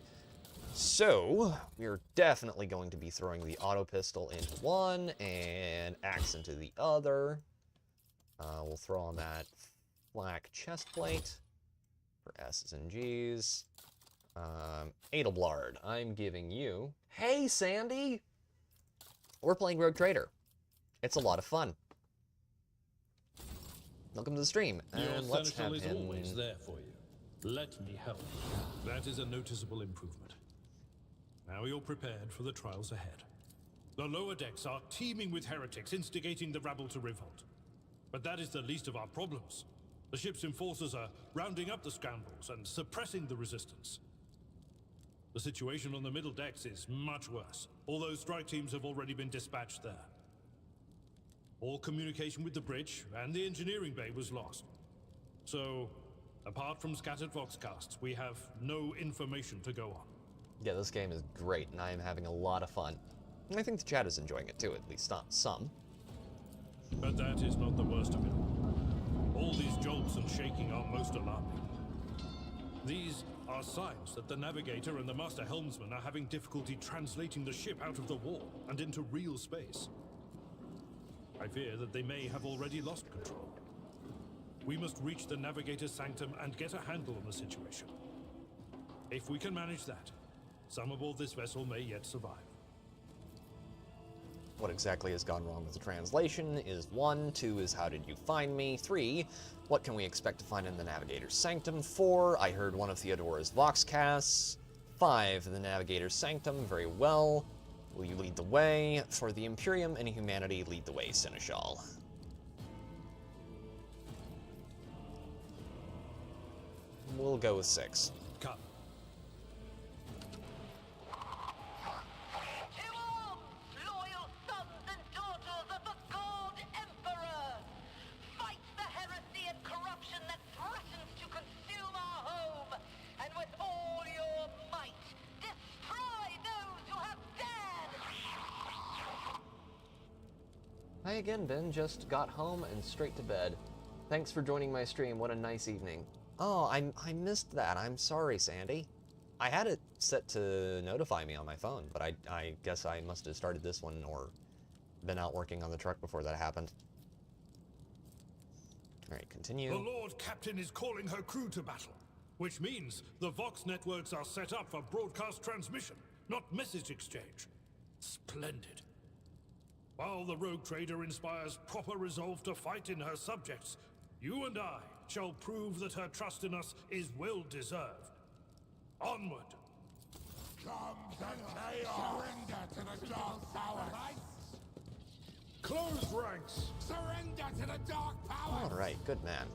So, we're definitely going to be throwing the auto pistol into one and axe into the other. We'll throw on that flak chest plate for S's and G's. Adelblard, I'm giving you... Hey, Sandy! We're playing Rogue Trader. It's a lot of fun. Welcome to the stream. And let's have is him... always there for you. Let me help. That is a noticeable improvement. Now you're prepared for the trials ahead. The lower decks are teeming with heretics instigating the rabble to revolt. But that is the least of our problems. The ship's enforcers are rounding up the scoundrels and suppressing the resistance. The situation on the middle decks is much worse, although strike teams have already been dispatched there. All communication with the bridge and the engineering bay was lost. So, apart from scattered voxcasts, we have no information to go on. Yeah, this game is great, and I am having a lot of fun. And I think the chat is enjoying it too, at least not some. But that is not the worst of it all. All these jolts and shaking are most alarming. These are signs that the navigator and the master helmsman are having difficulty translating the ship out of the war and into real space. I fear that they may have already lost control. We must reach the navigator's sanctum and get a handle on the situation. If we can manage that, some aboard this vessel may yet survive. What exactly has gone wrong with the translation is 1. 2 is how did you find me? 3, what can we expect to find in the Navigator's Sanctum? 4, I heard one of Theodora's voxcasts. 5, the Navigator's Sanctum, very well. Will you lead the way? For the Imperium and humanity, lead the way, Seneschal. We'll go with 6. Come. Hi again, Ben. Just got home and straight to bed. Thanks for joining my stream. What a nice evening. Oh, I missed that. I'm sorry, Sandy. I had it set to notify me on my phone, but I guess I must have started this one or been out working on the truck before that happened. Alright, continue. The Lord Captain is calling her crew to battle, which means the Vox networks are set up for broadcast transmission, not message exchange. Splendid. While the Rogue Trader inspires proper resolve to fight in her subjects, you and I shall prove that her trust in us is well deserved. Onward! Surrender to the dark power! Close ranks! Surrender to the dark power! Alright, good man.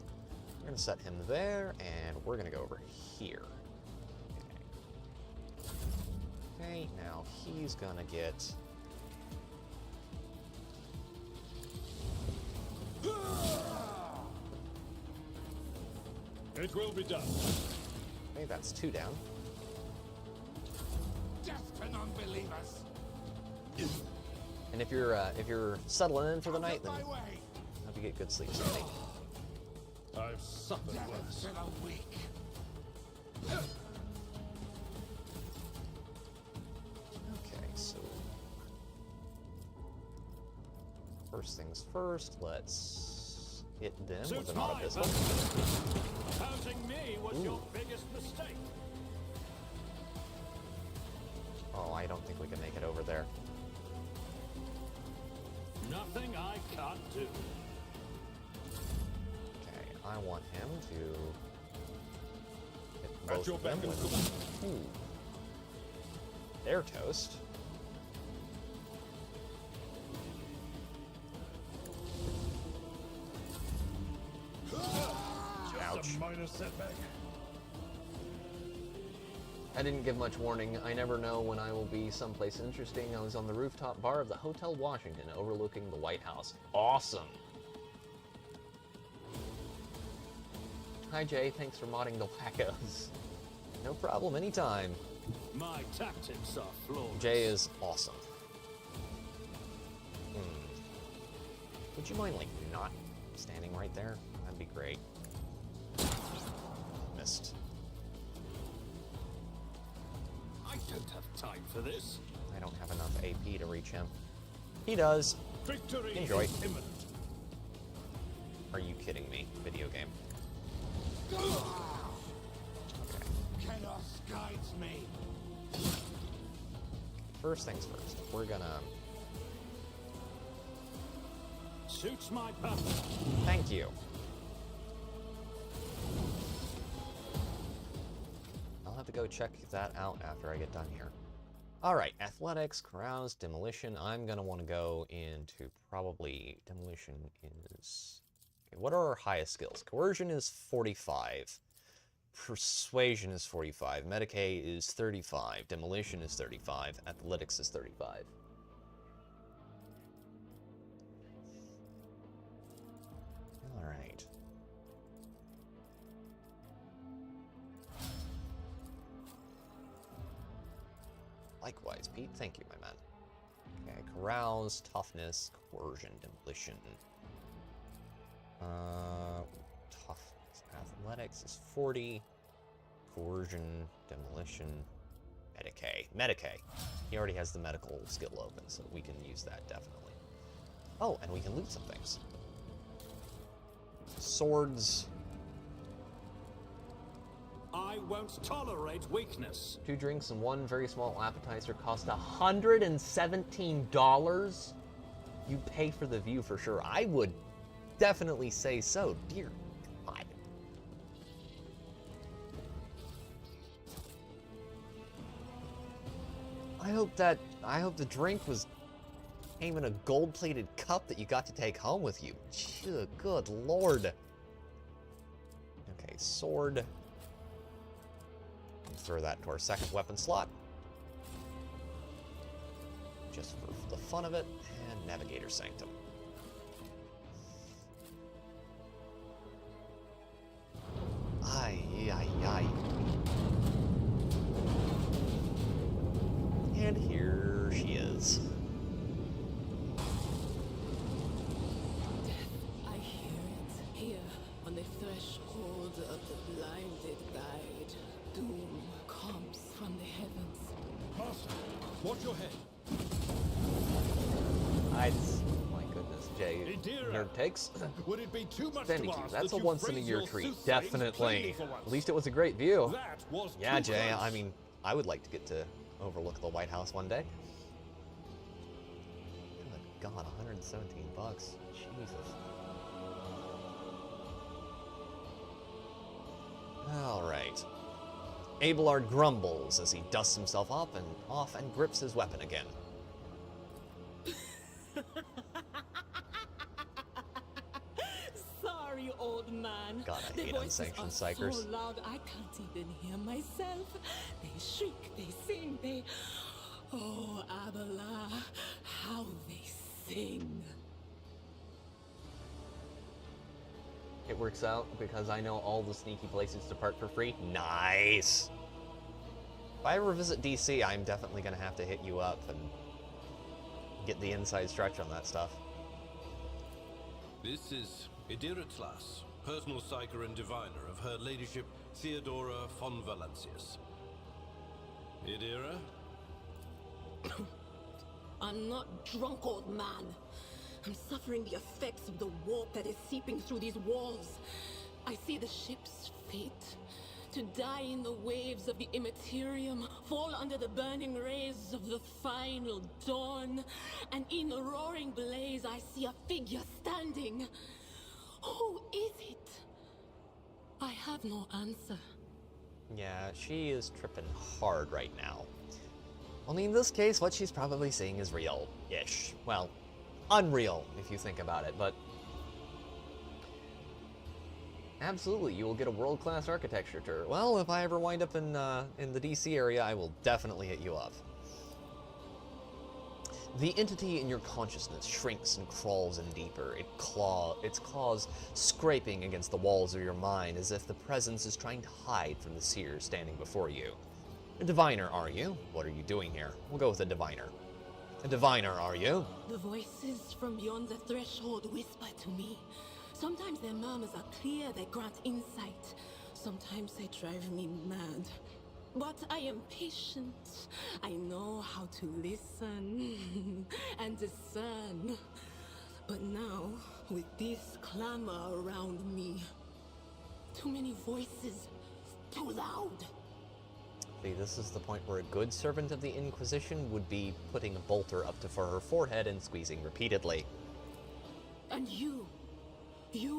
We're gonna set him there, and we're gonna go over here. Okay, now he's gonna get... It will be done. Okay, that's 2 down. Death to non-believers! And if you're settling in for the night, then I hope you get good sleep tonight. I've suffered worse. Okay, so first things first, let's hit them with an auto pistol. Opposing me was your biggest mistake. Oh, I don't think we can make it over there. Nothing I can't do. Okay, I want him to hit At both your of them beck and with... Ooh. They're toast. Just a minor setback. I didn't give much warning. I never know when I will be someplace interesting. I was on the rooftop bar of the Hotel Washington overlooking the White House. Awesome! Hi Jay, thanks for modding the wackos. No problem, anytime. My tactics are flawless. Jay is awesome. Would you mind, like, not standing right there? That'd be great. Missed. I don't have time for this. I don't have enough AP to reach him. He does. Victory Enjoy. is imminent. Are you kidding me? Video game. Chaos guides me. First things first. We're gonna... Suits my purpose. Thank you. I'll have to go check that out after I get done here. Alright, athletics, carouse, demolition. I'm gonna want to go into probably... Demolition is... Okay, what are our highest skills? Coercion is 45. Persuasion is 45. Medicae is 35. Demolition is 35. Athletics is 35. Alright. Likewise, Pete. Thank you, my man. Okay, carouse, toughness, coercion, demolition. Toughness. Athletics is 40. Coercion, demolition, Medicae. Medicae. He already has the medical skill open, so we can use that definitely. Oh, and we can loot some things. Swords. I won't tolerate weakness. 2 drinks and 1 very small appetizer cost $117. You pay for the view for sure. I would definitely say so. Dear God. I hope the drink came in a gold-plated cup that you got to take home with you. Good Lord. Okay, sword. Throw that into our second weapon slot. Just for the fun of it. And Navigator Sanctum. Aye, aye, aye. And here she is. I hear it here on the threshold of the blinded guide. Doom comes from the heavens. Master, watch your head. My goodness, Jay. Nerd takes. Would it be too much Thank to you. ask That's that a you once-in-a-year phrase your treat. soothsayings plainly Definitely. for once? At least it was a great view. That was Yeah, too Jay. close. I mean, I would like to get to overlook the White House one day. Good God, $117. Jesus. All right. Abelard grumbles as he dusts himself off and grips his weapon again. Sorry, old man. God, I the hate voices unsanctioned are psychers. so loud I can't even hear myself. They shriek, they sing, they... Oh, Abela, how they sing. It works out because I know all the sneaky places to park for free. Nice! If I ever visit DC, I'm definitely going to have to hit you up and get the inside stretch on that stuff. This is Idira Tlas, personal psyker and diviner of Her Ladyship Theodora von Valancius. Idira? I'm not drunk, old man. I'm suffering the effects of the warp that is seeping through these walls. I see the ship's fate. To die in the waves of the immaterium, fall under the burning rays of the final dawn. And in the roaring blaze, I see a figure standing. Who is it? I have no answer. Yeah, she is tripping hard right now. Only in this case, what she's probably seeing is real-ish. Well, unreal, if you think about it, but... absolutely, you will get a world-class architecture tour. Well, if I ever wind up in the DC area, I will definitely hit you up. The entity in your consciousness shrinks and crawls in deeper, its claws scraping against the walls of your mind as if the presence is trying to hide from the seer standing before you. A diviner, are you? What are you doing here? We'll go with a diviner. A diviner, are you? The voices from beyond the threshold whisper to me. Sometimes their murmurs are clear, they grant insight. Sometimes they drive me mad. But I am patient. I know how to listen and discern. But now, with this clamor around me, too many voices, too loud. See, this is the point where a good servant of the Inquisition would be putting a bolter up for her forehead and squeezing repeatedly. And you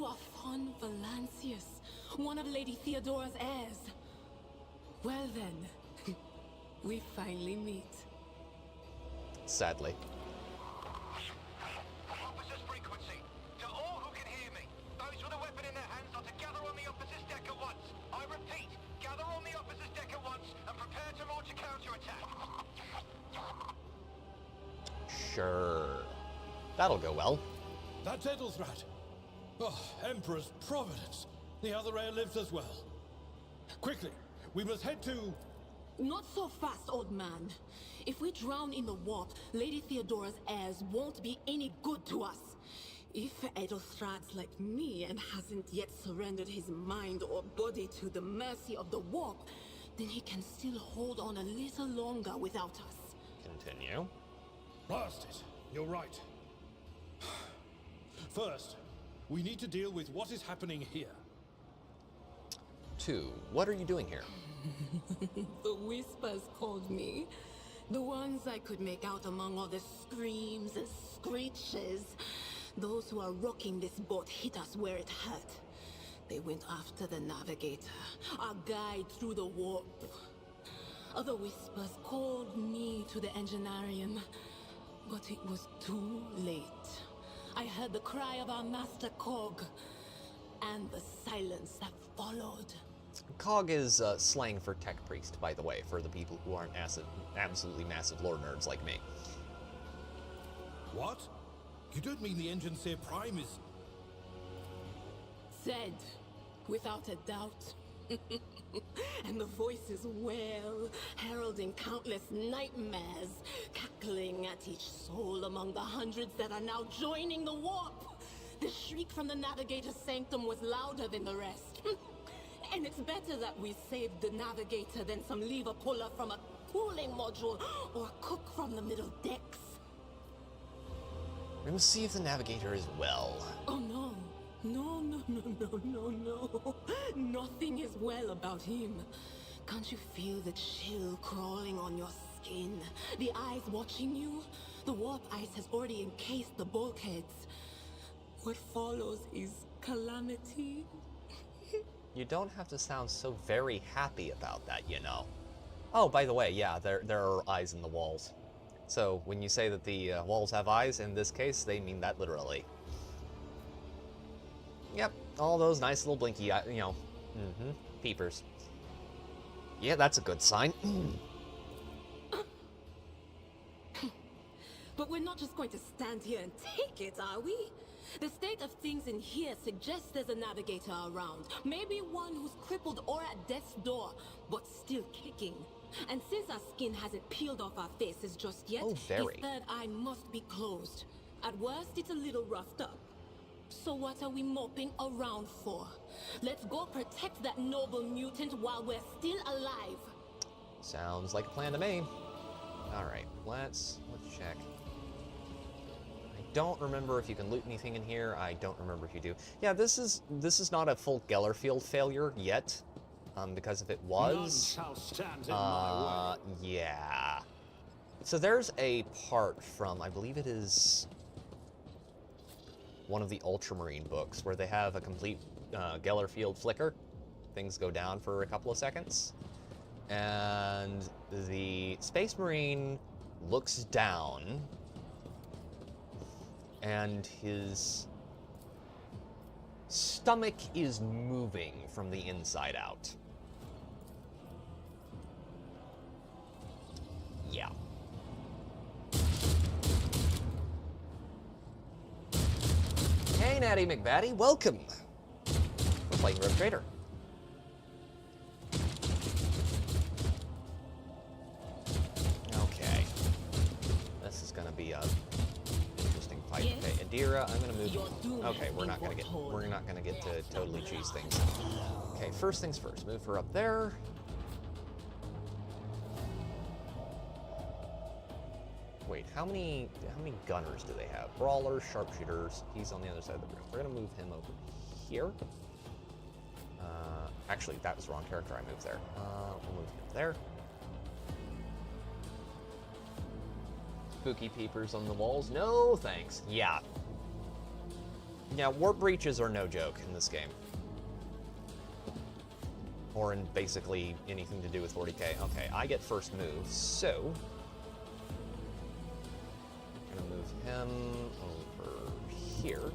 are von Valancius, one of Lady Theodora's heirs. Well then, we finally meet. Sadly. Officers frequency. To all who can hear me, those with a weapon in their hands are to gather on the officers' deck at once. I repeat, gather on the officers' deck at once and prepare to launch a counterattack. Sure. That'll go well. That's Edelthrat. Oh, Emperor's Providence. The other heir lives as well. Quickly, we must head to... Not so fast, old man. If we drown in the warp, Lady Theodora's heirs won't be any good to us. If Edelthrat's like me and hasn't yet surrendered his mind or body to the mercy of the warp, then he can still hold on a little longer without us. Continue. Blast it. You're right. First, we need to deal with what is happening here. 2. What are you doing here? The whispers called me. The ones I could make out among all the screams and screeches. Those who are rocking this boat hit us where it hurt. They went after the navigator, our guide through the warp. Other whispers called me to the engineerium, but it was too late. I heard the cry of our master Cog, and the silence that followed. Cog is slang for tech priest, by the way, for the people who aren't absolutely massive lore nerds like me. What? You don't mean the Engineer Prime is... Said, without a doubt. And the voices wail, heralding countless nightmares, cackling at each soul among the hundreds that are now joining the warp. The shriek from the Navigator's sanctum was louder than the rest. And it's better that we saved the Navigator than some lever puller from a cooling module or a cook from the middle decks. We must see if the Navigator is well. Oh no. No. Nothing is well about him. Can't you feel the chill crawling on your skin? The eyes watching you? The warp ice has already encased the bulkheads. What follows is calamity. You don't have to sound so very happy about that, you know. Oh, by the way, yeah, there are eyes in the walls. So when you say that the walls have eyes, in this case, they mean that literally. Yep, all those nice little blinky, peepers. Yeah, that's a good sign. But we're not just going to stand here and take it, are we? The state of things in here suggests there's a navigator around. Maybe one who's crippled or at death's door, but still kicking. And since our skin hasn't peeled off our faces just yet, his third eye must be closed. At worst, it's a little roughed up. So what are we moping around for? Let's go protect that noble mutant while we're still alive. Sounds like a plan to me. Alright, let's check. I don't remember if you can loot anything in here. I don't remember if you do. Yeah, this is not a full Gellerfield failure yet. Because if it was... None shall stand in my way. Yeah. So there's a part from, I believe it is one of the Ultramarine books, where they have a complete Gellerfield flicker. Things go down for a couple of seconds. And the Space Marine looks down, and his stomach is moving from the inside out. Yeah. Hey, Natty McBatty, welcome! We're playing Rogue Trader. Okay. This is gonna be a interesting fight. Yes? Okay, Adira, I'm gonna move. Your doom Okay, has we're been not gonna foretold. get to totally cheese things. Okay, first things first. Move her up there. Wait, how many gunners do they have? Brawlers, sharpshooters. He's on the other side of the room. We're gonna move him over here. Actually, that was the wrong character. I moved there. We'll move him there. Spooky peepers on the walls. No, thanks. Yeah. Yeah, warp breaches are no joke in this game. Or in basically anything to do with 40k. Okay, I get first move, so... I'm gonna move him over here.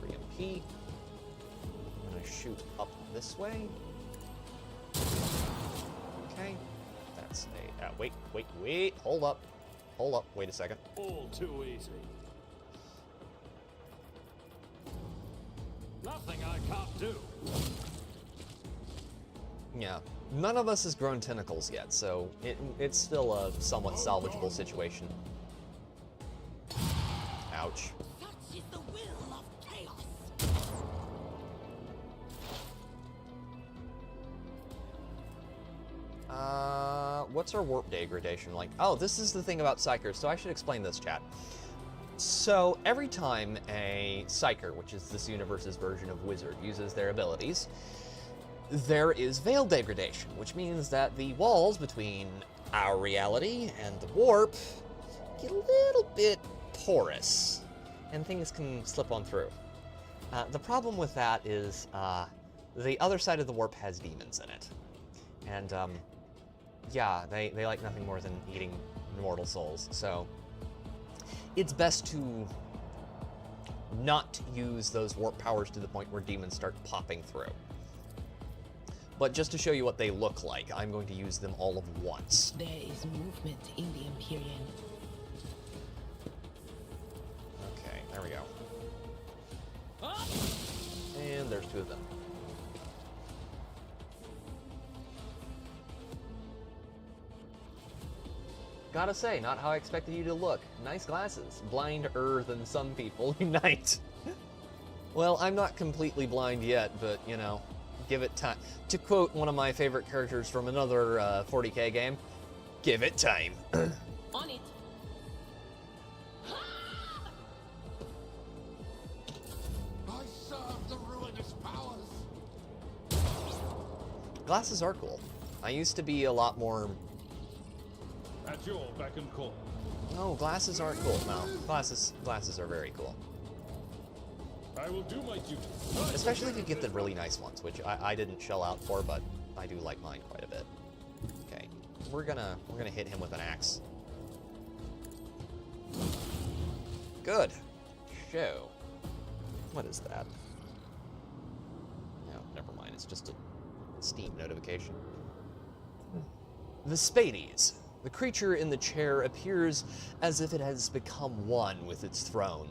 3MP. I'm gonna shoot up this way. Okay. That's a... wait. Hold up. Wait a second. All too easy. Nothing I can't do. Yeah. None of us has grown tentacles yet, so it's still a somewhat salvageable situation. Ouch. Such is the will of chaos. What's our warp degradation like? Oh, this is the thing about Psychers, so I should explain this, chat. So, every time a Psyker, which is this universe's version of Wizard, uses their abilities, there is veil degradation, which means that the walls between our reality and the warp get a little bit porous, and things can slip on through. The problem with that is the other side of the warp has demons in it. And, yeah, they like nothing more than eating mortal souls, so it's best to not use those warp powers to the point where demons start popping through. But just to show you what they look like, I'm going to use them all of once. There is movement in the Empyrean. Okay, there we go. And there's two of them. Gotta say, not how I expected you to look. Nice glasses. Blinder than some people unite. Well, I'm not completely blind yet, but, you know, give it time. To quote one of my favorite characters from another 40k game, give it time. On it. I serve the ruinous powers. Glasses are cool. I used to be a lot more... At your beck and call. No, glasses aren't cool. No, glasses are very cool. I will do my duty. Especially if you get the really nice ones, which I didn't shell out for, but I do like mine quite a bit. Okay, we're gonna hit him with an axe. Good. Show. What is that? No, never mind. It's just a Steam notification. The Spades. The creature in the chair appears as if it has become one with its throne.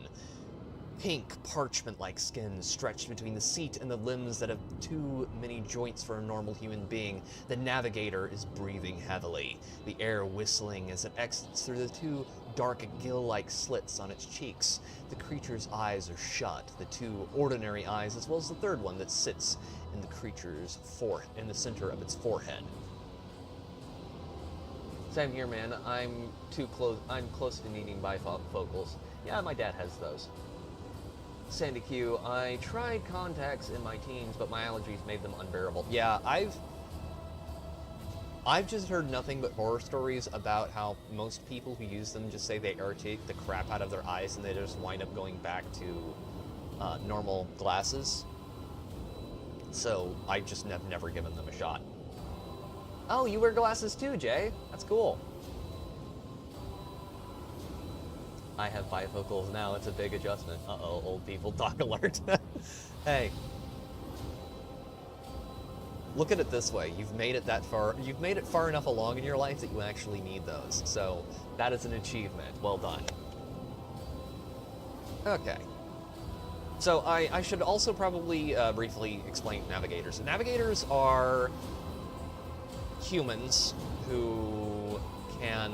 Pink, parchment-like skin stretched between the seat and the limbs that have too many joints for a normal human being. The navigator is breathing heavily, the air whistling as it exits through the two dark gill-like slits on its cheeks. The creature's eyes are shut, the two ordinary eyes, as well as the third one that sits in the creature's in the center of its forehead. Same here, man. I'm close to needing bifocals. Yeah, my dad has those. Sandy Q, I tried contacts in my teens, but my allergies made them unbearable. Yeah, I've just heard nothing but horror stories about how most people who use them just say they irritate the crap out of their eyes and they just wind up going back to normal glasses. So I just have never given them a shot. Oh, you wear glasses too, Jay? That's cool. I have bifocals now. It's a big adjustment. Uh-oh, old people talk alert. Hey. Look at it this way. You've made it that far. You've made it far enough along in your life that you actually need those. So that is an achievement. Well done. Okay. So I should also probably briefly explain navigators. Navigators are humans who can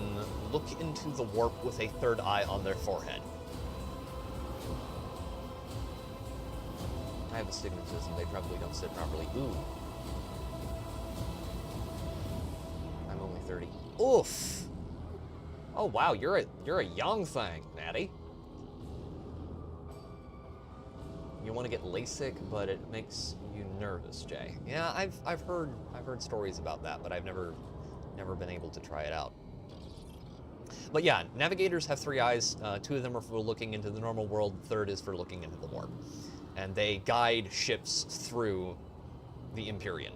look into the warp with a third eye on their forehead. I have astigmatism. They probably don't sit properly. Ooh. I'm only 30. Oof. Oh wow, you're a young thing, Natty. You want to get LASIK, but it makes you nervous, Jay. Yeah, I've heard stories about that, but I've never been able to try it out. But yeah, navigators have 3 eyes. 2 of them are for looking into the normal world. The third is for looking into the warp. And they guide ships through the Empyrean.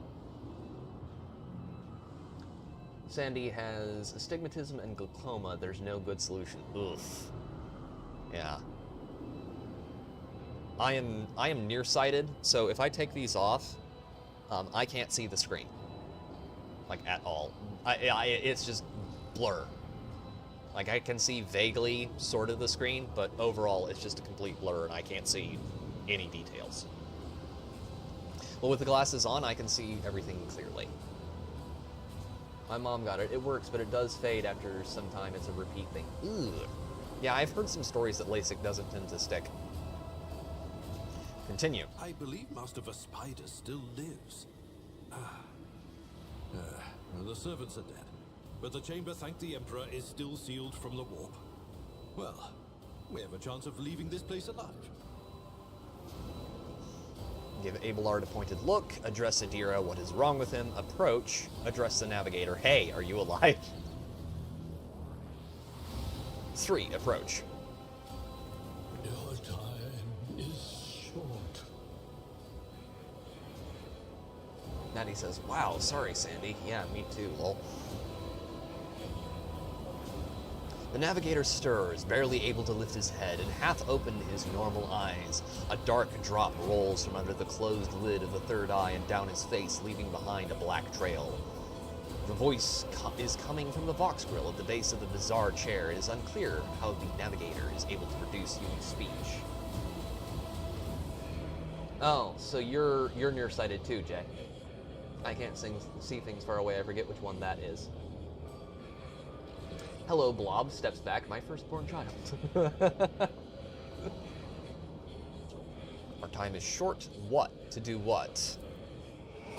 Sandy has astigmatism and glaucoma. There's no good solution. Oof. Yeah. I am nearsighted, so if I take these off, I can't see the screen. Like, at all. It's just blur. Like, I can see vaguely sort of the screen, but overall it's just a complete blur and I can't see any details. But with the glasses on, I can see everything clearly. My mom got it. It works, but it does fade after some time. It's a repeat thing. Ugh. Yeah, I've heard some stories that LASIK doesn't tend to stick. Continue. I believe Master Vespider still lives. The servants are dead, but the chamber, thank the Emperor, is still sealed from the warp. Well, we have a chance of leaving this place alive. Give Abelard a pointed look, address Adira, what is wrong with him, approach, address the navigator, hey, are you alive? 3, approach. Your time is short. Natty says, wow, sorry, Sandy. Yeah, me too, lol. The navigator stirs, barely able to lift his head, and half open his normal eyes. A dark drop rolls from under the closed lid of the third eye and down his face, leaving behind a black trail. The voice is coming from the Vox grill at the base of the bizarre chair. It is unclear how the navigator is able to produce human speech. Oh, so you're nearsighted too, Jay. I can't see things far away. I forget which one that is. Hello, Blob steps back, my firstborn child. Our time is short. What? To do what?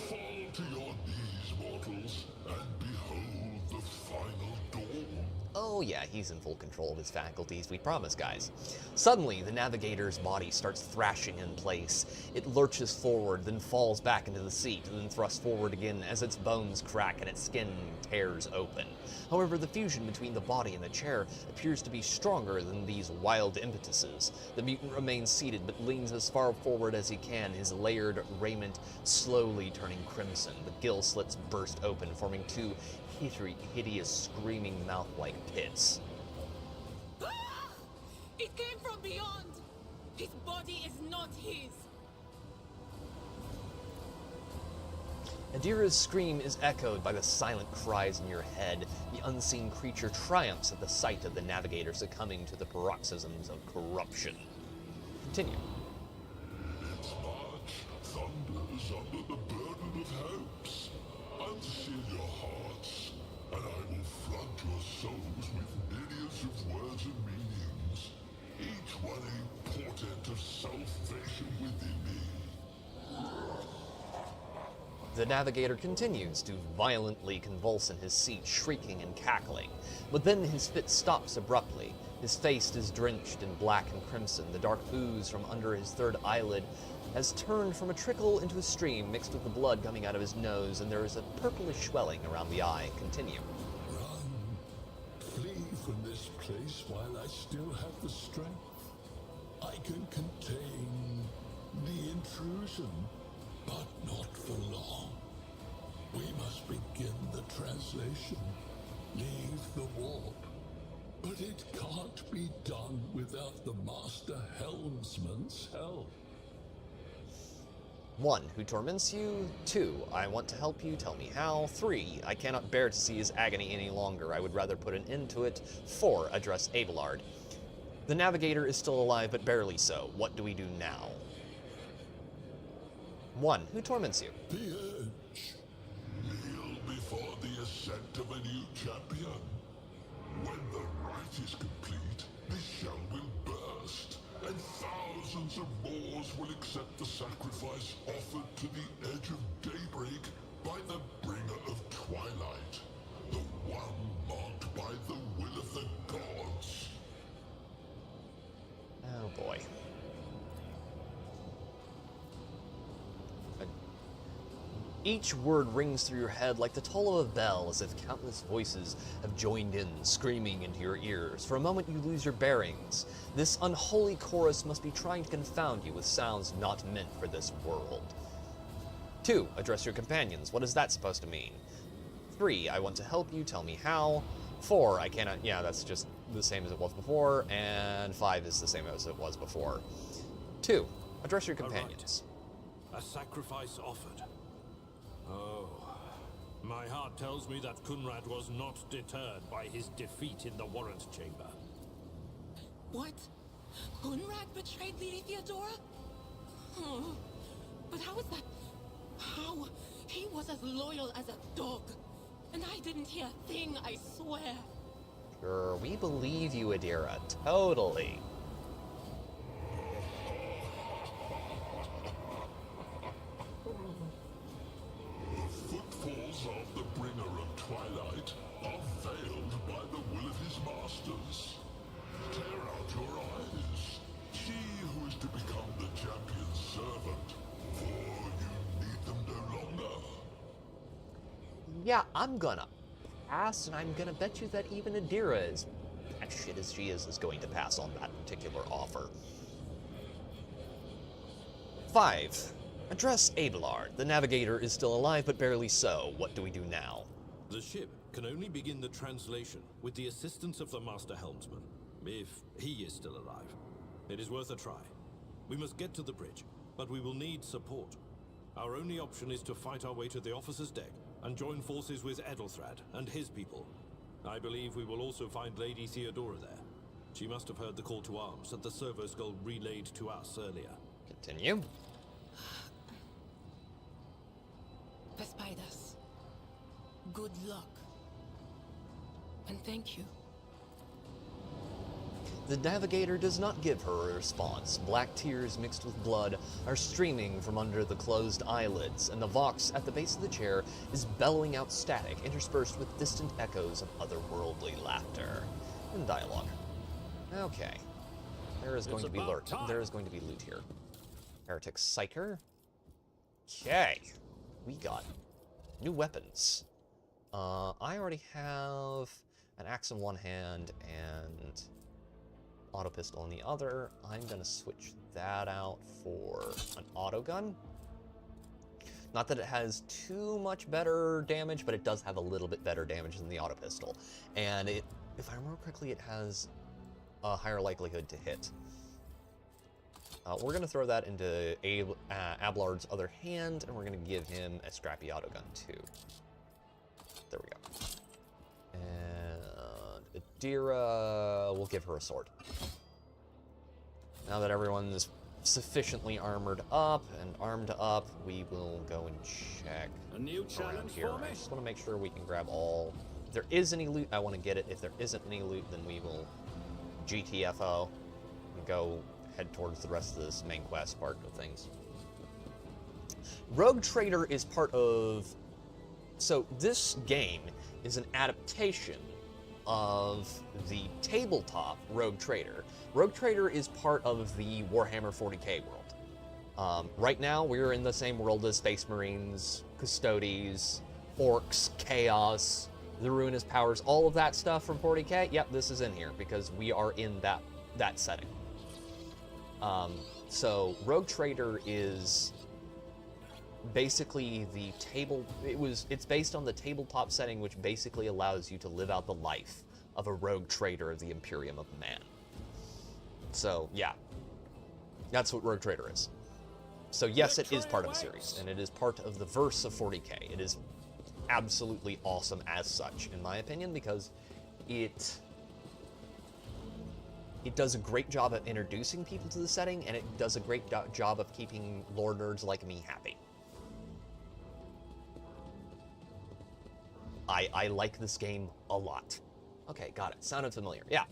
Fall to your knees, mortals, and behold the final dawn. Oh yeah, he's in full control of his faculties, we promise, guys. Suddenly, the navigator's body starts thrashing in place. It lurches forward, then falls back into the seat, and then thrusts forward again as its bones crack and its skin tears open. However, the fusion between the body and the chair appears to be stronger than these wild impetuses. The mutant remains seated, but leans as far forward as he can, his layered raiment slowly turning crimson. The gill slits burst open, forming 2 hideous, screaming mouth-like pits. It came from beyond! His body is not his! Adira's scream is echoed by the silent cries in your head. The unseen creature triumphs at the sight of the navigator succumbing to the paroxysms of corruption. Continue. Its march thunders under the burden of hopes. Unseal your hearts, and I will flood your souls with myriads of words and meanings, each one a portent of salvation within me. The navigator continues to violently convulse in his seat, shrieking and cackling. But then his fit stops abruptly. His face is drenched in black and crimson. The dark ooze from under his third eyelid has turned from a trickle into a stream mixed with the blood coming out of his nose, and there is a purplish swelling around the eye. Continue. Flee from this place while I still have the strength. I can contain the intrusion, but not for long. We must begin the translation. Leave the warp. But it can't be done without the Master Helmsman's help. 1. Who torments you? 2. I want to help you, tell me how. 3. I cannot bear to see his agony any longer. I would rather put an end to it. 4. Address Abelard. The navigator is still alive, but barely so. What do we do now? 1. Who torments you? The Edge. Kneel before the ascent of a new champion. When the rite is complete, the shell will burst, and thousands of Moors will accept the sacrifice offered to the edge of daybreak by the bringer of twilight, the one marked by the will of the gods. Oh boy. Each word rings through your head like the toll of a bell, as if countless voices have joined in, screaming into your ears. For a moment you lose your bearings. This unholy chorus must be trying to confound you with sounds not meant for this world. 2. Address your companions. What is that supposed to mean? 3. I want to help you, tell me how. 4. I cannot... Yeah, that's just the same as it was before. And 5 is the same as it was before. 2. Address your companions. Right. A sacrifice offered. Oh, my heart tells me that Kunrad was not deterred by his defeat in the warrant chamber. What? Kunrad betrayed Lady Theodora? Oh, but how is that? How? He was as loyal as a dog. And I didn't hear a thing, I swear. Sure, we believe you, Adira. Totally. Footfalls of the bringer of twilight are veiled by the will of his masters. Tear out your eyes. See who is to become the champion's servant, for you need them no longer. Yeah, I'm gonna pass, and I'm gonna bet you that even Adira, as shit as she is going to pass on that particular offer. 5. Address Abelard. The navigator is still alive, but barely so. What do we do now? The ship can only begin the translation with the assistance of the Master Helmsman, if he is still alive. It is worth a try. We must get to the bridge, but we will need support. Our only option is to fight our way to the officer's deck and join forces with Edelthrad and his people. I believe we will also find Lady Theodora there. She must have heard the call to arms that the servo skull relayed to us earlier. Continue. Vespidus, good luck. And thank you. The navigator does not give her a response. Black tears mixed with blood are streaming from under the closed eyelids, and the vox at the base of the chair is bellowing out static, interspersed with distant echoes of otherworldly laughter. And dialogue. Okay. There is going to be loot. There is going to be loot here. Heretic Psyker. Okay. We got new weapons. I already have an axe in one hand and auto pistol in the other. I'm gonna switch that out for an auto gun. Not that it has too much better damage, but it does have a little bit better damage than the auto pistol. And it, if I remember correctly, it has a higher likelihood to hit. We're going to throw that into Abelard's other hand, and we're going to give him a scrappy auto gun too. There we go. And Adira, we'll give her a sword. Now that everyone's sufficiently armored up and armed up, we will go and check A new around challenge here. for me? I just want to make sure we can grab all. If there is any loot, I want to get it. If there isn't any loot, then we will GTFO and go head towards the rest of this main quest part of things. Rogue Trader is part of... So this game is an adaptation of the tabletop Rogue Trader. Rogue Trader is part of the Warhammer 40k world. Right now, we're in the same world as Space Marines, Custodes, Orcs, Chaos, the Ruinous Powers, all of that stuff from 40k. Yep, this is in here because we are in that setting. So Rogue Trader is basically the it's based on the tabletop setting, which basically allows you to live out the life of a rogue trader of the Imperium of Man. So yeah, that's what Rogue Trader is. So yes, it is part of a series, and it is part of the verse of 40k. It is absolutely awesome as such, in my opinion, because it does a great job at introducing people to the setting, and it does a great job of keeping lore nerds like me happy. I like this game a lot. Okay, got it. Sounded familiar. Yeah.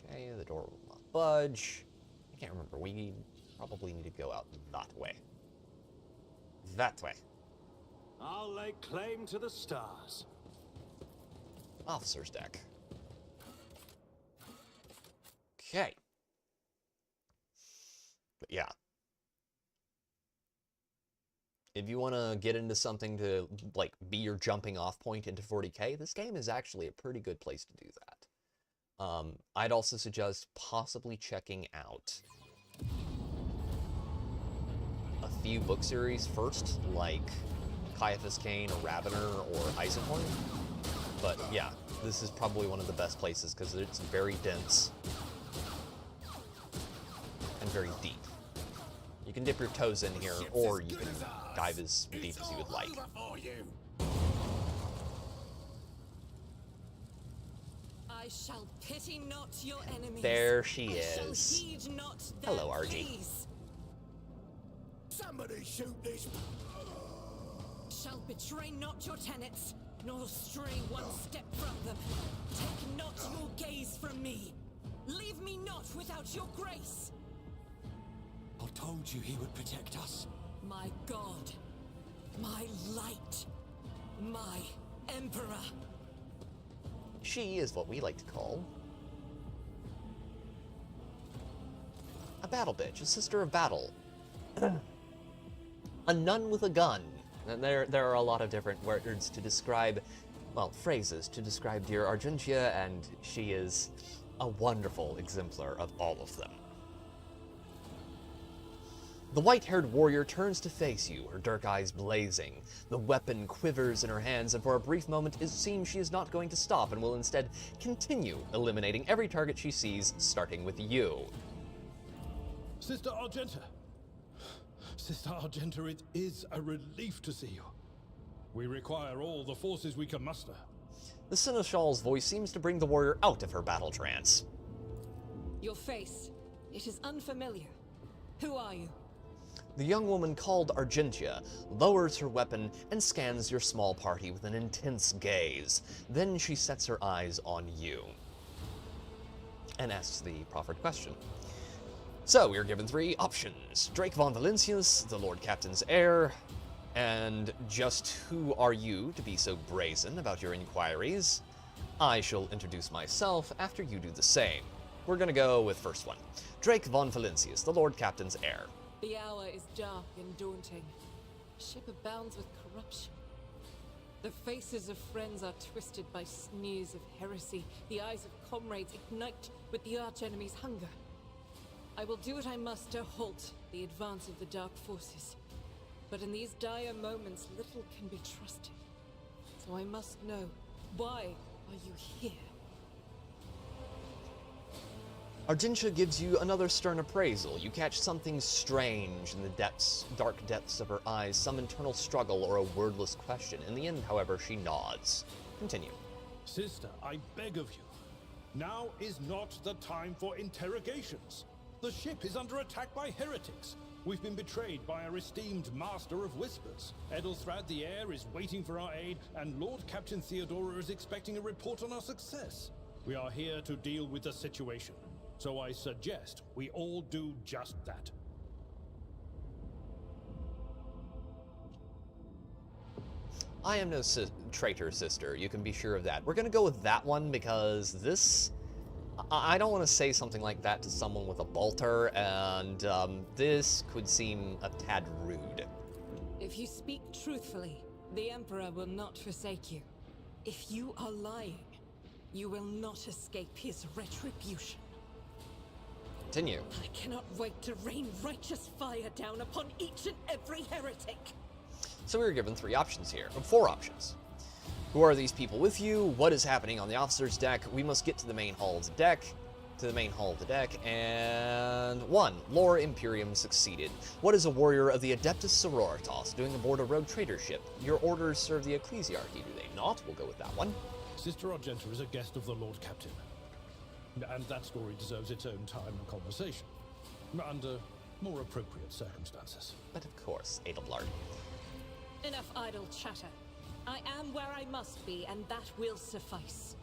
Okay, the door will not budge. I can't remember. We probably need to go out that way. That way. I'll lay claim to the stars. Officer's deck. Okay. But yeah. If you want to get into something to, like, be your jumping off point into 40k, this game is actually a pretty good place to do that. I'd also suggest possibly checking out a few book series first, like Caiaphas Cain or Ravener or Eisenhorn. But yeah, this is probably one of the best places because it's very dense and very deep. You can dip your toes in here, or you can dive as deep as you would like. I shall pity not your enemies. There she I shall is. heed not their Hello, RG. pleas. Somebody shoot this. Shall betray not your tenets, nor stray one step from them. Take not your gaze from me. Leave me not without your grace. I told you he would protect us. My God, my light, my emperor. She is what we like to call a battle bitch, a sister of battle. A nun with a gun. And there are a lot of different words to describe, well, phrases to describe dear Argentia, and she is a wonderful exemplar of all of them. The white-haired warrior turns to face you, her dark eyes blazing. The weapon quivers in her hands, and for a brief moment it seems she is not going to stop and will instead continue eliminating every target she sees, starting with you. Sister Argenta! Sister Argenta, it is a relief to see you. We require all the forces we can muster. The Seneschal's voice seems to bring the warrior out of her battle trance. Your face, it is unfamiliar. Who are you? The young woman called Argentia lowers her weapon and scans your small party with an intense gaze. Then she sets her eyes on you and asks the proffered question. So, we are given 3 options. Drake von Valentius, the Lord Captain's heir, and just who are you to be so brazen about your inquiries? I shall introduce myself after you do the same. We're gonna go with first one. Drake von Valentius, the Lord Captain's heir. The hour is dark and daunting. The ship abounds with corruption. The faces of friends are twisted by sneers of heresy. The eyes of comrades ignite with the arch-enemy's hunger. I will do what I must to halt the advance of the dark forces. But in these dire moments, little can be trusted. So I must know, why are you here? Argentia gives you another stern appraisal. You catch something strange in the dark depths of her eyes, some internal struggle or a wordless question. In the end, however, she nods. Continue. Sister, I beg of you. Now is not the time for interrogations. The ship is under attack by heretics. We've been betrayed by our esteemed Master of Whispers. Edelthrad the Heir is waiting for our aid, and Lord Captain Theodora is expecting a report on our success. We are here to deal with the situation, so I suggest we all do just that. I am no traitor, sister. You can be sure of that. We're gonna go with that one because this... I don't want to say something like that to someone with a bolter, and this could seem a tad rude. If you speak truthfully, the Emperor will not forsake you. If you are lying, you will not escape his retribution. Continue. I cannot wait to rain righteous fire down upon each and every heretic. So we were given 3 options here, or 4 options. Who are these people with you? What is happening on the officer's deck? We must get to the main hall of the deck. And 1. Lore Imperium succeeded. What is a warrior of the Adeptus Sororitas doing aboard a rogue trader ship? Your orders serve the ecclesiarchy, do they not? We'll go with that one. Sister Argenta is a guest of the Lord Captain. And that story deserves its own time and conversation. Under more appropriate circumstances. But of course, Adelblard. Enough idle chatter. I am where I must be, and that will suffice.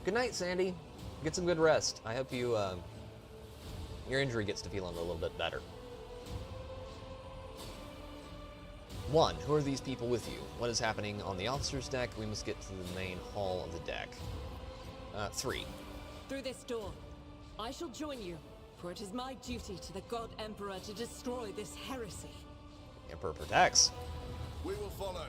Good night, Sandy. Get some good rest. I hope you, your injury gets to feeling a little bit better. 1. Who are these people with you? What is happening on the officer's deck? We must get to the main hall of the deck. 3. Through this door. I shall join you, for it is my duty to the God Emperor to destroy this heresy. Emperor protects. We will follow.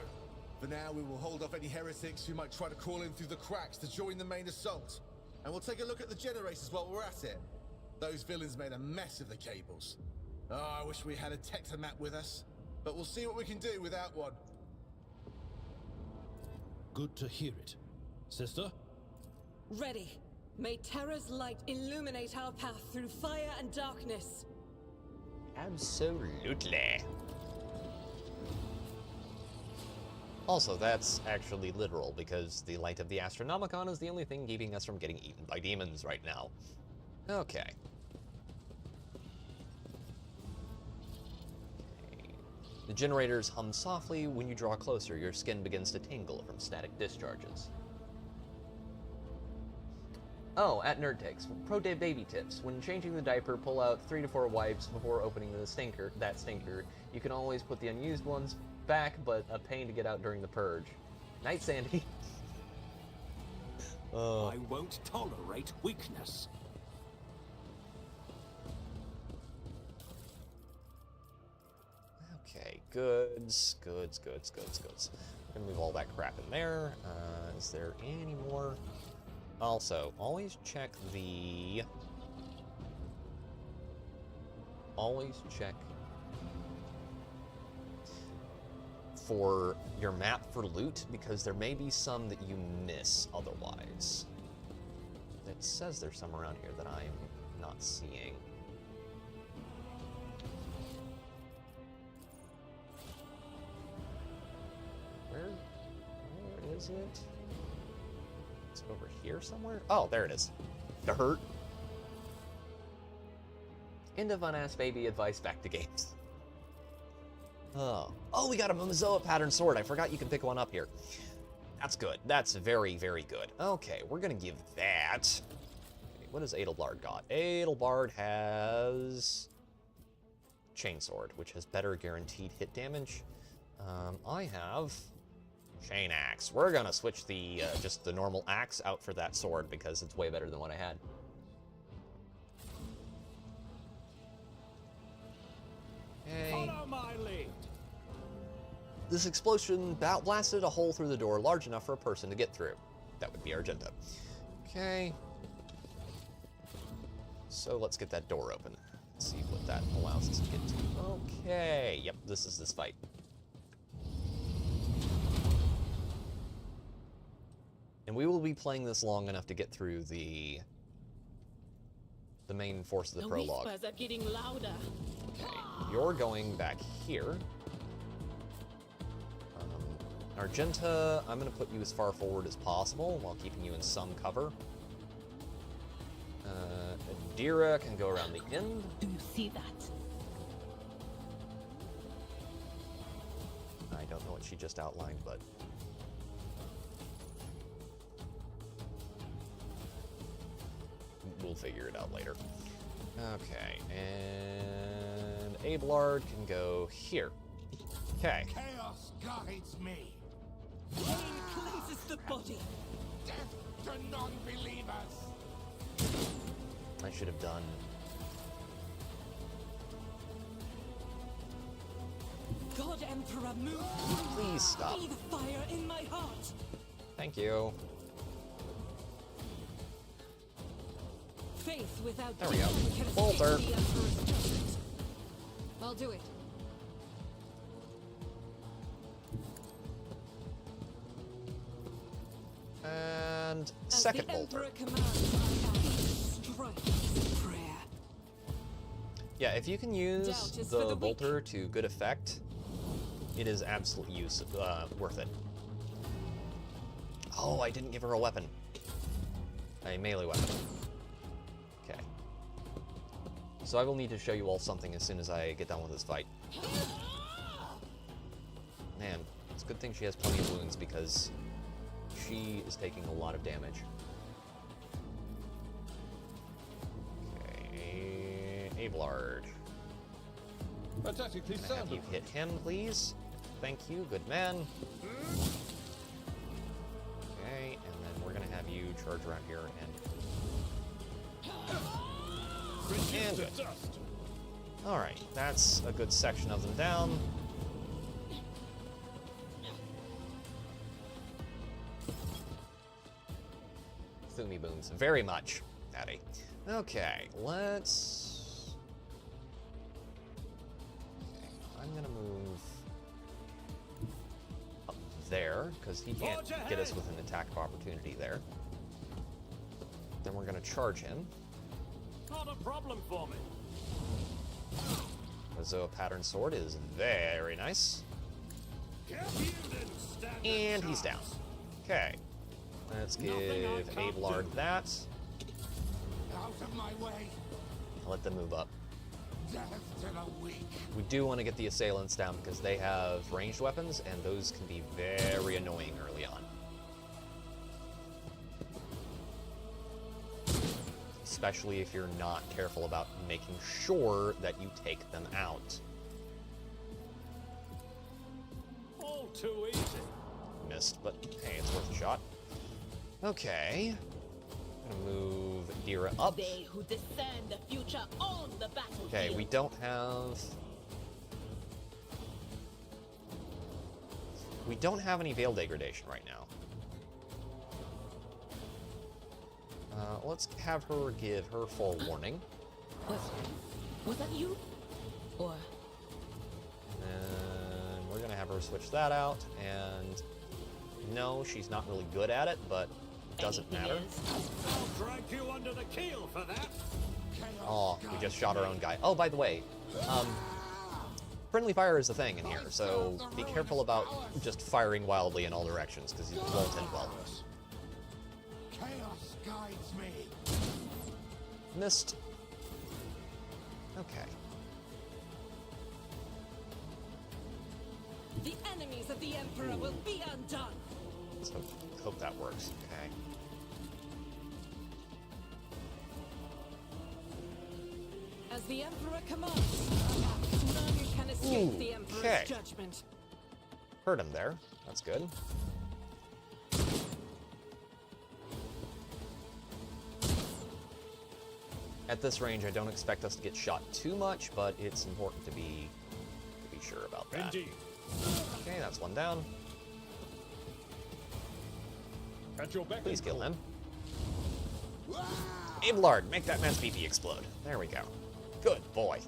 For now, we will hold off any heretics who might try to crawl in through the cracks to join the main assault. And we'll take a look at the generators while we're at it. Those villains made a mess of the cables. Oh, I wish we had a Tectomat with us. But we'll see what we can do without one. Good to hear it. Sister? Ready. May Terra's light illuminate our path through fire and darkness. Absolutely. Also, that's actually literal, because the light of the Astronomicon is the only thing keeping us from getting eaten by demons right now. Okay. The generators hum softly. When you draw closer, your skin begins to tingle from static discharges. Oh, at Nerd Takes, pro baby tips. When changing the diaper, pull out 3 to 4 wipes before opening the stinker. You can always put the unused ones back, but a pain to get out during the purge. Night, Sandy. I won't tolerate weakness. Okay, goods. We're gonna move all that crap in there. Is there any more? Also, always check for your map for loot, because there may be some that you miss otherwise. It says there's some around here that I'm not seeing. Where is it? It's over here somewhere? Oh, there it is. The hurt. End of Unasked Baby advice, back to games. Oh, we got a Momozoa pattern sword. I forgot you can pick one up here. That's good. That's very, very good. Okay, we're gonna give that. Okay, what has Adelblard got? Adelblard has Chainsword, which has better guaranteed hit damage. I have Chain Axe. We're gonna switch the just the normal axe out for that sword because it's way better than what I had. Okay. Follow my lead. This explosion blasted a hole through the door large enough for a person to get through. That would be Argenta. Okay. So let's get that door open. Let's see what that allows us to get to. Okay. Yep, this is this fight. And we will be playing this long enough to get through the main force of the prologue. The whispers are getting louder. Okay, you're going back here. Argenta, I'm going to put you as far forward as possible while keeping you in some cover. Adira can go around the end. Do you see that? I don't know what she just outlined, but... we'll figure it out later. Okay, and Abelard can go here. Okay. Chaos guides me. Pain cleanses the body. Death to non-believers. I should have done... God Emperor, move. Please stop. Be the fire in my heart. Thank you. Faith without There we go. death can escape Bolter. the Emperor's judgment. I'll do it. And As second the bolter. Emperor commands, I act. Strike his prayer. Yeah, if you can use Doubt is for the the weak. bolter to good effect, it is absolutely worth it. Oh, I didn't give her a weapon. A melee weapon. Okay. So I will need to show you all something as soon as I get done with this fight. Man, it's a good thing she has plenty of wounds because she is taking a lot of damage. Okay, Abelard. Fantastically Can I have sound. you hit him, please? Thank you, good man. Okay, and then we're gonna have you charge around here and good. Alright, that's a good section of them down. Thumi boons, very much, Addy. Okay, let's... I'm gonna move up there, because he can't get us with an attack of opportunity there. Then we're gonna charge him. Not a problem for me. So a pattern sword is very nice. And he's down. Okay. Let's give Abelard that. Out of my way. Let them move up. Death to the weak. We do want to get the assailants down because they have ranged weapons, and those can be very annoying early on. Especially if you're not careful about making sure that you take them out. All too easy. Missed, but hey, it's worth a shot. Okay. I'm gonna move Dira up. They who discern the future on the battlefield. Okay, we don't have... We don't have any Veil Degradation right now. Let's have her give her forewarning. Was that you? Or And we're gonna have her switch that out, and no, she's not really good at it, but it doesn't matter. I'll drag you under the keel for that. Oh, we just shot our own guy. Oh, by the way, friendly fire is a thing in here, so be careful about just firing wildly in all directions, because you won't end well. Chaos guides me. Missed. Okay. the enemies of the Emperor will be undone. Let's hope that works. Okay. As the Emperor commands, none can escape the Emperor's okay. judgment. Hurt him there. That's good. At this range, I don't expect us to get shot too much, but it's important to be sure about that. Indeed. Okay, that's one down. At your beck Please and kill call. him. Abelard, make that man's PP explode. There we go. Good boy.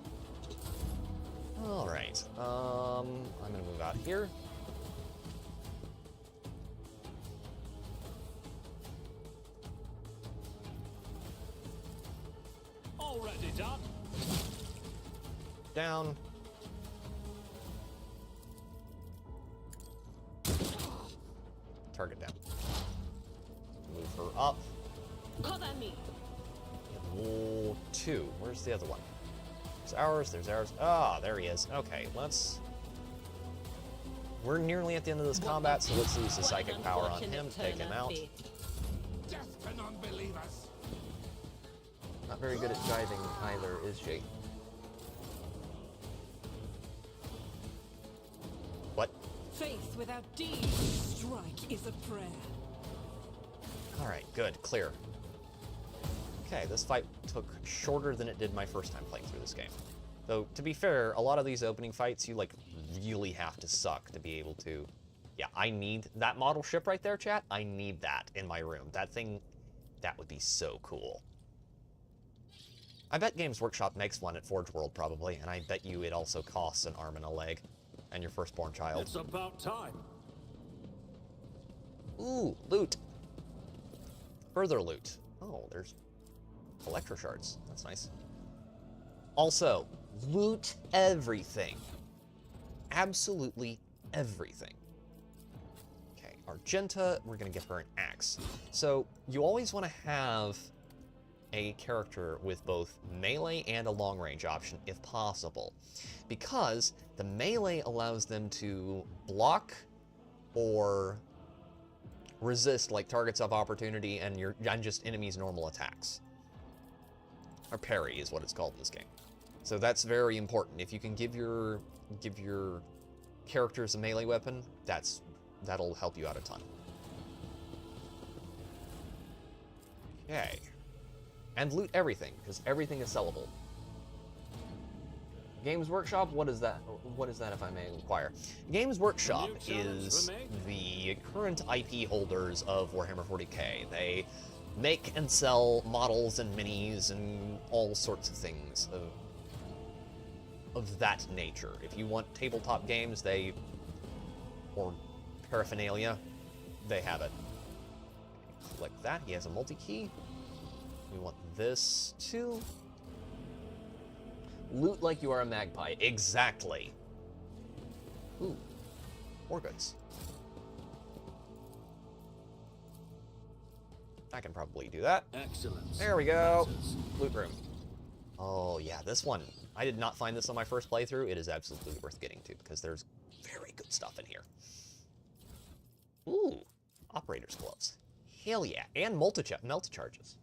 All right. I'm gonna move out here. Already done. Down. Target down. Move her up. Cover me. 2. Where's the other one? There's ours, there's ours. Ah, there he is. Okay, let's... We're nearly at the end of this combat, so let's use the psychic power on him to take him out. Death to non-believers. Not very good at jiving either, is she? What? Faith without deeds, strike is a prayer. Alright, good. Clear. Okay, this fight took shorter than it did my first time playing through this game. Though, to be fair, a lot of these opening fights, you, like, really have to suck to be able to... Yeah, I need that model ship right there, chat. I need that in my room. That thing, that would be so cool. I bet Games Workshop makes one at Forge World, probably, and I bet you it also costs an arm and a leg. And your firstborn child. It's about time. Ooh, loot. Further loot. Oh, there's electro shards. That's nice. Also, loot everything. Absolutely everything. Okay, Argenta, we're gonna give her an axe. So, you always want to have a character with both melee and a long-range option, if possible. Because the melee allows them to block or resist like targets of opportunity and just enemies' normal attacks. Or parry is what it's called in this game. So that's very important. If you can give your characters a melee weapon, that'll help you out a ton. Okay. And loot everything, because everything is sellable. Games Workshop, what is that? What is that, if I may inquire? Games Workshop is the current IP holders of Warhammer 40k. They make and sell models and minis and all sorts of things of that nature. If you want tabletop games, or paraphernalia, they have it. Click that. He has a multi-key. We want this too. Loot like you are a magpie. Exactly. Ooh. More goods. I can probably do that. Excellent. There we go. Loot room. Oh yeah, this one. I did not find this on my first playthrough. It is absolutely worth getting to because there's very good stuff in here. Ooh. Operator's gloves. Hell yeah. And multi-charges.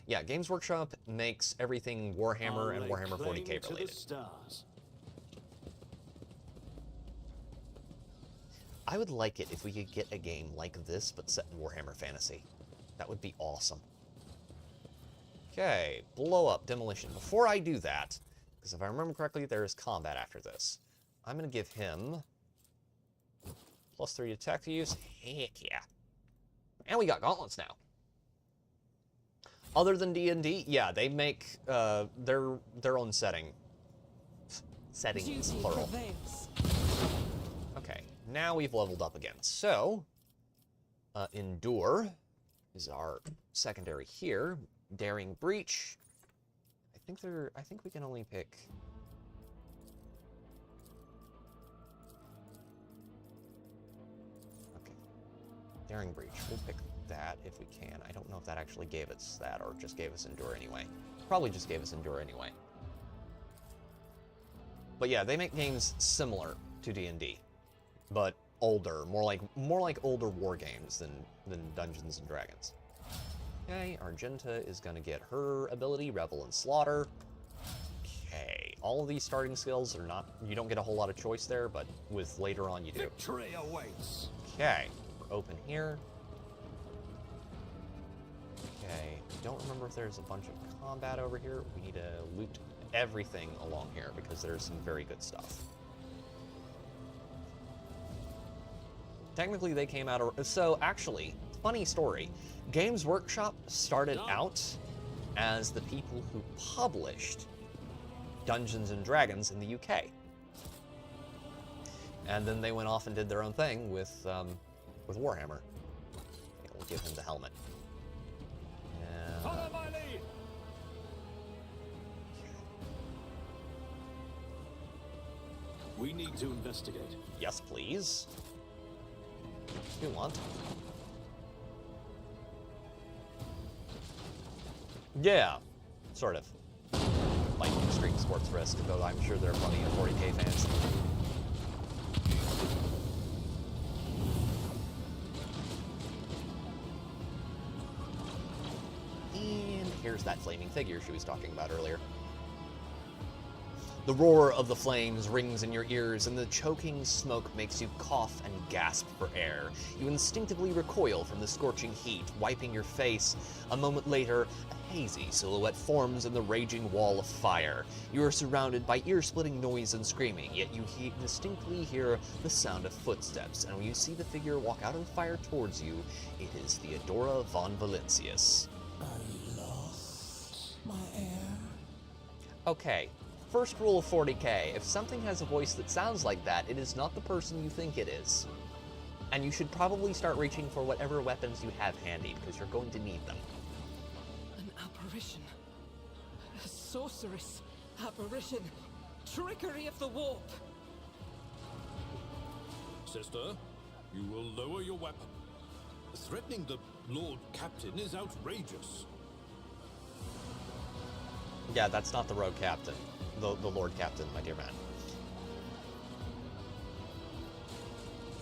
Yeah, Games Workshop makes everything Warhammer and Warhammer 40k related. I would like it if we could get a game like this, but set in Warhammer Fantasy. That would be awesome. Okay, blow up, demolition. Before I do that, because if I remember correctly, there is combat after this. I'm going to give him +3 attack use. Heck yeah. And we got gauntlets now. Other than D&D, yeah, they make their own settings, plural. Okay, now we've leveled up again. So, Endure is our secondary here. Daring Breach. I think we can only pick... Okay. Daring Breach, we'll pick that if we can. I don't know if that actually gave us that or just gave us Endure anyway. Probably just gave us Endure anyway. But yeah, they make games similar to D&D, but older, more like older war games than Dungeons and Dragons. Okay, Argenta is gonna get her ability, Revel and Slaughter. Okay, all of these starting skills are not, you don't get a whole lot of choice there, but with later on you do. Victory awaits. Okay, we're open here. Okay, I don't remember if there's a bunch of combat over here. We need to loot everything along here because there's some very good stuff. Technically, they came out of... So, actually, funny story. Games Workshop started out as the people who published Dungeons and Dragons in the UK. And then they went off and did their own thing with Warhammer. We'll give him the helmet. Follow my lead. We need to investigate. Yes, please. If you want. Yeah, sort of. Like extreme sports risk, though I'm sure there are plenty of 40k fans. And here's that flaming figure she was talking about earlier. The roar of the flames rings in your ears, and the choking smoke makes you cough and gasp for air. You instinctively recoil from the scorching heat, wiping your face. A moment later, a hazy silhouette forms in the raging wall of fire. You are surrounded by ear-splitting noise and screaming, yet you distinctly hear the sound of footsteps, and when you see the figure walk out of the fire towards you, it is Theodora von Valentius. Are you lost, my heir? Okay. First rule of 40k, if something has a voice that sounds like that, it is not the person you think it is. And you should probably start reaching for whatever weapons you have handy, because you're going to need them. An apparition. A sorceress. Apparition. Trickery of the warp. Sister, you will lower your weapon. Threatening the Lord Captain is outrageous. Yeah, that's not the rogue captain. The Lord Captain, my dear man.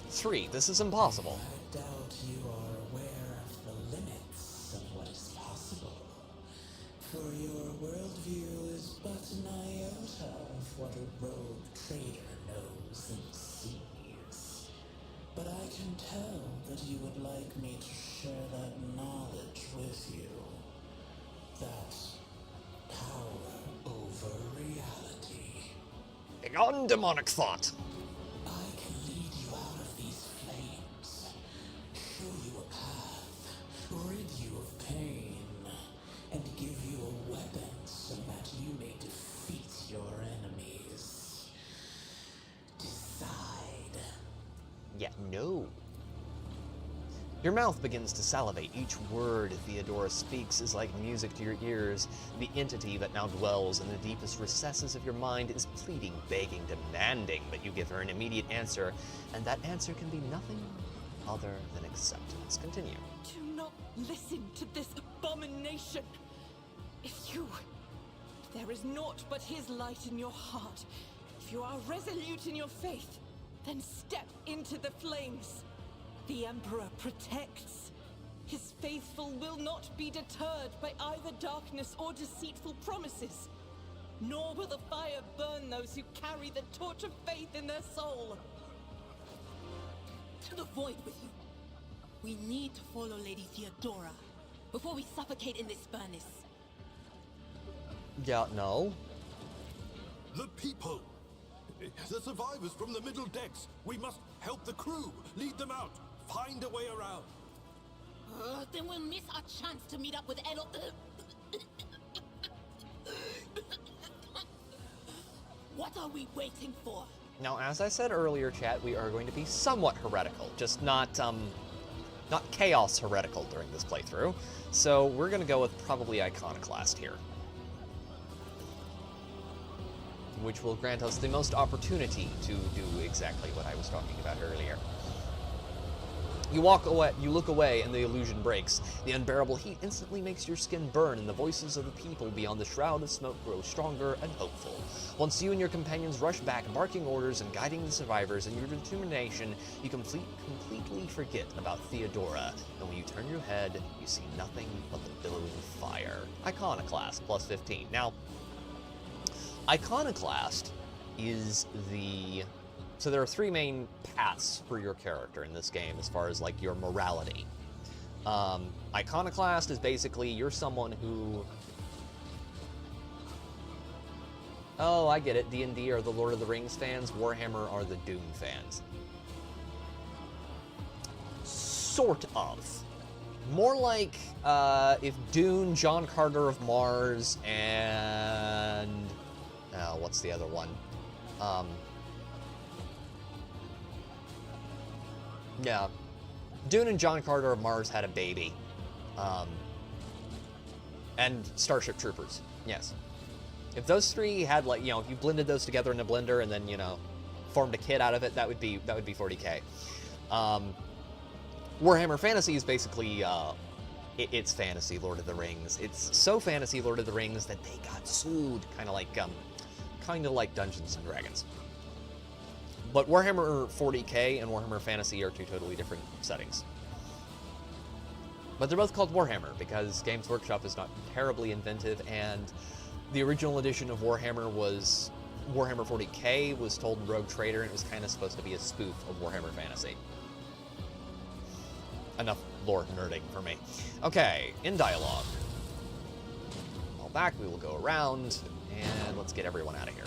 3. This is impossible. I doubt you are aware of the limits of what is possible. For your worldview is but an iota of what a rogue trader knows and sees. But I can tell that you would like me to share that knowledge with you. That power over reality. Begone, demonic thought! I can lead you out of these flames, show you a path, rid you of pain, and give you a weapon so that you may defeat your enemies. Decide. Yeah, no. Your mouth begins to salivate. Each word Theodora speaks is like music to your ears. The entity that now dwells in the deepest recesses of your mind is pleading, begging, demanding that you give her an immediate answer, and that answer can be nothing other than acceptance. Continue. Do not listen to this abomination. If there is naught but his light in your heart. If you are resolute in your faith, then step into the flames. The Emperor protects. His faithful will not be deterred by either darkness or deceitful promises. Nor will the fire burn those who carry the torch of faith in their soul. To the void with you. We need to follow Lady Theodora before we suffocate in this furnace. Yeah, no. The people! The survivors from the middle decks! We must help the crew! Lead them out! Find a way around! Then we'll miss our chance to meet up with Elo. What are we waiting for? Now, as I said earlier, chat, we are going to be somewhat heretical, just not chaos heretical during this playthrough. So we're going to go with probably Iconoclast here, which will grant us the most opportunity to do exactly what I was talking about earlier. You walk away, you look away, and the illusion breaks. The unbearable heat instantly makes your skin burn, and the voices of the people beyond the shroud of smoke grow stronger and hopeful. Once you and your companions rush back, barking orders and guiding the survivors in your determination, you completely forget about Theodora, and when you turn your head, you see nothing but the billowing fire. Iconoclast, plus 15. Now, Iconoclast is the... So there are 3 main paths for your character in this game as far as, like, your morality. Iconoclast is basically, you're someone who... Oh, I get it. D&D are the Lord of the Rings fans. Warhammer are the Dune fans. Sort of. More like, if Dune, John Carter of Mars, and... what's the other one? Yeah. Dune and John Carter of Mars had a baby. And Starship Troopers. Yes. If those 3 had, like, if you blended those together in a blender and then, formed a kid out of it, that would be 40k. Warhammer Fantasy is basically it's fantasy Lord of the Rings. It's so fantasy Lord of the Rings that they got sued, kind of like Dungeons and Dragons. But Warhammer 40k and Warhammer Fantasy are two totally different settings. But they're both called Warhammer because Games Workshop is not terribly inventive, and the original edition of Warhammer was Warhammer 40k was told in Rogue Trader, and it was kind of supposed to be a spoof of Warhammer Fantasy. Enough lore nerding for me. Okay, in dialogue. All back, we will go around, and let's get everyone out of here.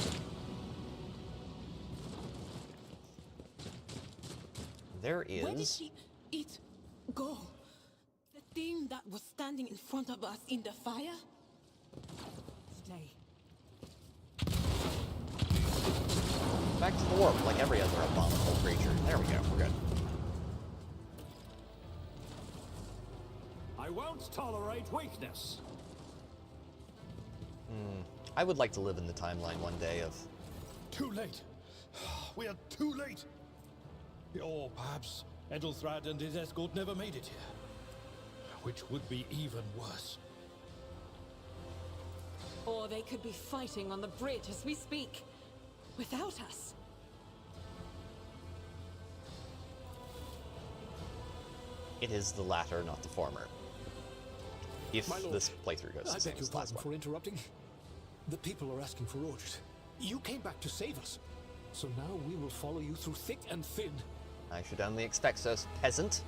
There is... Where did it go? The thing that was standing in front of us in the fire? Stay. Back to the warp, like every other abominable creature. There we go, we're good. I won't tolerate weakness. I would like to live in the timeline one day of... Too late. We are too late. Or perhaps Edelthrad and his escort never made it here. Which would be even worse. Or they could be fighting on the bridge as we speak, without us. It is the latter, not the former. If My lord, this playthrough goes the I same beg as your the last pardon one. for interrupting. The people are asking for orders. You came back to save us. So now we will follow you through thick and thin. I should only expect so, peasant.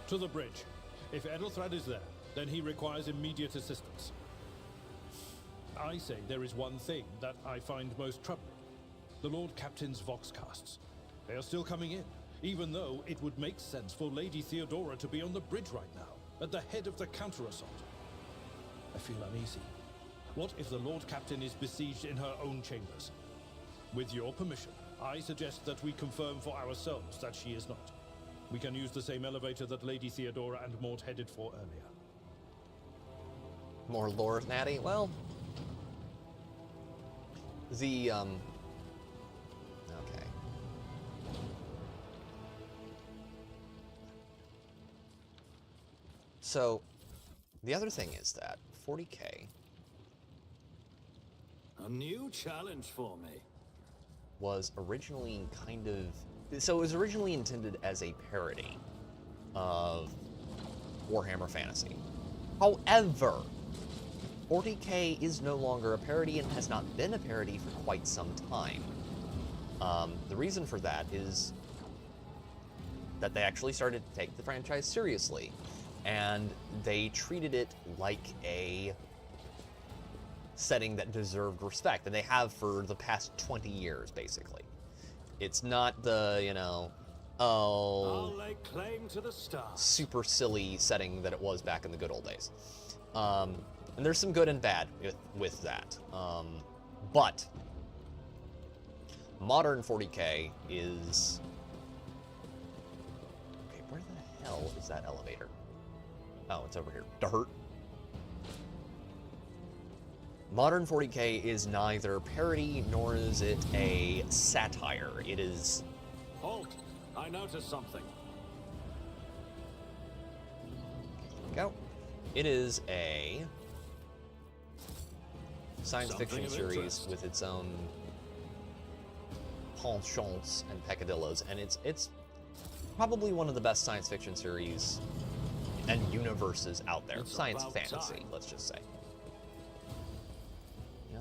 To the bridge. If Edelthrad is there, then he requires immediate assistance. I say there is one thing that I find most troubling. The Lord Captain's Voxcasts. They are still coming in, even though it would make sense for Lady Theodora to be on the bridge right now, at the head of the counter-assault. I feel uneasy. What if the Lord Captain is besieged in her own chambers? With your permission, I suggest that we confirm for ourselves that she is not. We can use the same elevator that Lady Theodora and Mort headed for earlier. More lore, Natty? Well... The, Okay. So, the other thing is that 40k... A new challenge for me. Was originally kind of... So it was originally intended as a parody of Warhammer Fantasy. However, 40k is no longer a parody and has not been a parody for quite some time. The reason for that is that they actually started to take the franchise seriously, and they treated it like a setting that deserved respect, and they have for the past 20 years, basically. It's not the, you know, I'll lay claim to the stars. super silly setting that it was back in the good old days. And there's some good and bad with that. But modern 40k is... Okay, where the hell is that elevator? Oh, it's over here. Dirt. Modern 40k is neither parody nor is it a satire. It is... Halt! I noticed something. Go. It is a science fiction series with its own penchants and peccadillos, and it's probably one of the best science fiction series and universes out there. It's Science about fantasy, time. let's just say.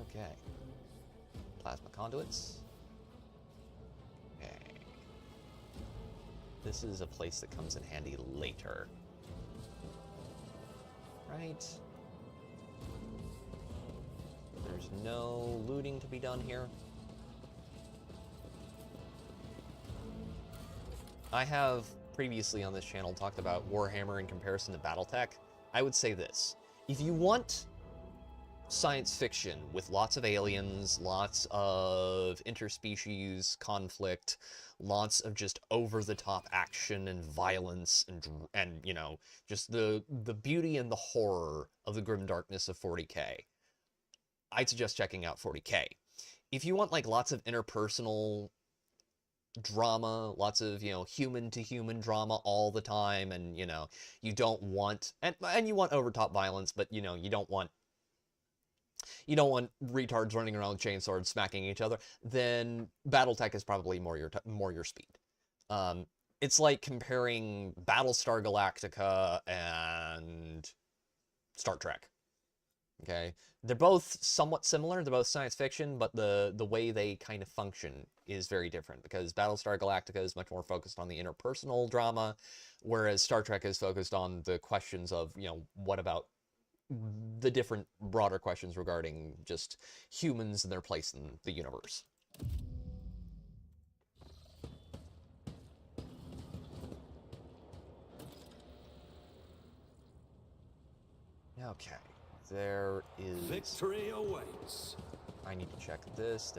Okay. Plasma conduits. Okay. This is a place that comes in handy later. Right. There's no looting to be done here. I have previously on this channel talked about Warhammer in comparison to Battletech. I would say this. If you want science fiction with lots of aliens, lots of interspecies conflict, lots of just over-the-top action and violence and you know, just the beauty and the horror of the grim darkness of 40k, I'd suggest checking out 40k. If you want like lots of interpersonal drama, lots of, you know, human-to-human drama all the time, and, you know, you don't want... And you want over-top violence, but, you know, you don't want retards running around with chainsaws smacking each other, then Battletech is probably more your speed. It's like comparing Battlestar Galactica and Star Trek. Okay? They're both somewhat similar, they're both science fiction, but the way they kind of function is very different, because Battlestar Galactica is much more focused on the interpersonal drama, whereas Star Trek is focused on the questions of, you know, what about the different broader questions regarding just humans and their place in the universe. Okay, there is... Victory awaits. I need to check this.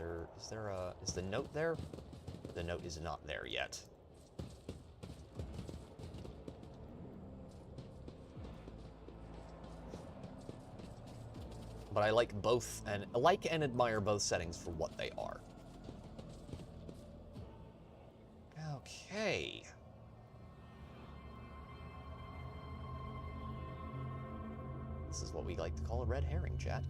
Is the note there? The note is not there yet. But I like both, and admire both settings for what they are. Okay. This is what we like to call a red herring, chat.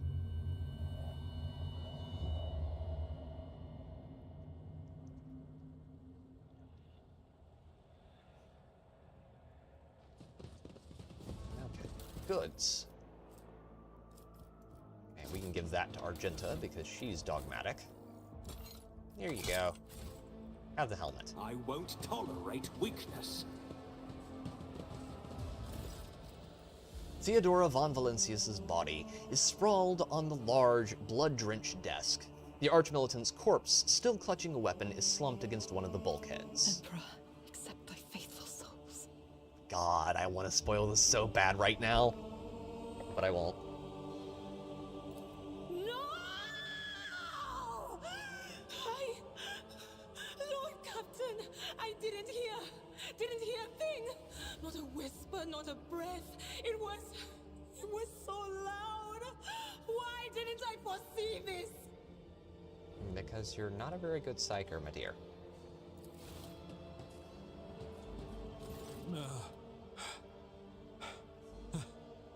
Okay, goods. And we can give that to Argenta because she's dogmatic. There you go. Have the helmet. I won't tolerate weakness. Theodora von Valancius's body is sprawled on the large, blood-drenched desk. The Archmilitant's corpse, still clutching a weapon, is slumped against one of the bulkheads. Emperor, accept thy faithful souls. God, I want to spoil this so bad right now, but I won't. No! Lord Captain, I didn't hear a thing. Not a whisper, not a breath. It was so loud. Why didn't I foresee this? Because you're not a very good psyker, my dear.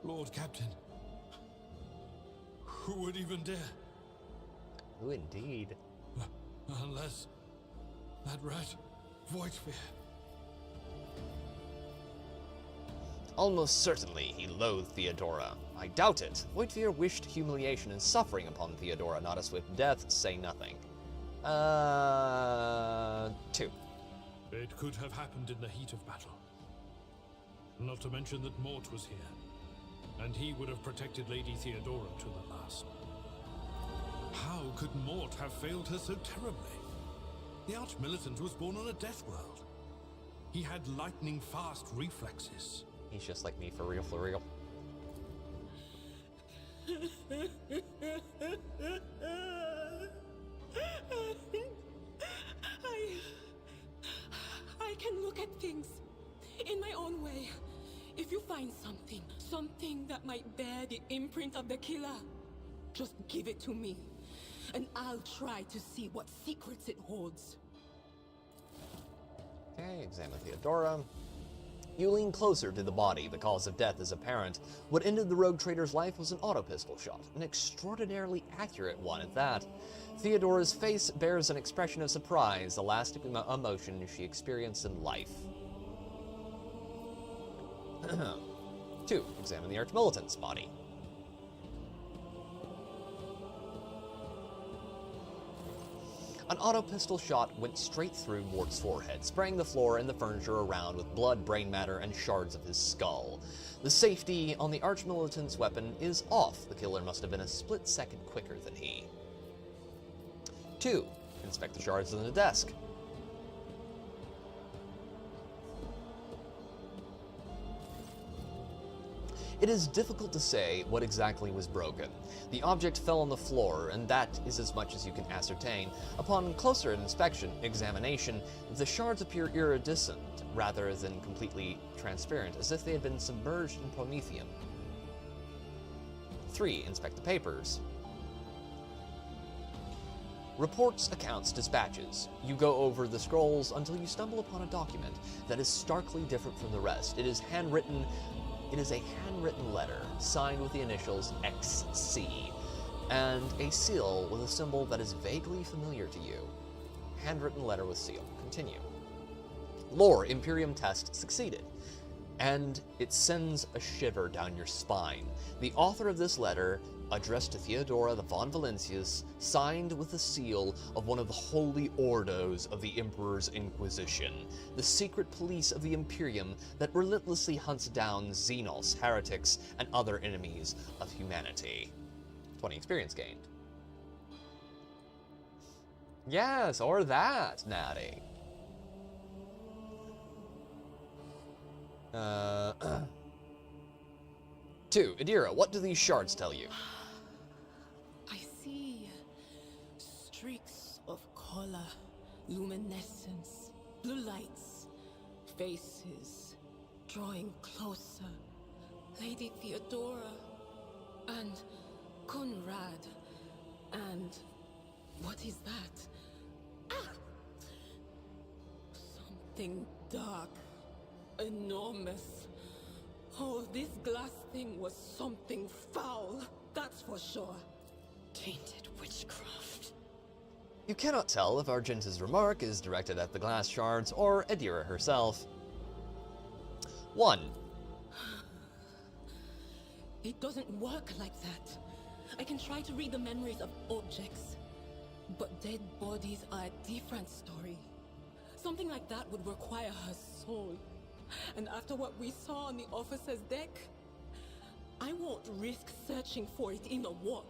Lord Captain. Who would even dare? Who indeed? Unless that rat, Voidsphere. Almost certainly he loathed Theodora. I doubt it. Voidsphere wished humiliation and suffering upon Theodora, not a swift death, say nothing. 2. It could have happened in the heat of battle. Not to mention that Mort was here, and he would have protected Lady Theodora to the last. How could Mort have failed her so terribly? The Archmilitant was born on a death world. He had lightning-fast reflexes. He's just like me, for real, for real. I can look at things in my own way. If you find something that might bear the imprint of the killer, just give it to me, and I'll try to see what secrets it holds. Okay, examine Theodora. You lean closer to the body. The cause of death is apparent. What ended the rogue trader's life was an auto-pistol shot, an extraordinarily accurate one at that. Theodora's face bears an expression of surprise, the last emotion she experienced in life. 2. Examine the Archmilitant's body. An auto-pistol shot went straight through Mort's forehead, spraying the floor and the furniture around with blood, brain matter, and shards of his skull. The safety on the Archmilitant's weapon is off. The killer must have been a split second quicker than he. 2. Inspect the shards on the desk. It is difficult to say what exactly was broken. The object fell on the floor, and that is as much as you can ascertain. Upon closer examination, the shards appear iridescent rather than completely transparent, as if they had been submerged in promethium. 3. Inspect the papers. Reports, accounts, dispatches. You go over the scrolls until you stumble upon a document that is starkly different from the rest. It is handwritten. It is a handwritten letter signed with the initials XC and a seal with a symbol that is vaguely familiar to you. Handwritten letter with seal. Continue. Lore Imperium test succeeded, and it sends a shiver down your spine. The author of this letter, addressed to Theodora the von Valencius, signed with the seal of one of the holy ordos of the Emperor's Inquisition, the secret police of the Imperium that relentlessly hunts down Xenos, heretics, and other enemies of humanity. 20 experience gained. Yes, or that, Natty. 2. Adira, what do these shards tell you? I see streaks of color, luminescence, blue lights, faces drawing closer. Lady Theodora and Conrad and what is that? Ah! Something dark, enormous. Oh, this glass thing was something foul, that's for sure. Tainted witchcraft. You cannot tell if Argenta's remark is directed at the glass shards or Adira herself. 1. It doesn't work like that. I can try to read the memories of objects, but dead bodies are a different story. Something like that would require her soul. And after what we saw on the officer's deck, I won't risk searching for it in a warp.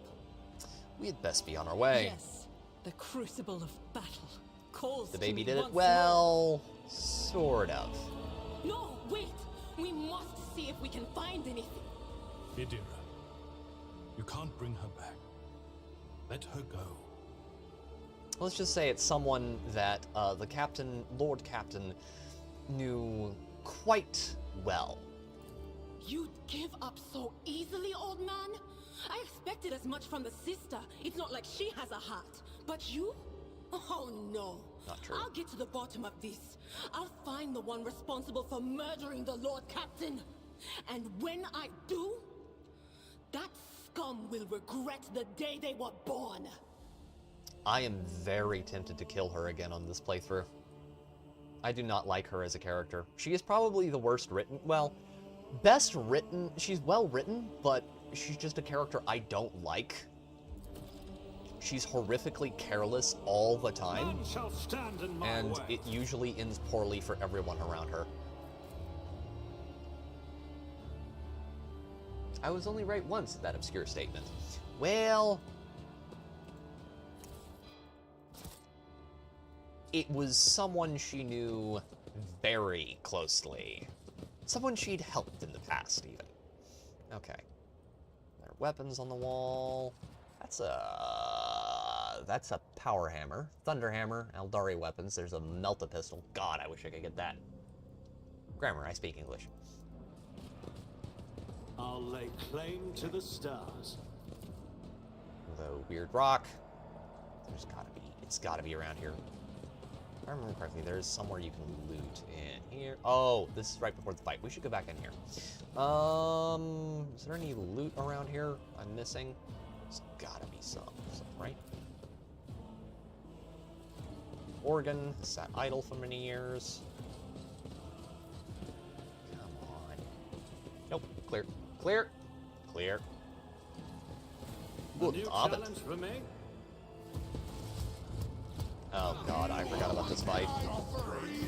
We had best be on our way. Yes, the crucible of battle calls The baby to me did it once well, sort of. more. No, wait! We must see if we can find anything. Idira, you can't bring her back. Let her go. Let's just say it's someone that the captain, Lord Captain, knew quite well. You'd give up so easily, old man? I expected as much from the sister. It's not like she has a heart. But you? Oh no. Not true. I'll get to the bottom of this. I'll find the one responsible for murdering the Lord Captain. And when I do, that scum will regret the day they were born. I am very tempted to kill her again on this playthrough. I do not like her as a character. She is probably the worst written, well, best written. She's well written, but she's just a character I don't like. She's horrifically careless all the time, None shall stand in my and way. it usually ends poorly for everyone around her. I was only right once at that obscure statement. Well, it was someone she knew very closely. Someone she'd helped in the past, even. Okay. There are weapons on the wall. That's a power hammer. Thunder hammer, Eldari weapons. There's a melta pistol. God, I wish I could get that. Grammar, I speak English. I'll lay claim to the stars. The weird rock. It's gotta be around here. If I remember correctly, there's somewhere you can loot in here. Oh, this is right before the fight. We should go back in here. Is there any loot around here I'm missing? There's gotta be some, right? Organ sat idle for many years. Come on. Nope. Clear. Clear. Clear. A Good new Abend. challenge for me? Oh god, I forgot about this fight.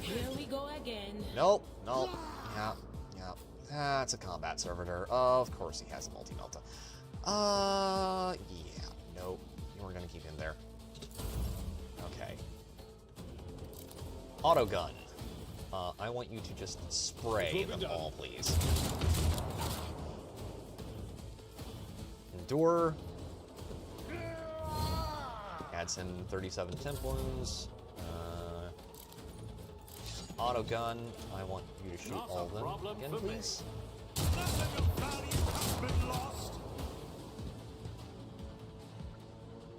Here we go again. Nope, nope. Yeah, yeah. That's a combat servitor. Of course he has a multi-melta. Yeah. Nope. We're gonna keep him there. Okay. Auto gun. I want you to just spray them all, please. Endure. Adds him 37 temp wounds. Auto gun. I want you to shoot all of them again, please.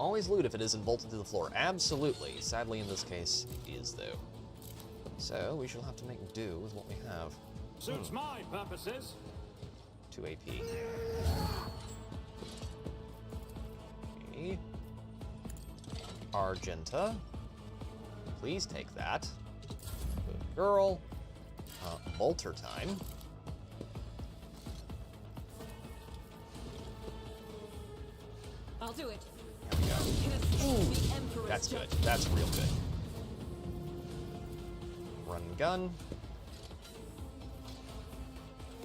always loot if it isn't bolted to the floor. Absolutely. Sadly, in this case, is though. So, we shall have to make do with what we have. Suits my purposes. 2 AP. Okay. Argenta. Please take that. Good girl. Bolter time. I'll do it. There we go. Ooh, that's good. That's real good. Run and gun.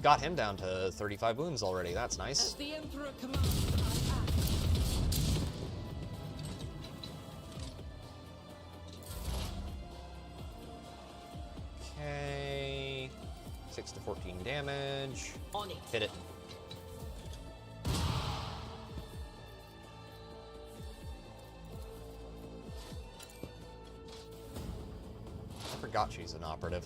Got him down to 35 wounds already. That's nice. As the Emperor commands, I act. Okay. 6 to 14 damage. On it. Hit it. I forgot she's an operative.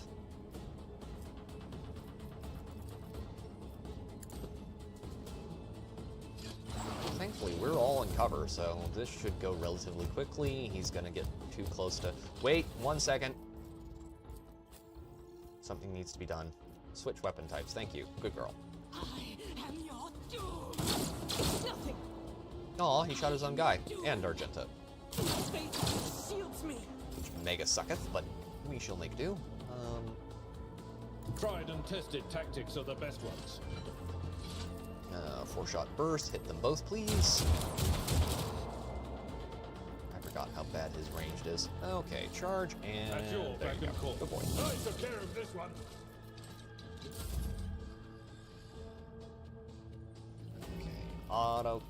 Thankfully, we're all in cover, so this should go relatively quickly. He's gonna get too close to... Wait, 1 second. Something needs to be done. Switch weapon types, thank you. Good girl. I am your doom. Nothing. Aw, he shot his own guy. And Argenta. Faith shields me. Which mega sucketh, but we shall make do. Tried and tested tactics are the best ones. 4-shot burst, hit them both, please. I forgot how bad his ranged is. Okay, charge, and That's your there you back and go. call. Good boy. I took care of this one. Okay, auto,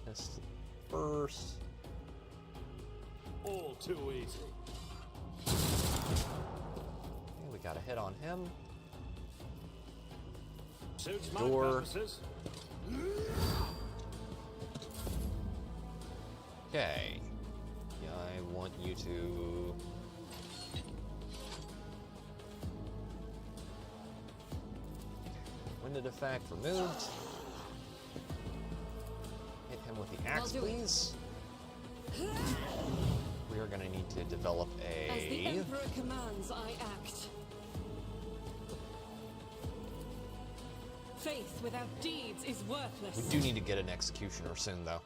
test, burst. All too easy. Okay, we got a hit on him. Suits my Door. purposes. Okay. Yeah, I want you to... Winded effect removed. Hit him with the axe, please. We are going to need to develop a... As the Emperor commands, I act. Faith without deeds is worthless. We do need to get an executioner soon, though.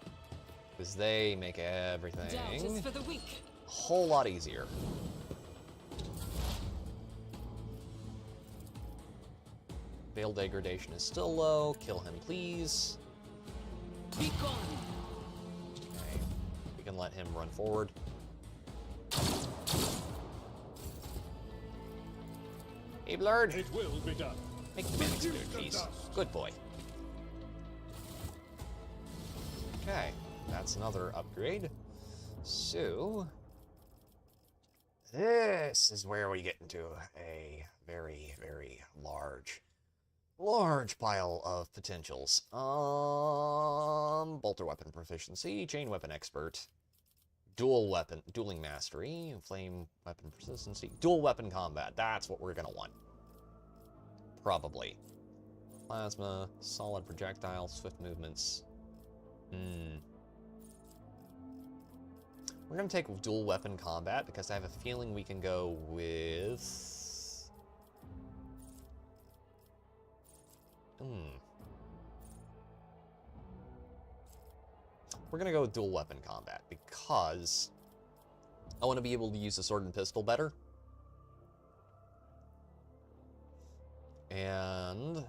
Because they make everything Doubt is for the weak. a whole lot easier. Veil degradation is still low. Kill him, please. Be gone. Okay. We can let him run forward. Hey, Blurred. It will be done. Make the man execute, please. Good boy. Okay, that's another upgrade. So, this is where we get into a very, very large pile of potentials. Bolter weapon proficiency, chain weapon expert, dueling mastery, flame weapon persistency, dual weapon combat. That's what we're gonna want. Probably. Plasma, solid projectile, swift movements. We're gonna take dual weapon combat because I have a feeling we can go with... We're gonna go with dual weapon combat because I want to be able to use the sword and pistol better. And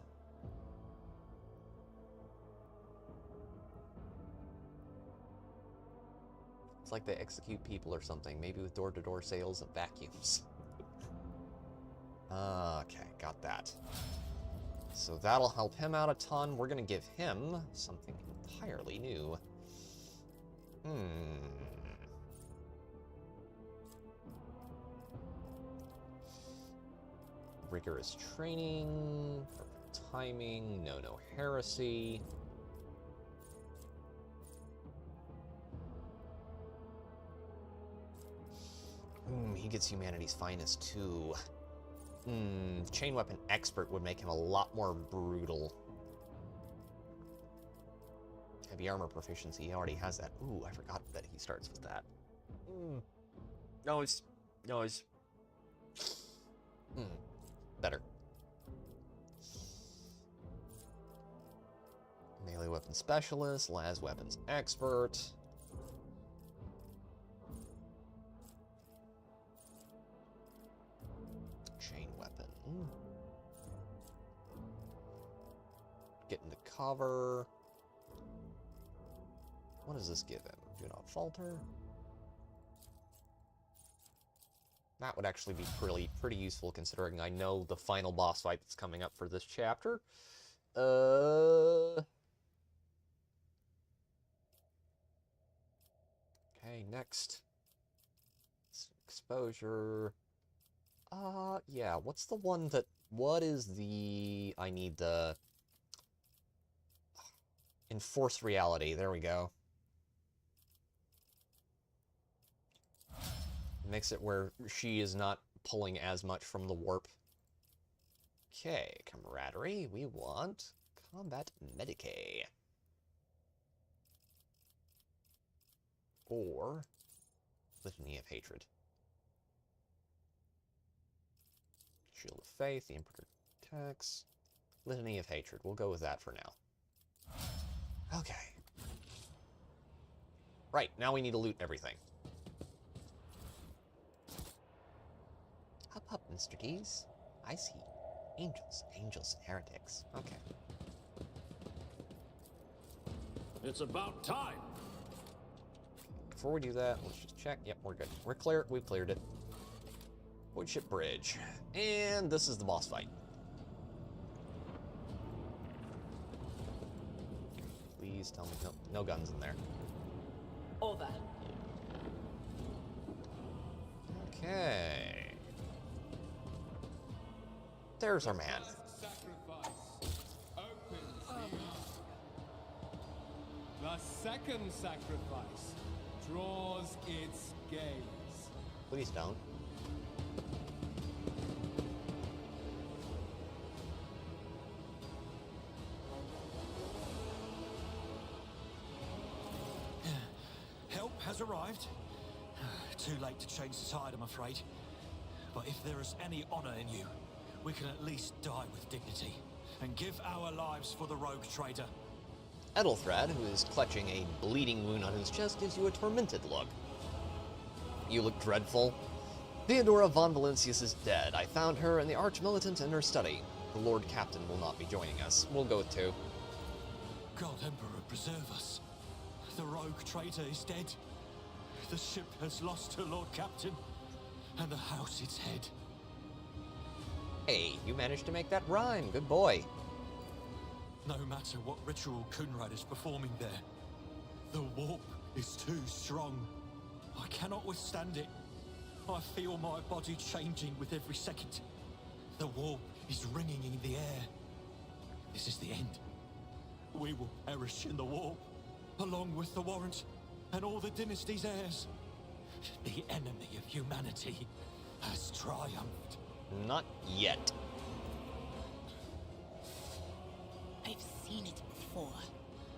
it's like they execute people or something, maybe with door-to-door sales of vacuums. Okay, got that. So that'll help him out a ton. We're gonna give him something entirely new. Rigorous training, perfect timing, no heresy. He gets humanity's finest too. Chain weapon expert would make him a lot more brutal. Heavy armor proficiency, he already has that. Ooh, I forgot that he starts with that. Nice. Nice. Better. Melee weapon specialist, las weapons expert. Chain weapon. Get into cover. What does this give him? Do not falter. That would actually be pretty useful considering I know the final boss fight that's coming up for this chapter. Okay, next. Exposure. Yeah, what's the one that... What is the... I need the... Enforce reality, there we go. Makes it where she is not pulling as much from the warp. Okay, camaraderie, we want combat medicae. Or litany of hatred. Shield of faith, the Emperor attacks. Litany of hatred, we'll go with that for now. Okay. Right, now we need to loot everything. Up, Mr. Dees. I see. Angels and heretics. Okay. It's about time. Before we do that, let's just check. Yep, we're good. We're clear. We've cleared it. Woodship Bridge. And this is the boss fight. Please tell me no guns in there. Over. Okay. There's our man. The second sacrifice draws its gaze. Please don't. Help has arrived. Too late to change the tide, I'm afraid. But if there is any honor in you, we can at least die with dignity and give our lives for the rogue trader. Ethelthred, who is clutching a bleeding wound on his chest, gives you a tormented look. You look dreadful. Theodora von Valentius is dead. I found her and the arch-militant in her study. The Lord Captain will not be joining us. We'll go with 2. God Emperor, preserve us. The rogue traitor is dead. The ship has lost her Lord Captain, and the house its head. Hey, you managed to make that rhyme. Good boy. No matter what ritual Kunrad is performing there, the warp is too strong. I cannot withstand it. I feel my body changing with every second. The warp is ringing in the air. This is the end. We will perish in the warp, along with the warrant and all the dynasty's heirs. The enemy of humanity has triumphed. Not yet. I've seen it before.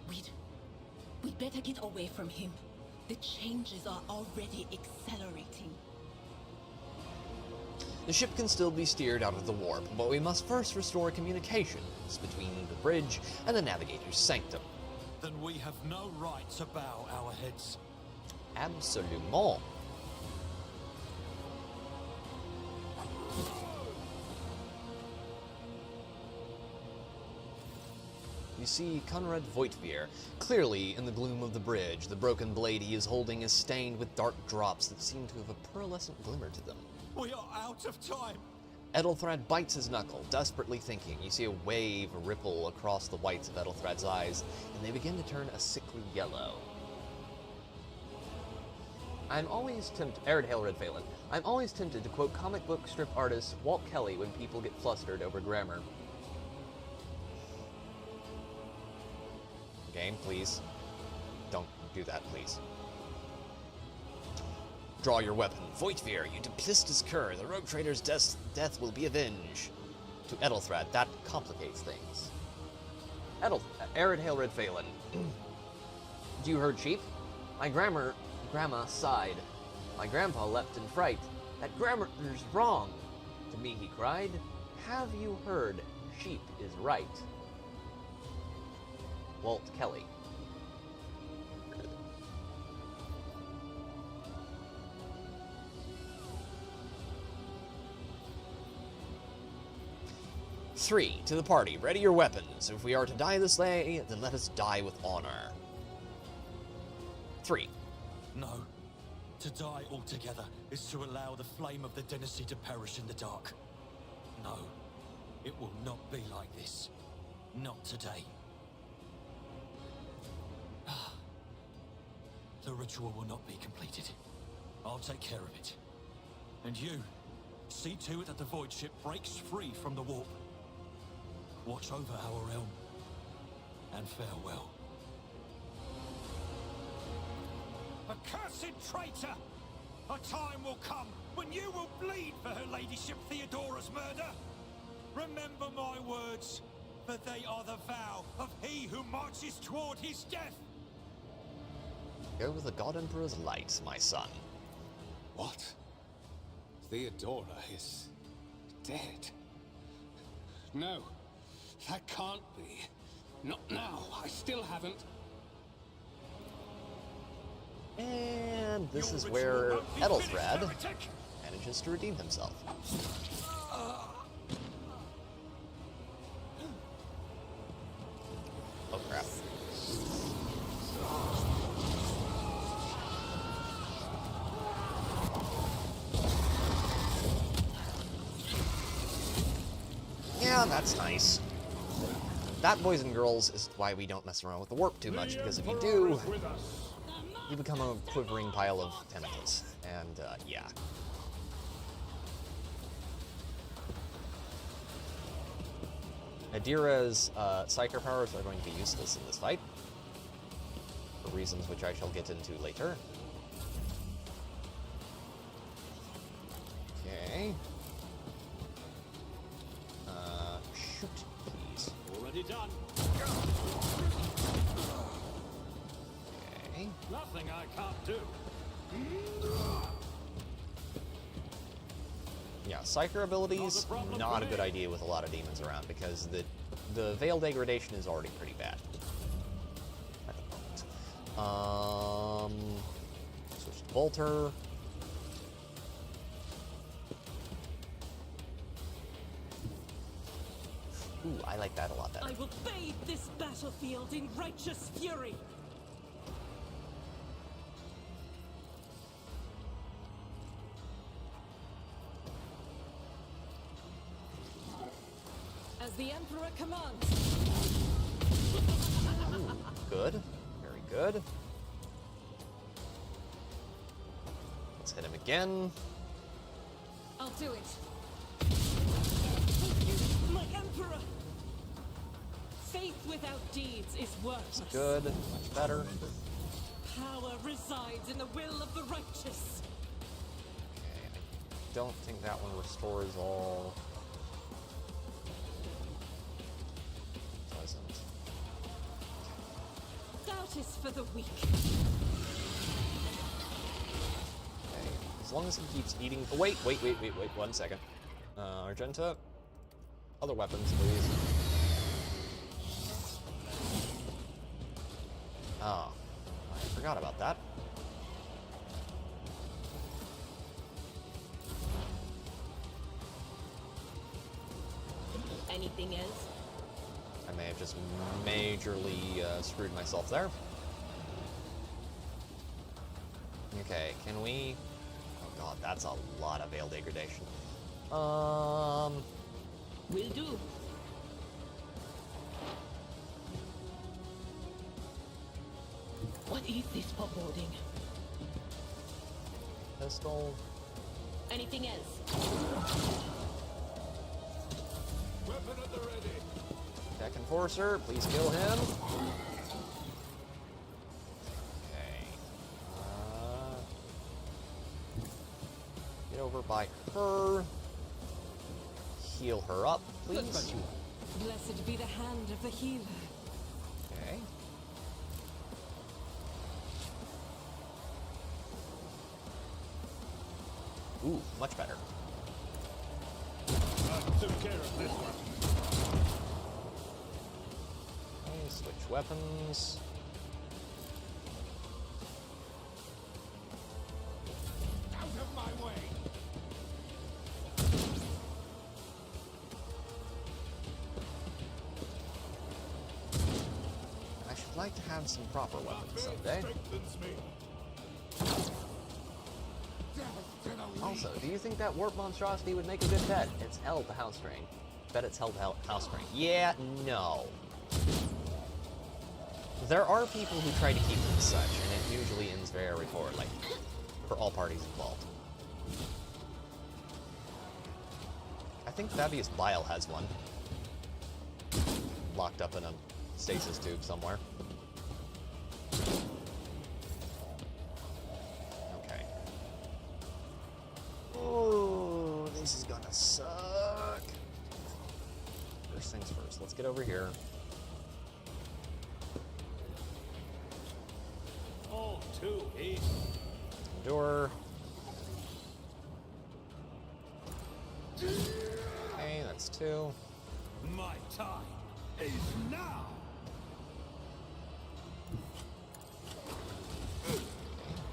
We'd better get away from him. The changes are already accelerating. The ship can still be steered out of the warp, but we must first restore communications between the bridge and the Navigator's sanctum. Then we have no right to bow our heads. Absolument. You see Conrad Voigtveer, clearly in the gloom of the bridge. The broken blade he is holding is stained with dark drops that seem to have a pearlescent glimmer to them. We are out of time! Ethelthred bites his knuckle, desperately thinking. You see a wave ripple across the whites of Ethelthred's eyes, and they begin to turn a sickly yellow. I'm always tempted, Arid Hail Red Phelan, I'm always tempted to quote comic book strip artist Walt Kelly when people get flustered over grammar. Game, please. Don't do that, please. Draw your weapon. Voigtveer, you duplicitous cur. The rogue trader's death will be avenged. To Ethelthred, that complicates things. Arid Hail Red Phelan. You heard sheep? My grandma sighed. My grandpa leapt in fright. That grammar's wrong. To me he cried, have you heard? Sheep is right. Walt Kelly. Three, to the party, ready your weapons. If we are to die this way, then let us die with honor. 3. No. To die altogether is to allow the flame of the dynasty to perish in the dark. No. It will not be like this. Not today. The ritual will not be completed. I'll take care of it. And you, see to it that the void ship breaks free from the warp. Watch over our realm. And farewell. Accursed traitor! A time will come when you will bleed for her ladyship Theodora's murder. Remember my words, for they are the vow of he who marches toward his death. Go with the God Emperor's light, my son. What? Theodora is dead? No, that can't be. Not now. I still haven't. And this is where Edelthrad manages to redeem himself. Oh crap. Yeah, that's nice. That, boys and girls, is why we don't mess around with the warp too much, because if you do, you become a quivering pile of tentacles. And, yeah. Adira's psyker powers are going to be useless in this fight, for reasons which I shall get into later. Okay. Shoot, please. Already done. Okay. Nothing I can't do. Yeah, psyker abilities, not a good idea with a lot of demons around, because the veil degradation is already pretty bad at the moment. Switch to Bolter. Ooh, I like that a lot better. I will bathe this battlefield in righteous fury. As the Emperor commands. Ooh, good. Very good. Let's hit him again. I'll do it. My Emperor! Faith without deeds is worthless. Good. Much better. Power resides in the will of the righteous. Okay, I don't think that one restores all. Doesn't. Doubt is for the weak. Okay, as long as he keeps eating. Oh, wait, 1 second. Argenta. Other weapons, please. Oh, I forgot about that. Anything else? I may have just majorly screwed myself there. Okay, can we... Oh god, that's a lot of veil degradation. Will do. What is this foreboding? Pistol. Anything else? Weapon at the ready. Tech Enforcer, please kill him. Okay. Get over by her. Heal her up, please. Blessed be the hand of the healer. Okay. Ooh, much better. I took care of this one. Okay, switch weapons. Out of my way! I should like to have some proper weapons someday. Also, do you think that warp monstrosity would make a good pet? It's held to house train. Bet it's held to house train. Yeah, no. There are people who try to keep it as such, and it usually ends very poorly for all parties involved. I think Fabius Bile has one. Locked up in a stasis tube somewhere. Okay. Oh, this is gonna suck. First things first, let's get over here. All too easy. Door. Okay, that's 2. My time is now!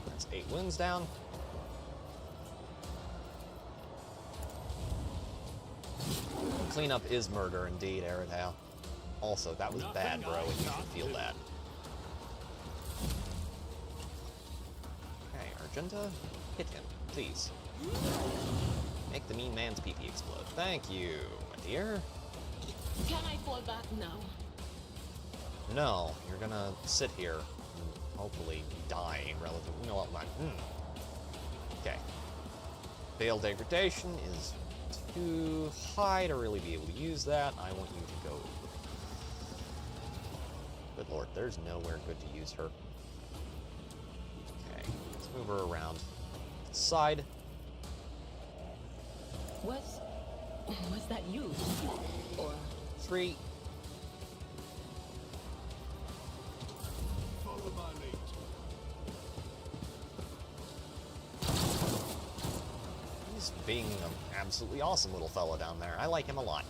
That's 8 wounds down. Cleanup is murder indeed, Aerodale. Also, that was bad, bro, and you should feel that. Okay, Argenta, hit him, please. Make the mean man's pee-pee explode. Thank you, my dear. Can I fall back now? No, you're gonna sit here and hopefully die relatively. You know what, man? Okay. Veil degradation is too high to really be able to use that. I want you to go. Good lord, there's nowhere good to use her. Okay, let's move her around the side. Was that you? Or 3. Follow my lead. He's being an absolutely awesome little fella down there. I like him a lot.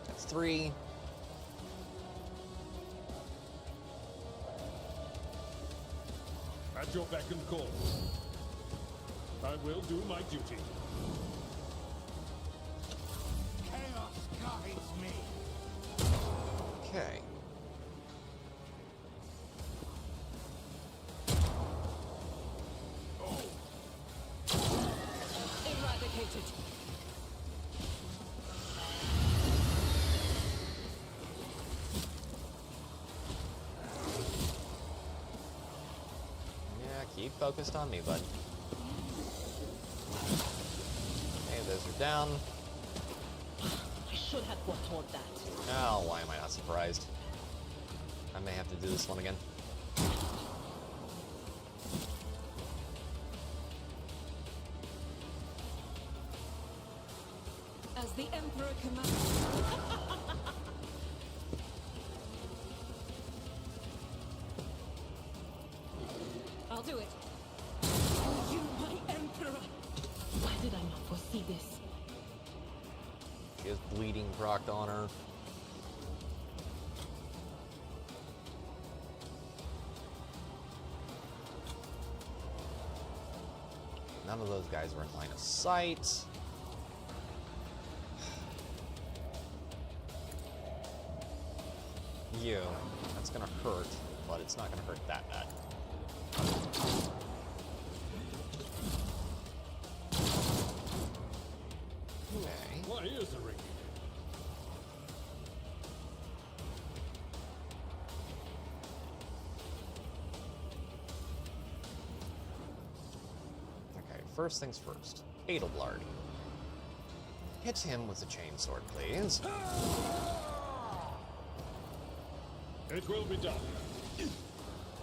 That's 3. At your beck and call. I will do my duty. Chaos guides me. Okay. Eradicated. Yeah, keep focused on me, bud. Okay, those are down. I should have foretold that. Oh, why am I not surprised? I may have to do this one again. As the Emperor commands. I'll do it. You, my Emperor! Why did I not foresee this? She has bleeding procced on her. None of those guys were in line of sight. You. That's gonna hurt, but it's not gonna hurt that bad. Okay. What is the ring? Okay, first things first. Edelblard. Hit him with the chainsword, please. It will be done.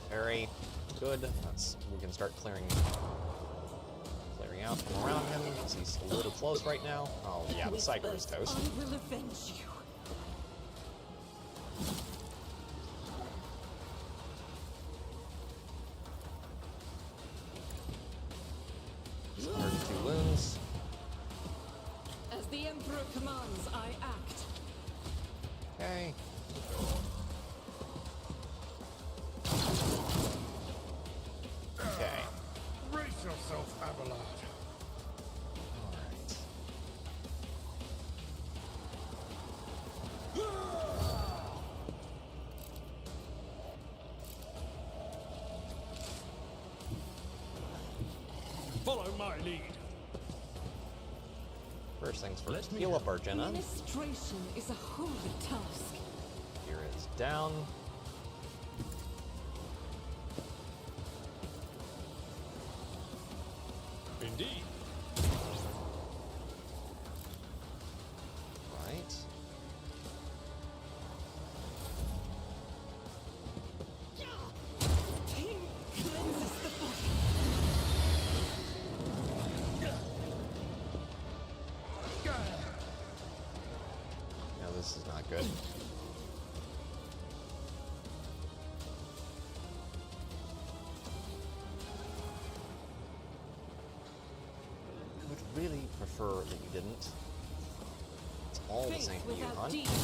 Very good. We can start clearing out from around him because he's a little close right now. Oh yeah, the Psyker is toast. I will avenge you. As the Emperor commands, I act. Okay. Okay. Brace yourself, Abelard. Follow my lead. First things first, heal up our Jenna. Administration is a holy task. Here is down. Indeed. Right. Pain cleanses the body. No, this is not good. I would really prefer that you didn't. It's all the same for you, hon. Deeds is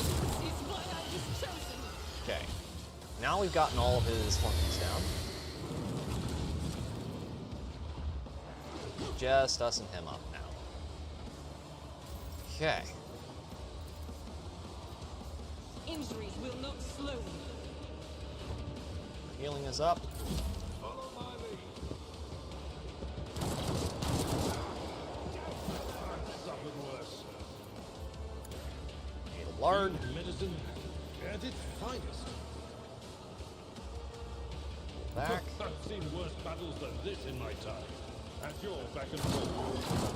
what I was chosen. Okay. Now we've gotten all of his flunkies down. Just us and him up now. Okay. Injuries will not slow me. Healing is up. Follow my lead. I've suffered worse. Need a lard. Medicine at its finest. Back. I've seen worse battles than this in my time. At your back and forth.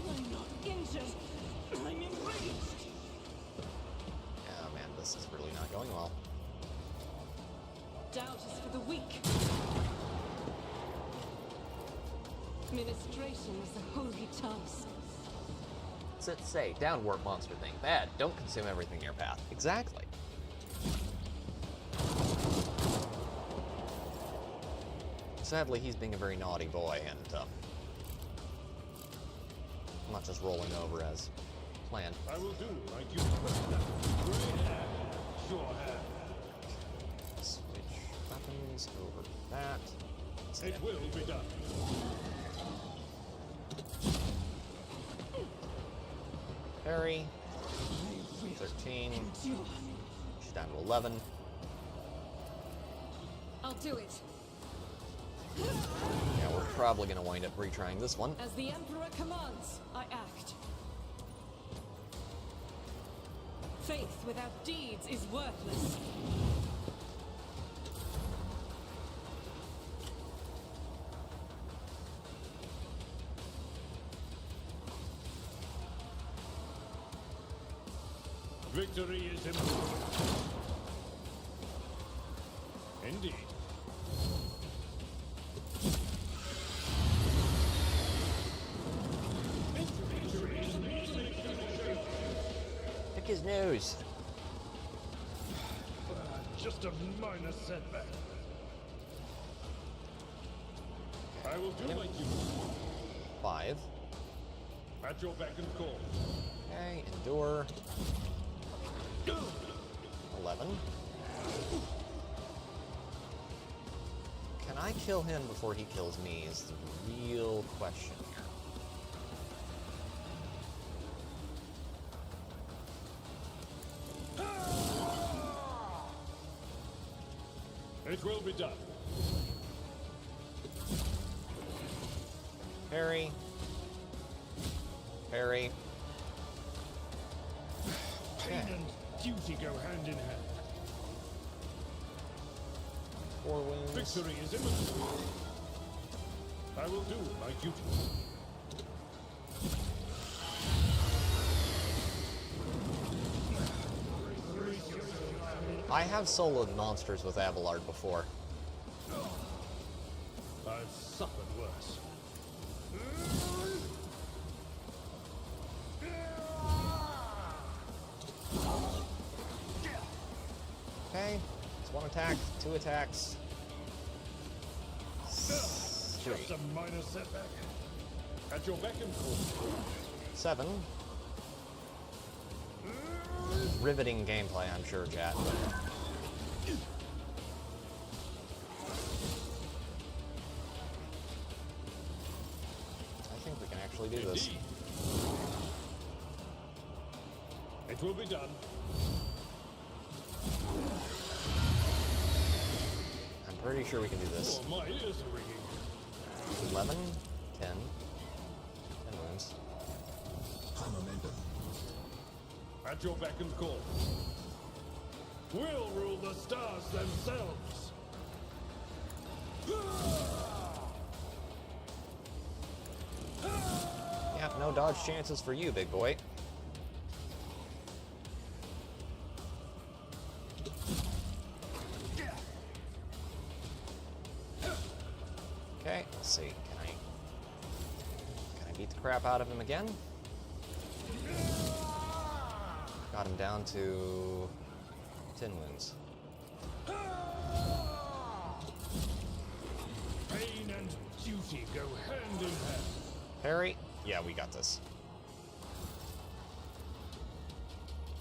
I'm not injured. I'm enraged. Yeah, man, this is really not going well. Doubt is for the weak. Administration is a holy task. What's it say? Downward monster thing. Bad. Don't consume everything in your path. Exactly. Sadly, he's being a very naughty boy, and not just rolling over as planned. I will do like you requested. Great hand. Sure hand. Switch weapons over that. It will be done. Parry. 13. She's down to 11. I'll do it. Yeah, we're probably going to wind up retrying this one. As the Emperor commands, I act. Faith without deeds is worthless. Victory is imminent. Indeed. Pick his nose. Just a minor setback. I will do like you. 5. At your beck and call. Okay, endure. 11. Can I kill him before he kills me is the real question here. It will be done. Parry. Parry. Pain and duty go hand in hand. 4 wounds. Victory is imminent. I will do my duty. I have soloed monsters with Abelard before. I've suffered worse. Okay, it's 1 attack, 2 attacks. 3. Just a minor setback. At your beck and call. 7. Riveting gameplay, I'm sure, chat. I think we can actually do this. It will be done. I'm pretty sure we can do this. Oh, my ears are ringing. 11, 10 wounds. High momentum. At your beck and call. We'll rule the stars themselves. Yeah, no dodge chances for you, big boy. Okay, let's see. Can I beat the crap out of him again? Got him down to 10 wounds. Pain and duty go hand in hand. Parry? Yeah, we got this.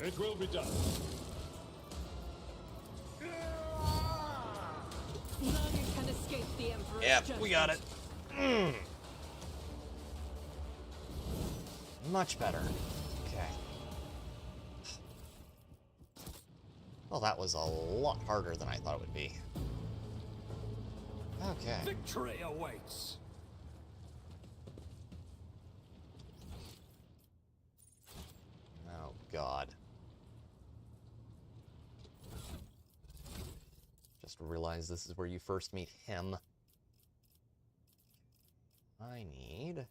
It will be done. None can escape the Emperor's Yep, judgment. we got it. Much better. Okay. Well, that was a lot harder than I thought it would be. Okay. Victory awaits. Oh, God. Just realized this is where you first meet him. I need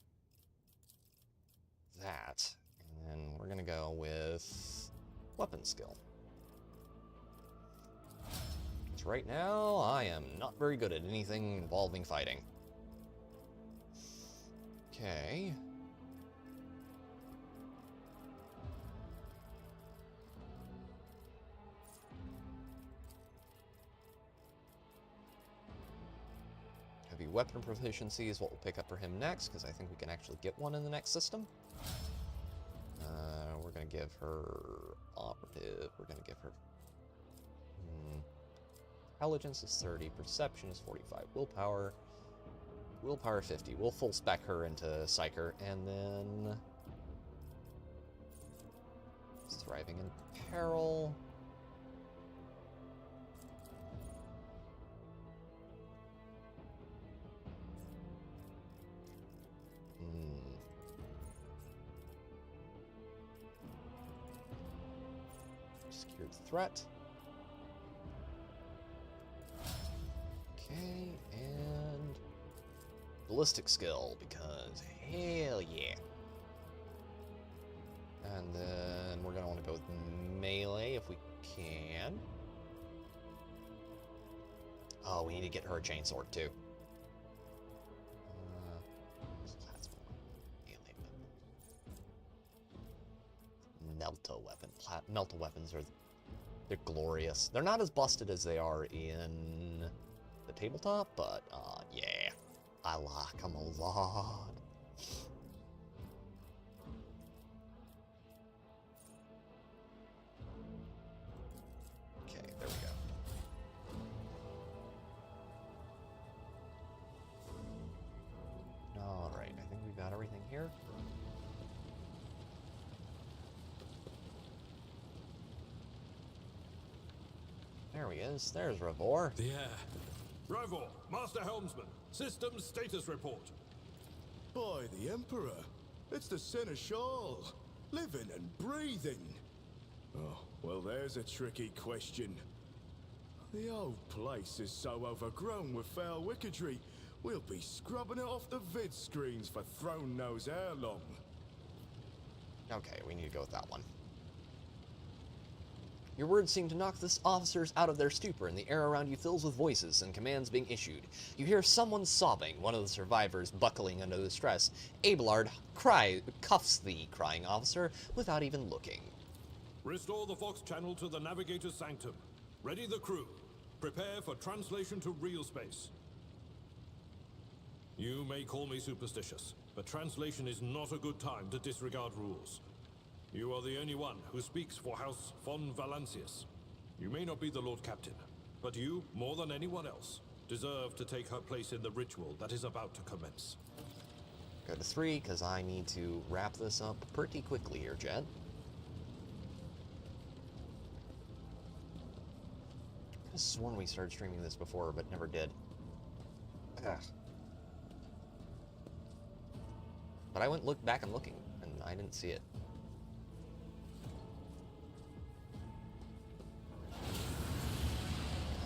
that. And then we're going to go with weapon skill. Because right now, I am not very good at anything involving fighting. Okay. Heavy weapon proficiency is what we'll pick up for him next, because I think we can actually get one in the next system. We're going to give her operative. We're going to give her intelligence is 30, perception is 45, willpower 50. We'll full spec her into Psyker, and then thriving in peril. Secured threat. Okay, and ballistic skill, because hell yeah. And then we're gonna want to go with melee if we can. Oh, we need to get her a chainsaw too. So that's more melee weapon. Melta weapon. Melta weapons they're glorious. They're not as busted as they are in the tabletop, but yeah, I like them a lot. Okay, there we go. All right, I think we've got everything here. There he is. There's Ravor. Yeah. Ravor, Master Helmsman, systems status report. By the Emperor, it's the Seneschal, living and breathing. Oh, well, there's a tricky question. The old place is so overgrown with foul wickedry, we'll be scrubbing it off the vid screens for throne knows how long. Okay, we need to go with that one. Your words seem to knock the officers out of their stupor, and the air around you fills with voices and commands being issued. You hear someone sobbing, one of the survivors buckling under the stress. Abelard cuffs the crying officer without even looking. Restore the Fox channel to the Navigator's Sanctum. Ready the crew. Prepare for translation to real space. You may call me superstitious, but translation is not a good time to disregard rules. You are the only one who speaks for House von Valancius. You may not be the Lord Captain, but you, more than anyone else, deserve to take her place in the ritual that is about to commence. Go to 3, because I need to wrap this up pretty quickly here, Jed. I could have sworn we started streaming this before, but never did. Ugh. But I went back and looking, and I didn't see it.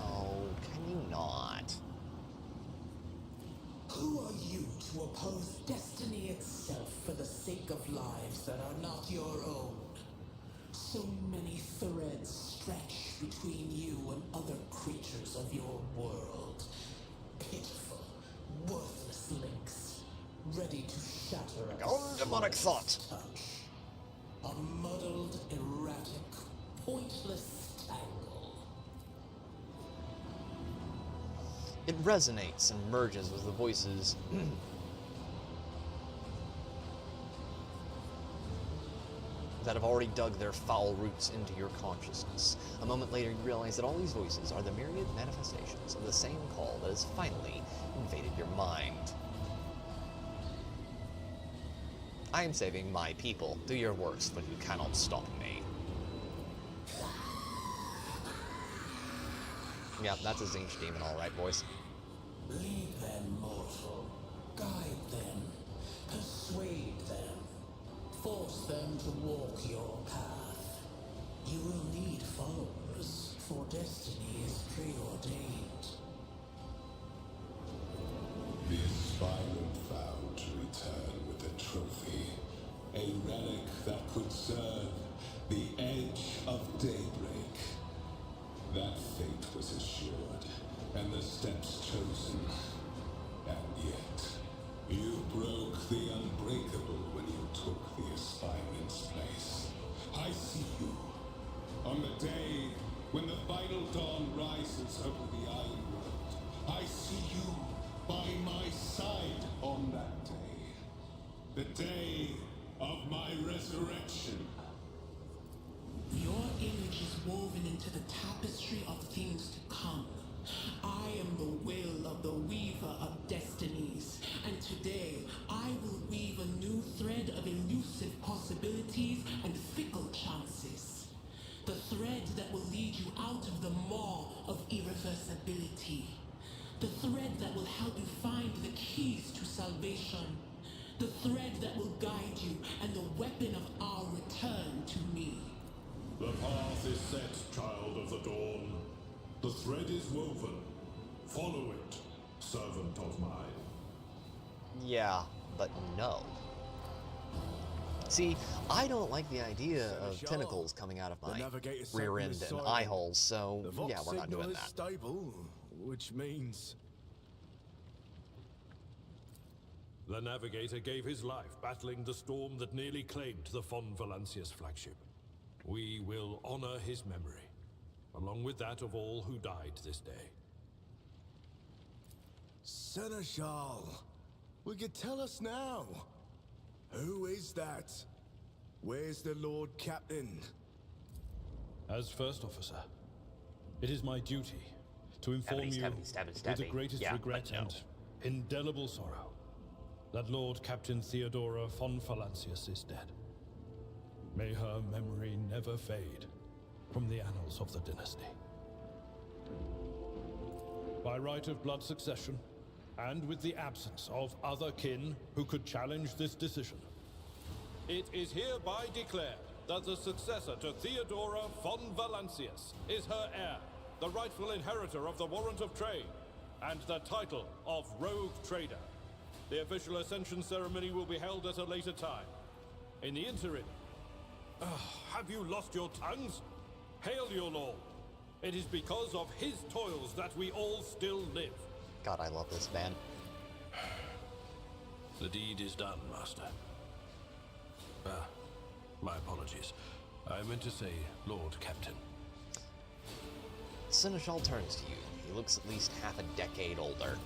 Oh, can you not? Who are you to oppose destiny itself for the sake of lives that are not your own? So many threads stretch between you and other creatures of your world. Pitiful, worthless links, ready to shatter at the demonic thought. Touch. A muddled, erratic, pointless tangle. It resonates and merges with the voices that have already dug their foul roots into your consciousness. A moment later, you realize that all these voices are the myriad manifestations of the same call that has finally invaded your mind. I am saving my people. Do your worst, but you cannot stop me. Yeah, that's a Zinch demon, alright, boys. Lead them, mortal. Guide them. Persuade them. Force them to walk your path. You will need followers, for destiny is preordained. The aspirant vowed to return with a trophy, a relic that could serve the edge of daybreak. That fate was assured, and the steps chosen. And yet, you broke the unbreakable when you took the aspirant's place. I see you. On the day when the final dawn rises over the Iron World, I see you by my side on that day. The day of my resurrection. Your image is woven into the tapestry of things to come. I am the will of the weaver of destinies, and today I will weave a new thread of elusive possibilities and fickle chances. The thread that will lead you out of the maw of irreversibility. The thread that will help you find the keys to salvation. The thread that will guide you and the weapon of our return to me. The path is set, child of the dawn. The thread is woven. Follow it, servant of mine. Yeah, but no. See, I don't like the idea of tentacles coming out of my rear end and eye holes, so yeah, we're not doing that. Stable, which means The Navigator gave his life battling the storm that nearly claimed the von Valancius flagship. We will honor his memory, along with that of all who died this day. Seneschal, will you tell us now? Who is that? Where's the Lord Captain? As First Officer, it is my duty to inform you with the greatest regret and indelible sorrow that Lord Captain Theodora von Valancius is dead. May her memory never fade from the annals of the dynasty. By right of blood succession, and with the absence of other kin who could challenge this decision, it is hereby declared that the successor to Theodora von Valancius is her heir, the rightful inheritor of the Warrant of Trade, and the title of Rogue Trader. The official ascension ceremony will be held at a later time. In the interim, have you lost your tongues? Hail your lord. It is because of his toils that we all still live. God, I love this band. The deed is done, Master. My apologies. I meant to say Lord Captain. Seneschal turns to you. He looks at least half a decade older.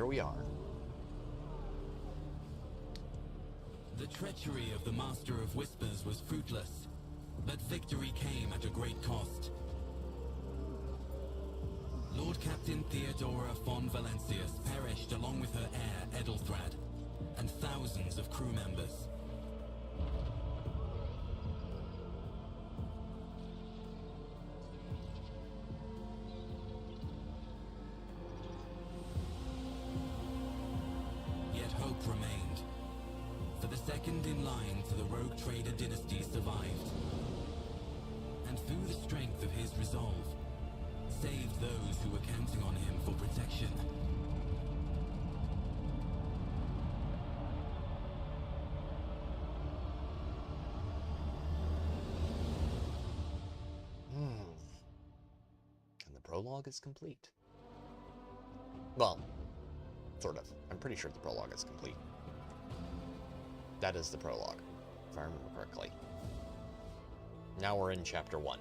here we are. The treachery of the Master of Whispers was fruitless, but victory came at a great cost. Lord Captain Theodora von Valencius perished along with her heir, Edelthrad, and thousands of crew members. Yet hope remained, for the second in line to the rogue trader dynasty survived, and through the strength of his resolve, saved those who were counting on him for protection. And the prologue is complete. Well, sort of. I'm pretty sure the prologue is complete. That is the prologue, if I remember correctly. Now we're in Chapter 1.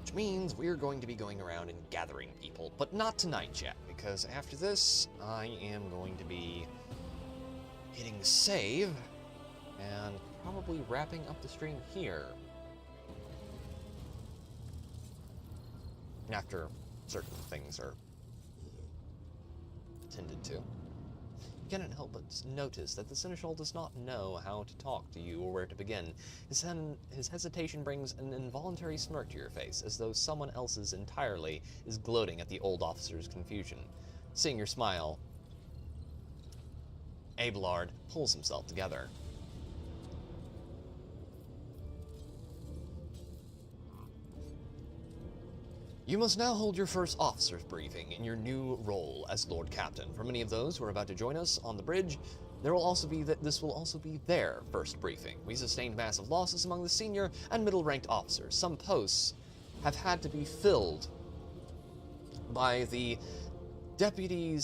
Which means we're going to be going around and gathering people, but not tonight, chat, because after this, I am going to be hitting save and probably wrapping up the stream here. After certain things are tended to. You cannot help but notice that the Seneschal does not know how to talk to you or where to begin. His hesitation brings an involuntary smirk to your face, as though someone else's entirely is gloating at the old officer's confusion. Seeing your smile, Abelard pulls himself together. You must now hold your first officer's briefing in your new role as Lord Captain. For many of those who are about to join us on the bridge, this will also be their first briefing. We sustained massive losses among the senior and middle-ranked officers. Some posts have had to be filled by the deputy,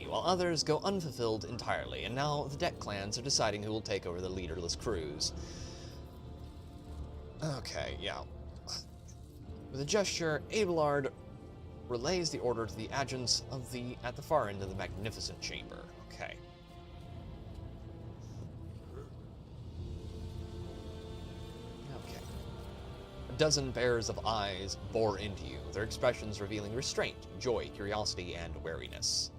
while others go unfulfilled entirely, and now the deck clans are deciding who will take over the leaderless crews. Okay, yeah. With a gesture, Abelard relays the order to the adjuncts at the far end of the magnificent chamber. Okay. Okay. A dozen pairs of eyes bore into you, their expressions revealing restraint, joy, curiosity, and wariness.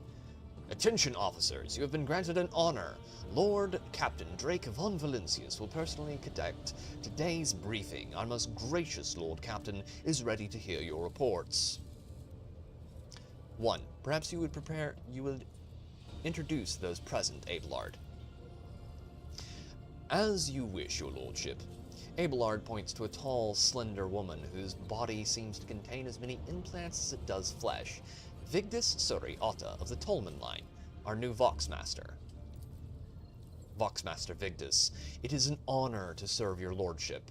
Attention, officers, you have been granted an honor. Lord Captain Drake von Valencius will personally conduct today's briefing. Our most gracious Lord Captain is ready to hear your reports. 1. Perhaps you would introduce those present, Abelard. As you wish, your lordship. Abelard points to a tall, slender woman whose body seems to contain as many implants as it does flesh. Vigdis Suri Otta of the Tolman line, our new Voxmaster. Voxmaster Vigdis, it is an honor to serve your lordship.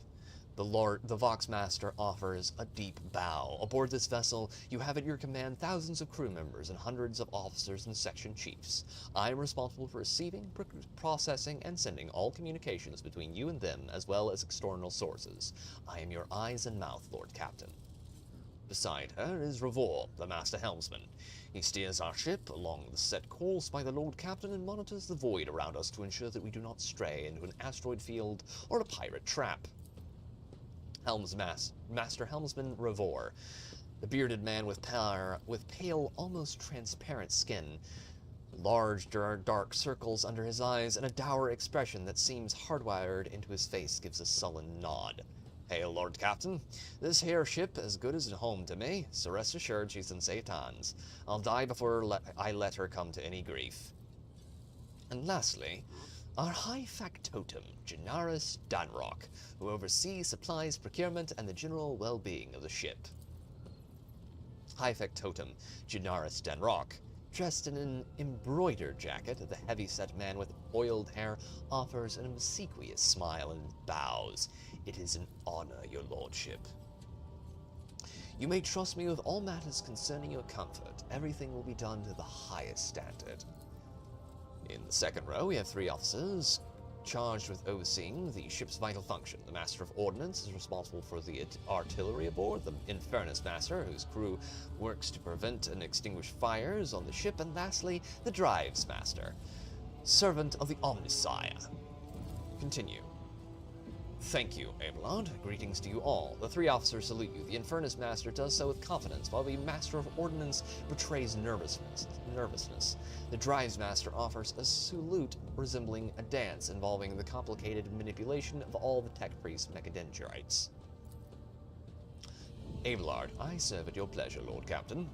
The Voxmaster offers a deep bow. Aboard this vessel, you have at your command thousands of crew members and hundreds of officers and section chiefs. I am responsible for receiving, processing, and sending all communications between you and them, as well as external sources. I am your eyes and mouth, Lord Captain. Beside her is Ravor, the Master Helmsman. He steers our ship along the set course by the Lord Captain and monitors the void around us to ensure that we do not stray into an asteroid field or a pirate trap. Master Helmsman Ravor, the bearded man with pale, almost transparent skin, large, dark circles under his eyes, and a dour expression that seems hardwired into his face, gives a sullen nod. Hail, Lord Captain. This here ship as good as home to me, so rest assured she's in safe hands. I'll die before I let her come to any grief. And lastly, our high factotum, Janaris Danrock, who oversees supplies, procurement, and the general well-being of the ship. High factotum, Janaris Danrock, dressed in an embroidered jacket, the heavy-set man with oiled hair offers an obsequious smile and bows. It is an honor, your lordship. You may trust me with all matters concerning your comfort. Everything will be done to the highest standard. In the second row, we have 3 officers, charged with overseeing the ship's vital function. The Master of Ordnance is responsible for the artillery aboard, the Infernus Master, whose crew works to prevent and extinguish fires on the ship, and lastly, the Drives Master, servant of the Omnisire. Continue. Thank you, Abelard. Greetings to you all. The three officers salute you. The Infernus Master does so with confidence, while the Master of Ordnance betrays nervousness. The Drives Master offers a salute resembling a dance involving the complicated manipulation of all the tech priest mechadendrites. Abelard, I serve at your pleasure, Lord Captain.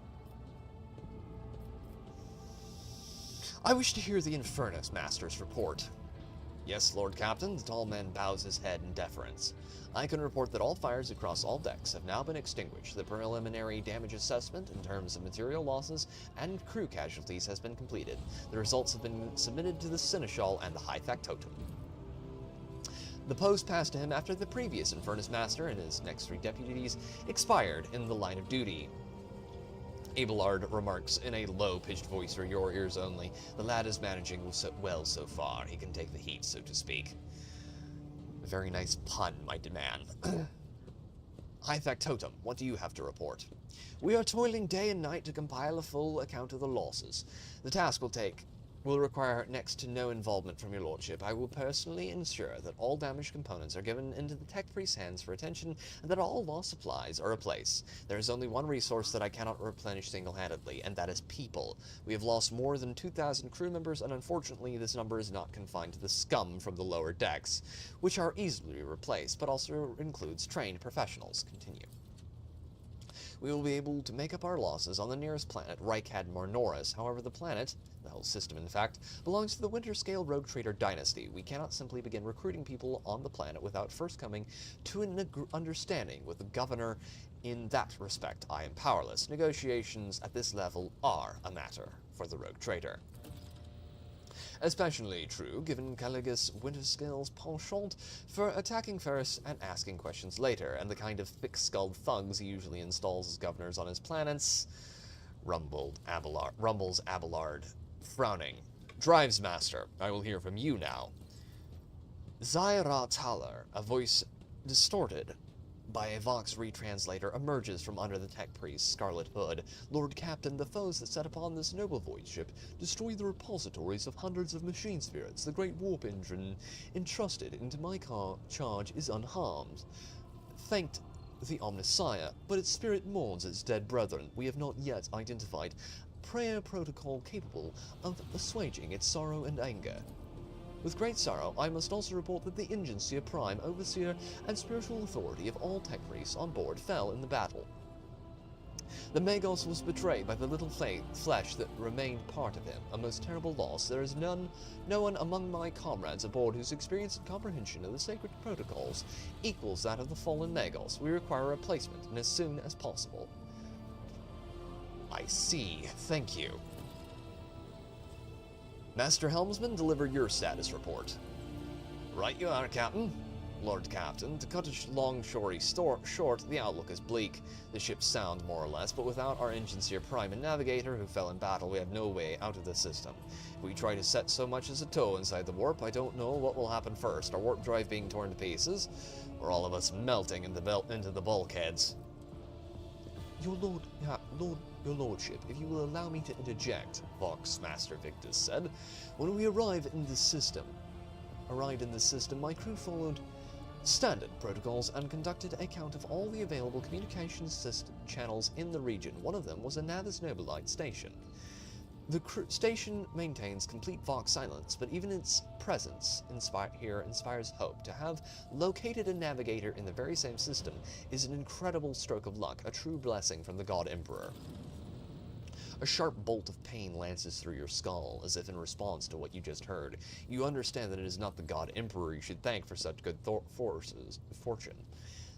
I wish to hear the Infernus Master's report. Yes, Lord Captain, the tall man bows his head in deference. I can report that all fires across all decks have now been extinguished. The preliminary damage assessment in terms of material losses and crew casualties has been completed. The results have been submitted to the Seneschal and the High Factotum. The post passed to him after the previous Infernus Master and his next three deputies expired in the line of duty. Abelard remarks in a low-pitched voice for your ears only. The lad is managing well so far. He can take the heat, so to speak. A very nice pun, might demand. High Factotum, what do you have to report? We are toiling day and night to compile a full account of the losses. The task will require next to no involvement from your lordship. I will personally ensure that all damaged components are given into the tech priest's hands for attention and that all lost supplies are replaced. There is only one resource that I cannot replenish single-handedly, and that is people. We have lost more than 2,000 crew members, and unfortunately this number is not confined to the scum from the lower decks, which are easily replaced, but also includes trained professionals. Continue. We will be able to make up our losses on the nearest planet, Reichad Marnoris. However, the planet, the whole system in fact, belongs to the Winterscale Rogue Trader dynasty. We cannot simply begin recruiting people on the planet without first coming to an understanding with the governor. In that respect, I am powerless. Negotiations at this level are a matter for the Rogue Trader. Especially true given Caligus Winterscale's penchant for attacking first and asking questions later, and the kind of thick-skulled thugs he usually installs as governors on his planets. Rumbles Abelard, frowning. Drives Master, I will hear from you now. Zaira Taler, a voice distorted by a Vox retranslator, emerges from under the tech priest's scarlet hood. Lord Captain, the foes that set upon this noble void ship destroyed the repositories of hundreds of machine spirits. The great warp engine entrusted into my charge is unharmed. Thanked the Omnisire, but its spirit mourns its dead brethren. We have not yet identified prayer protocol capable of assuaging its sorrow and anger. With great sorrow, I must also report that the Ingenseer Prime, Overseer, and Spiritual Authority of all tech priests on board fell in the battle. The Magos was betrayed by the little flesh that remained part of him, a most terrible loss. There is no one among my comrades aboard whose experience and comprehension of the sacred protocols equals that of the fallen Magos. We require a replacement, and as soon as possible. I see. Thank you. Master Helmsman, deliver your status report. Right you are, Captain. Lord Captain, to cut a long story short, the outlook is bleak. The ship's sound, more or less, but without our Engineer Prime and Navigator, who fell in battle, we have no way out of the system. If we try to set so much as a toe inside the warp, I don't know what will happen first, our warp drive being torn to pieces, or all of us melting into the bulkheads. Your lordship, if you will allow me to interject, Vox Master Victus said. When we arrived in the system, my crew followed standard protocols and conducted a count of all the available communications channels in the region. One of them was a Navis Nobilite station. The station maintains complete Vox silence, but even its presence here inspires hope. To have located a navigator in the very same system is an incredible stroke of luck, a true blessing from the God Emperor. A sharp bolt of pain lances through your skull, as if in response to what you just heard. You understand that it is not the God Emperor you should thank for such good fortune.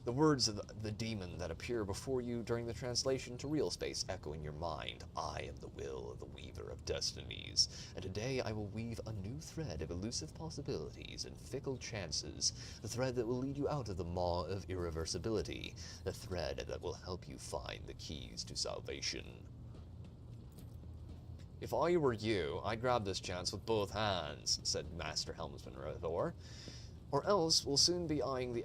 The words of the demon that appear before you during the translation to real space echo in your mind. I am the will of the weaver of destinies, and today I will weave a new thread of elusive possibilities and fickle chances, the thread that will lead you out of the maw of irreversibility, the thread that will help you find the keys to salvation. If I were you, I'd grab this chance with both hands, said Master Helmsman Thor. Or else we'll soon be eyeing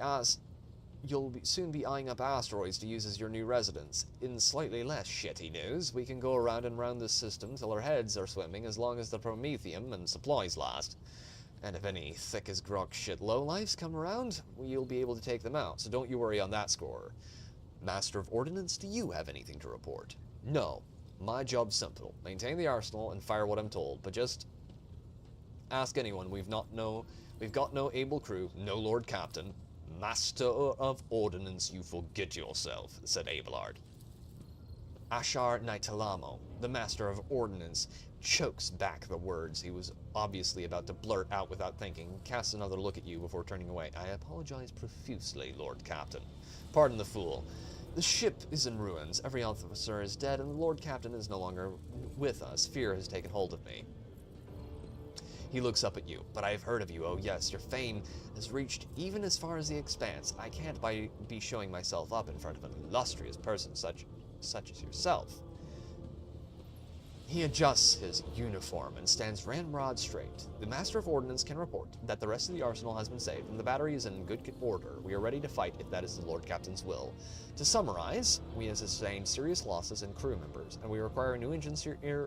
soon be eyeing up asteroids to use as your new residence. In slightly less shitty news, we can go around and round this system till our heads are swimming as long as the promethium and supplies last. And if any thick as grog shit lowlifes come around, you'll be able to take them out, so don't you worry on that score. Master of Ordnance, do you have anything to report? No. My job's simple. Maintain the arsenal and fire what I'm told, but just ask anyone. We've got no able crew, no Lord Captain. Master of Ordnance, you forget yourself, said Abelard. Ashar Naitalamo, the Master of Ordnance, chokes back the words he was obviously about to blurt out without thinking, casts another look at you before turning away. I apologize profusely, Lord Captain. Pardon the fool. The ship is in ruins, every officer is dead, and the Lord Captain is no longer with us. Fear has taken hold of me. He looks up at you. But I have heard of you, oh yes, your fame has reached even as far as the expanse. I can't be showing myself up in front of an illustrious person such as yourself. He adjusts his uniform and stands ramrod straight. The Master of Ordnance can report that the rest of the arsenal has been saved and the battery is in good order. We are ready to fight if that is the Lord Captain's will. To summarize, we have sustained serious losses in crew members, and we require a new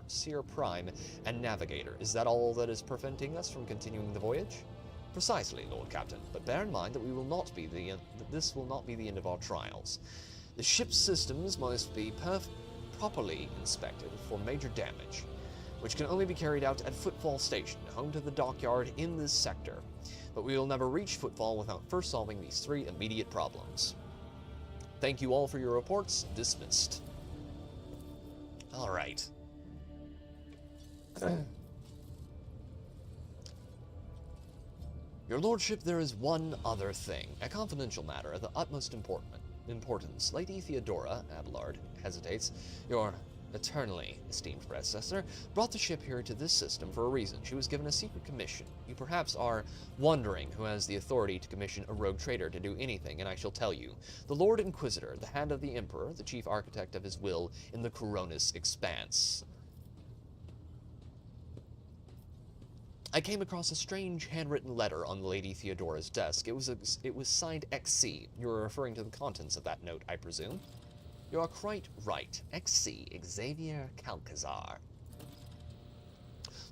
Seer Prime and Navigator. Is that all that is preventing us from continuing the voyage? Precisely, Lord Captain, but bear in mind that this will not be the end of our trials. The ship's systems must be properly inspected for major damage, which can only be carried out at Footfall Station, home to the dockyard in this sector. But we will never reach Footfall without first solving these 3 immediate problems. Thank you all for your reports. Dismissed. Alright. Your Lordship, there is one other thing, a confidential matter of the utmost importance. Lady Theodora, Abelard hesitates, your eternally esteemed predecessor, brought the ship here to this system for a reason. She was given a secret commission. You perhaps are wondering who has the authority to commission a rogue trader to do anything, and I shall tell you. The Lord Inquisitor, the hand of the Emperor, the chief architect of his will in the Coronis expanse. I came across a strange handwritten letter on Lady Theodora's desk. It was signed XC. You are referring to the contents of that note, I presume? You are quite right. XC, Xavier Calcazar.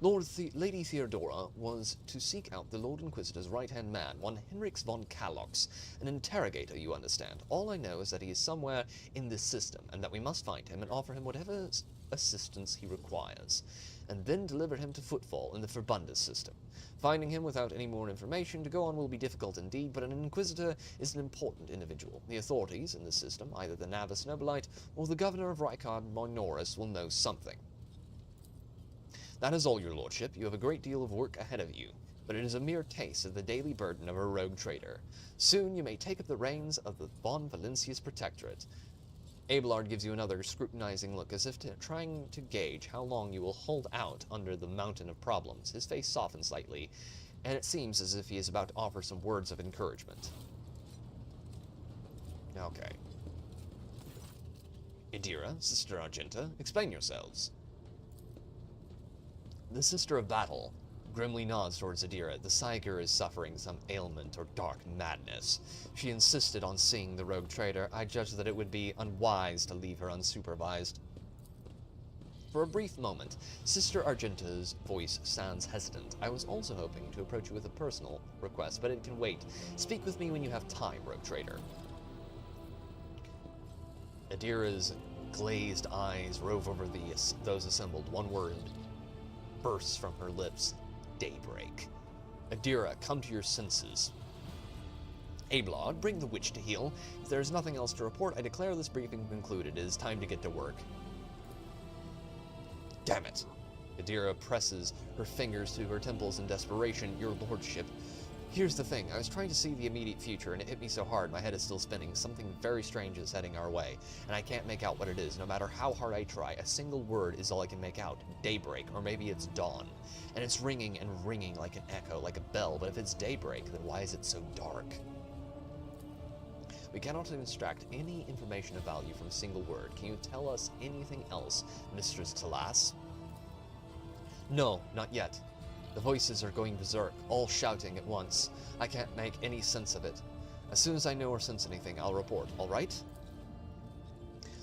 Lady Theodora was to seek out the Lord Inquisitor's right-hand man, one Henrix von Kalox, an interrogator, you understand. All I know is that he is somewhere in this system, and that we must find him and offer him whatever assistance he requires, and then deliver him to Footfall in the Verbundus system. Finding him without any more information to go on will be difficult indeed, but an Inquisitor is an important individual. The authorities in this system, either the Navis Nobilite or the Governor of Rykard Minoris, will know something. That is all, your Lordship. You have a great deal of work ahead of you, but it is a mere taste of the daily burden of a rogue trader. Soon you may take up the reins of the Von Valencius Protectorate. Abelard gives you another scrutinizing look, as if trying to gauge how long you will hold out under the mountain of problems. His face softens slightly, and it seems as if he is about to offer some words of encouragement. Okay. Idira, Sister Argenta, explain yourselves. The Sister of Battle grimly nods towards Idira. The Psyker is suffering some ailment or dark madness. She insisted on seeing the rogue trader. I judged that it would be unwise to leave her unsupervised. For a brief moment, Sister Argenta's voice sounds hesitant. I was also hoping to approach you with a personal request, but it can wait. Speak with me when you have time, rogue trader. Idira's glazed eyes rove over those assembled. One word bursts from her lips. Daybreak. Idira, come to your senses. Abelard, bring the witch to heel. If there is nothing else to report, I declare this briefing concluded. It is time to get to work. Damn it. Idira presses her fingers to her temples in desperation. Your Lordship. Here's the thing. I was trying to see the immediate future, and it hit me so hard my head is still spinning. Something very strange is heading our way, and I can't make out what it is. No matter how hard I try, a single word is all I can make out. Daybreak, or maybe it's dawn. And it's ringing and ringing like an echo, like a bell, but if it's daybreak, then why is it so dark? We cannot extract any information of value from a single word. Can you tell us anything else, Mistress Talas? No, not yet. The voices are going berserk, all shouting at once. I can't make any sense of it. As soon as I know or sense anything, I'll report, all right?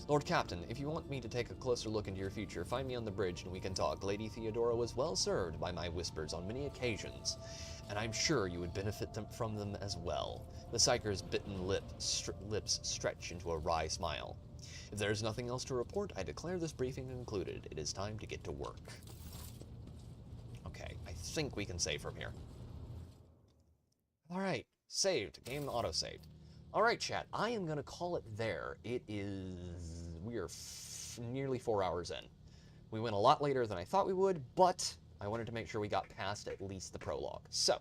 Lord Captain, if you want me to take a closer look into your future, find me on the bridge and we can talk. Lady Theodora was well served by my whispers on many occasions, and I'm sure you would benefit from them as well. The Psyker's bitten lips stretch into a wry smile. If there's nothing else to report, I declare this briefing concluded. It is time to get to work. Okay, I think we can save from here. Alright, saved. Game auto-saved. Alright, chat, I am going to call it there. We are nearly 4 hours in. We went a lot later than I thought we would, but I wanted to make sure we got past at least the prologue. So,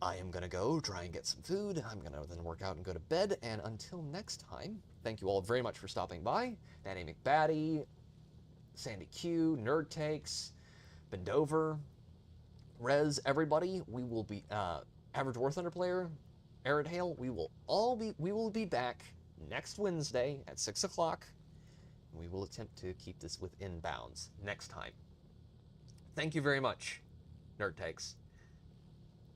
I am going to go try and get some food. I'm going to then work out and go to bed, and until next time, thank you all very much for stopping by. Danny McBaddy, Sandy Q, Nerd Takes, Bendover, Rez, everybody. We will be, Average War Thunder Player, Arid Hale, we will be back next Wednesday at 6 o'clock. We will attempt to keep this within bounds next time. Thank you very much, Nerd Takes.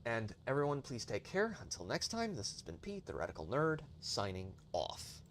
And everyone, please take care. Until next time, this has been Pete, the Radical Nerd, signing off.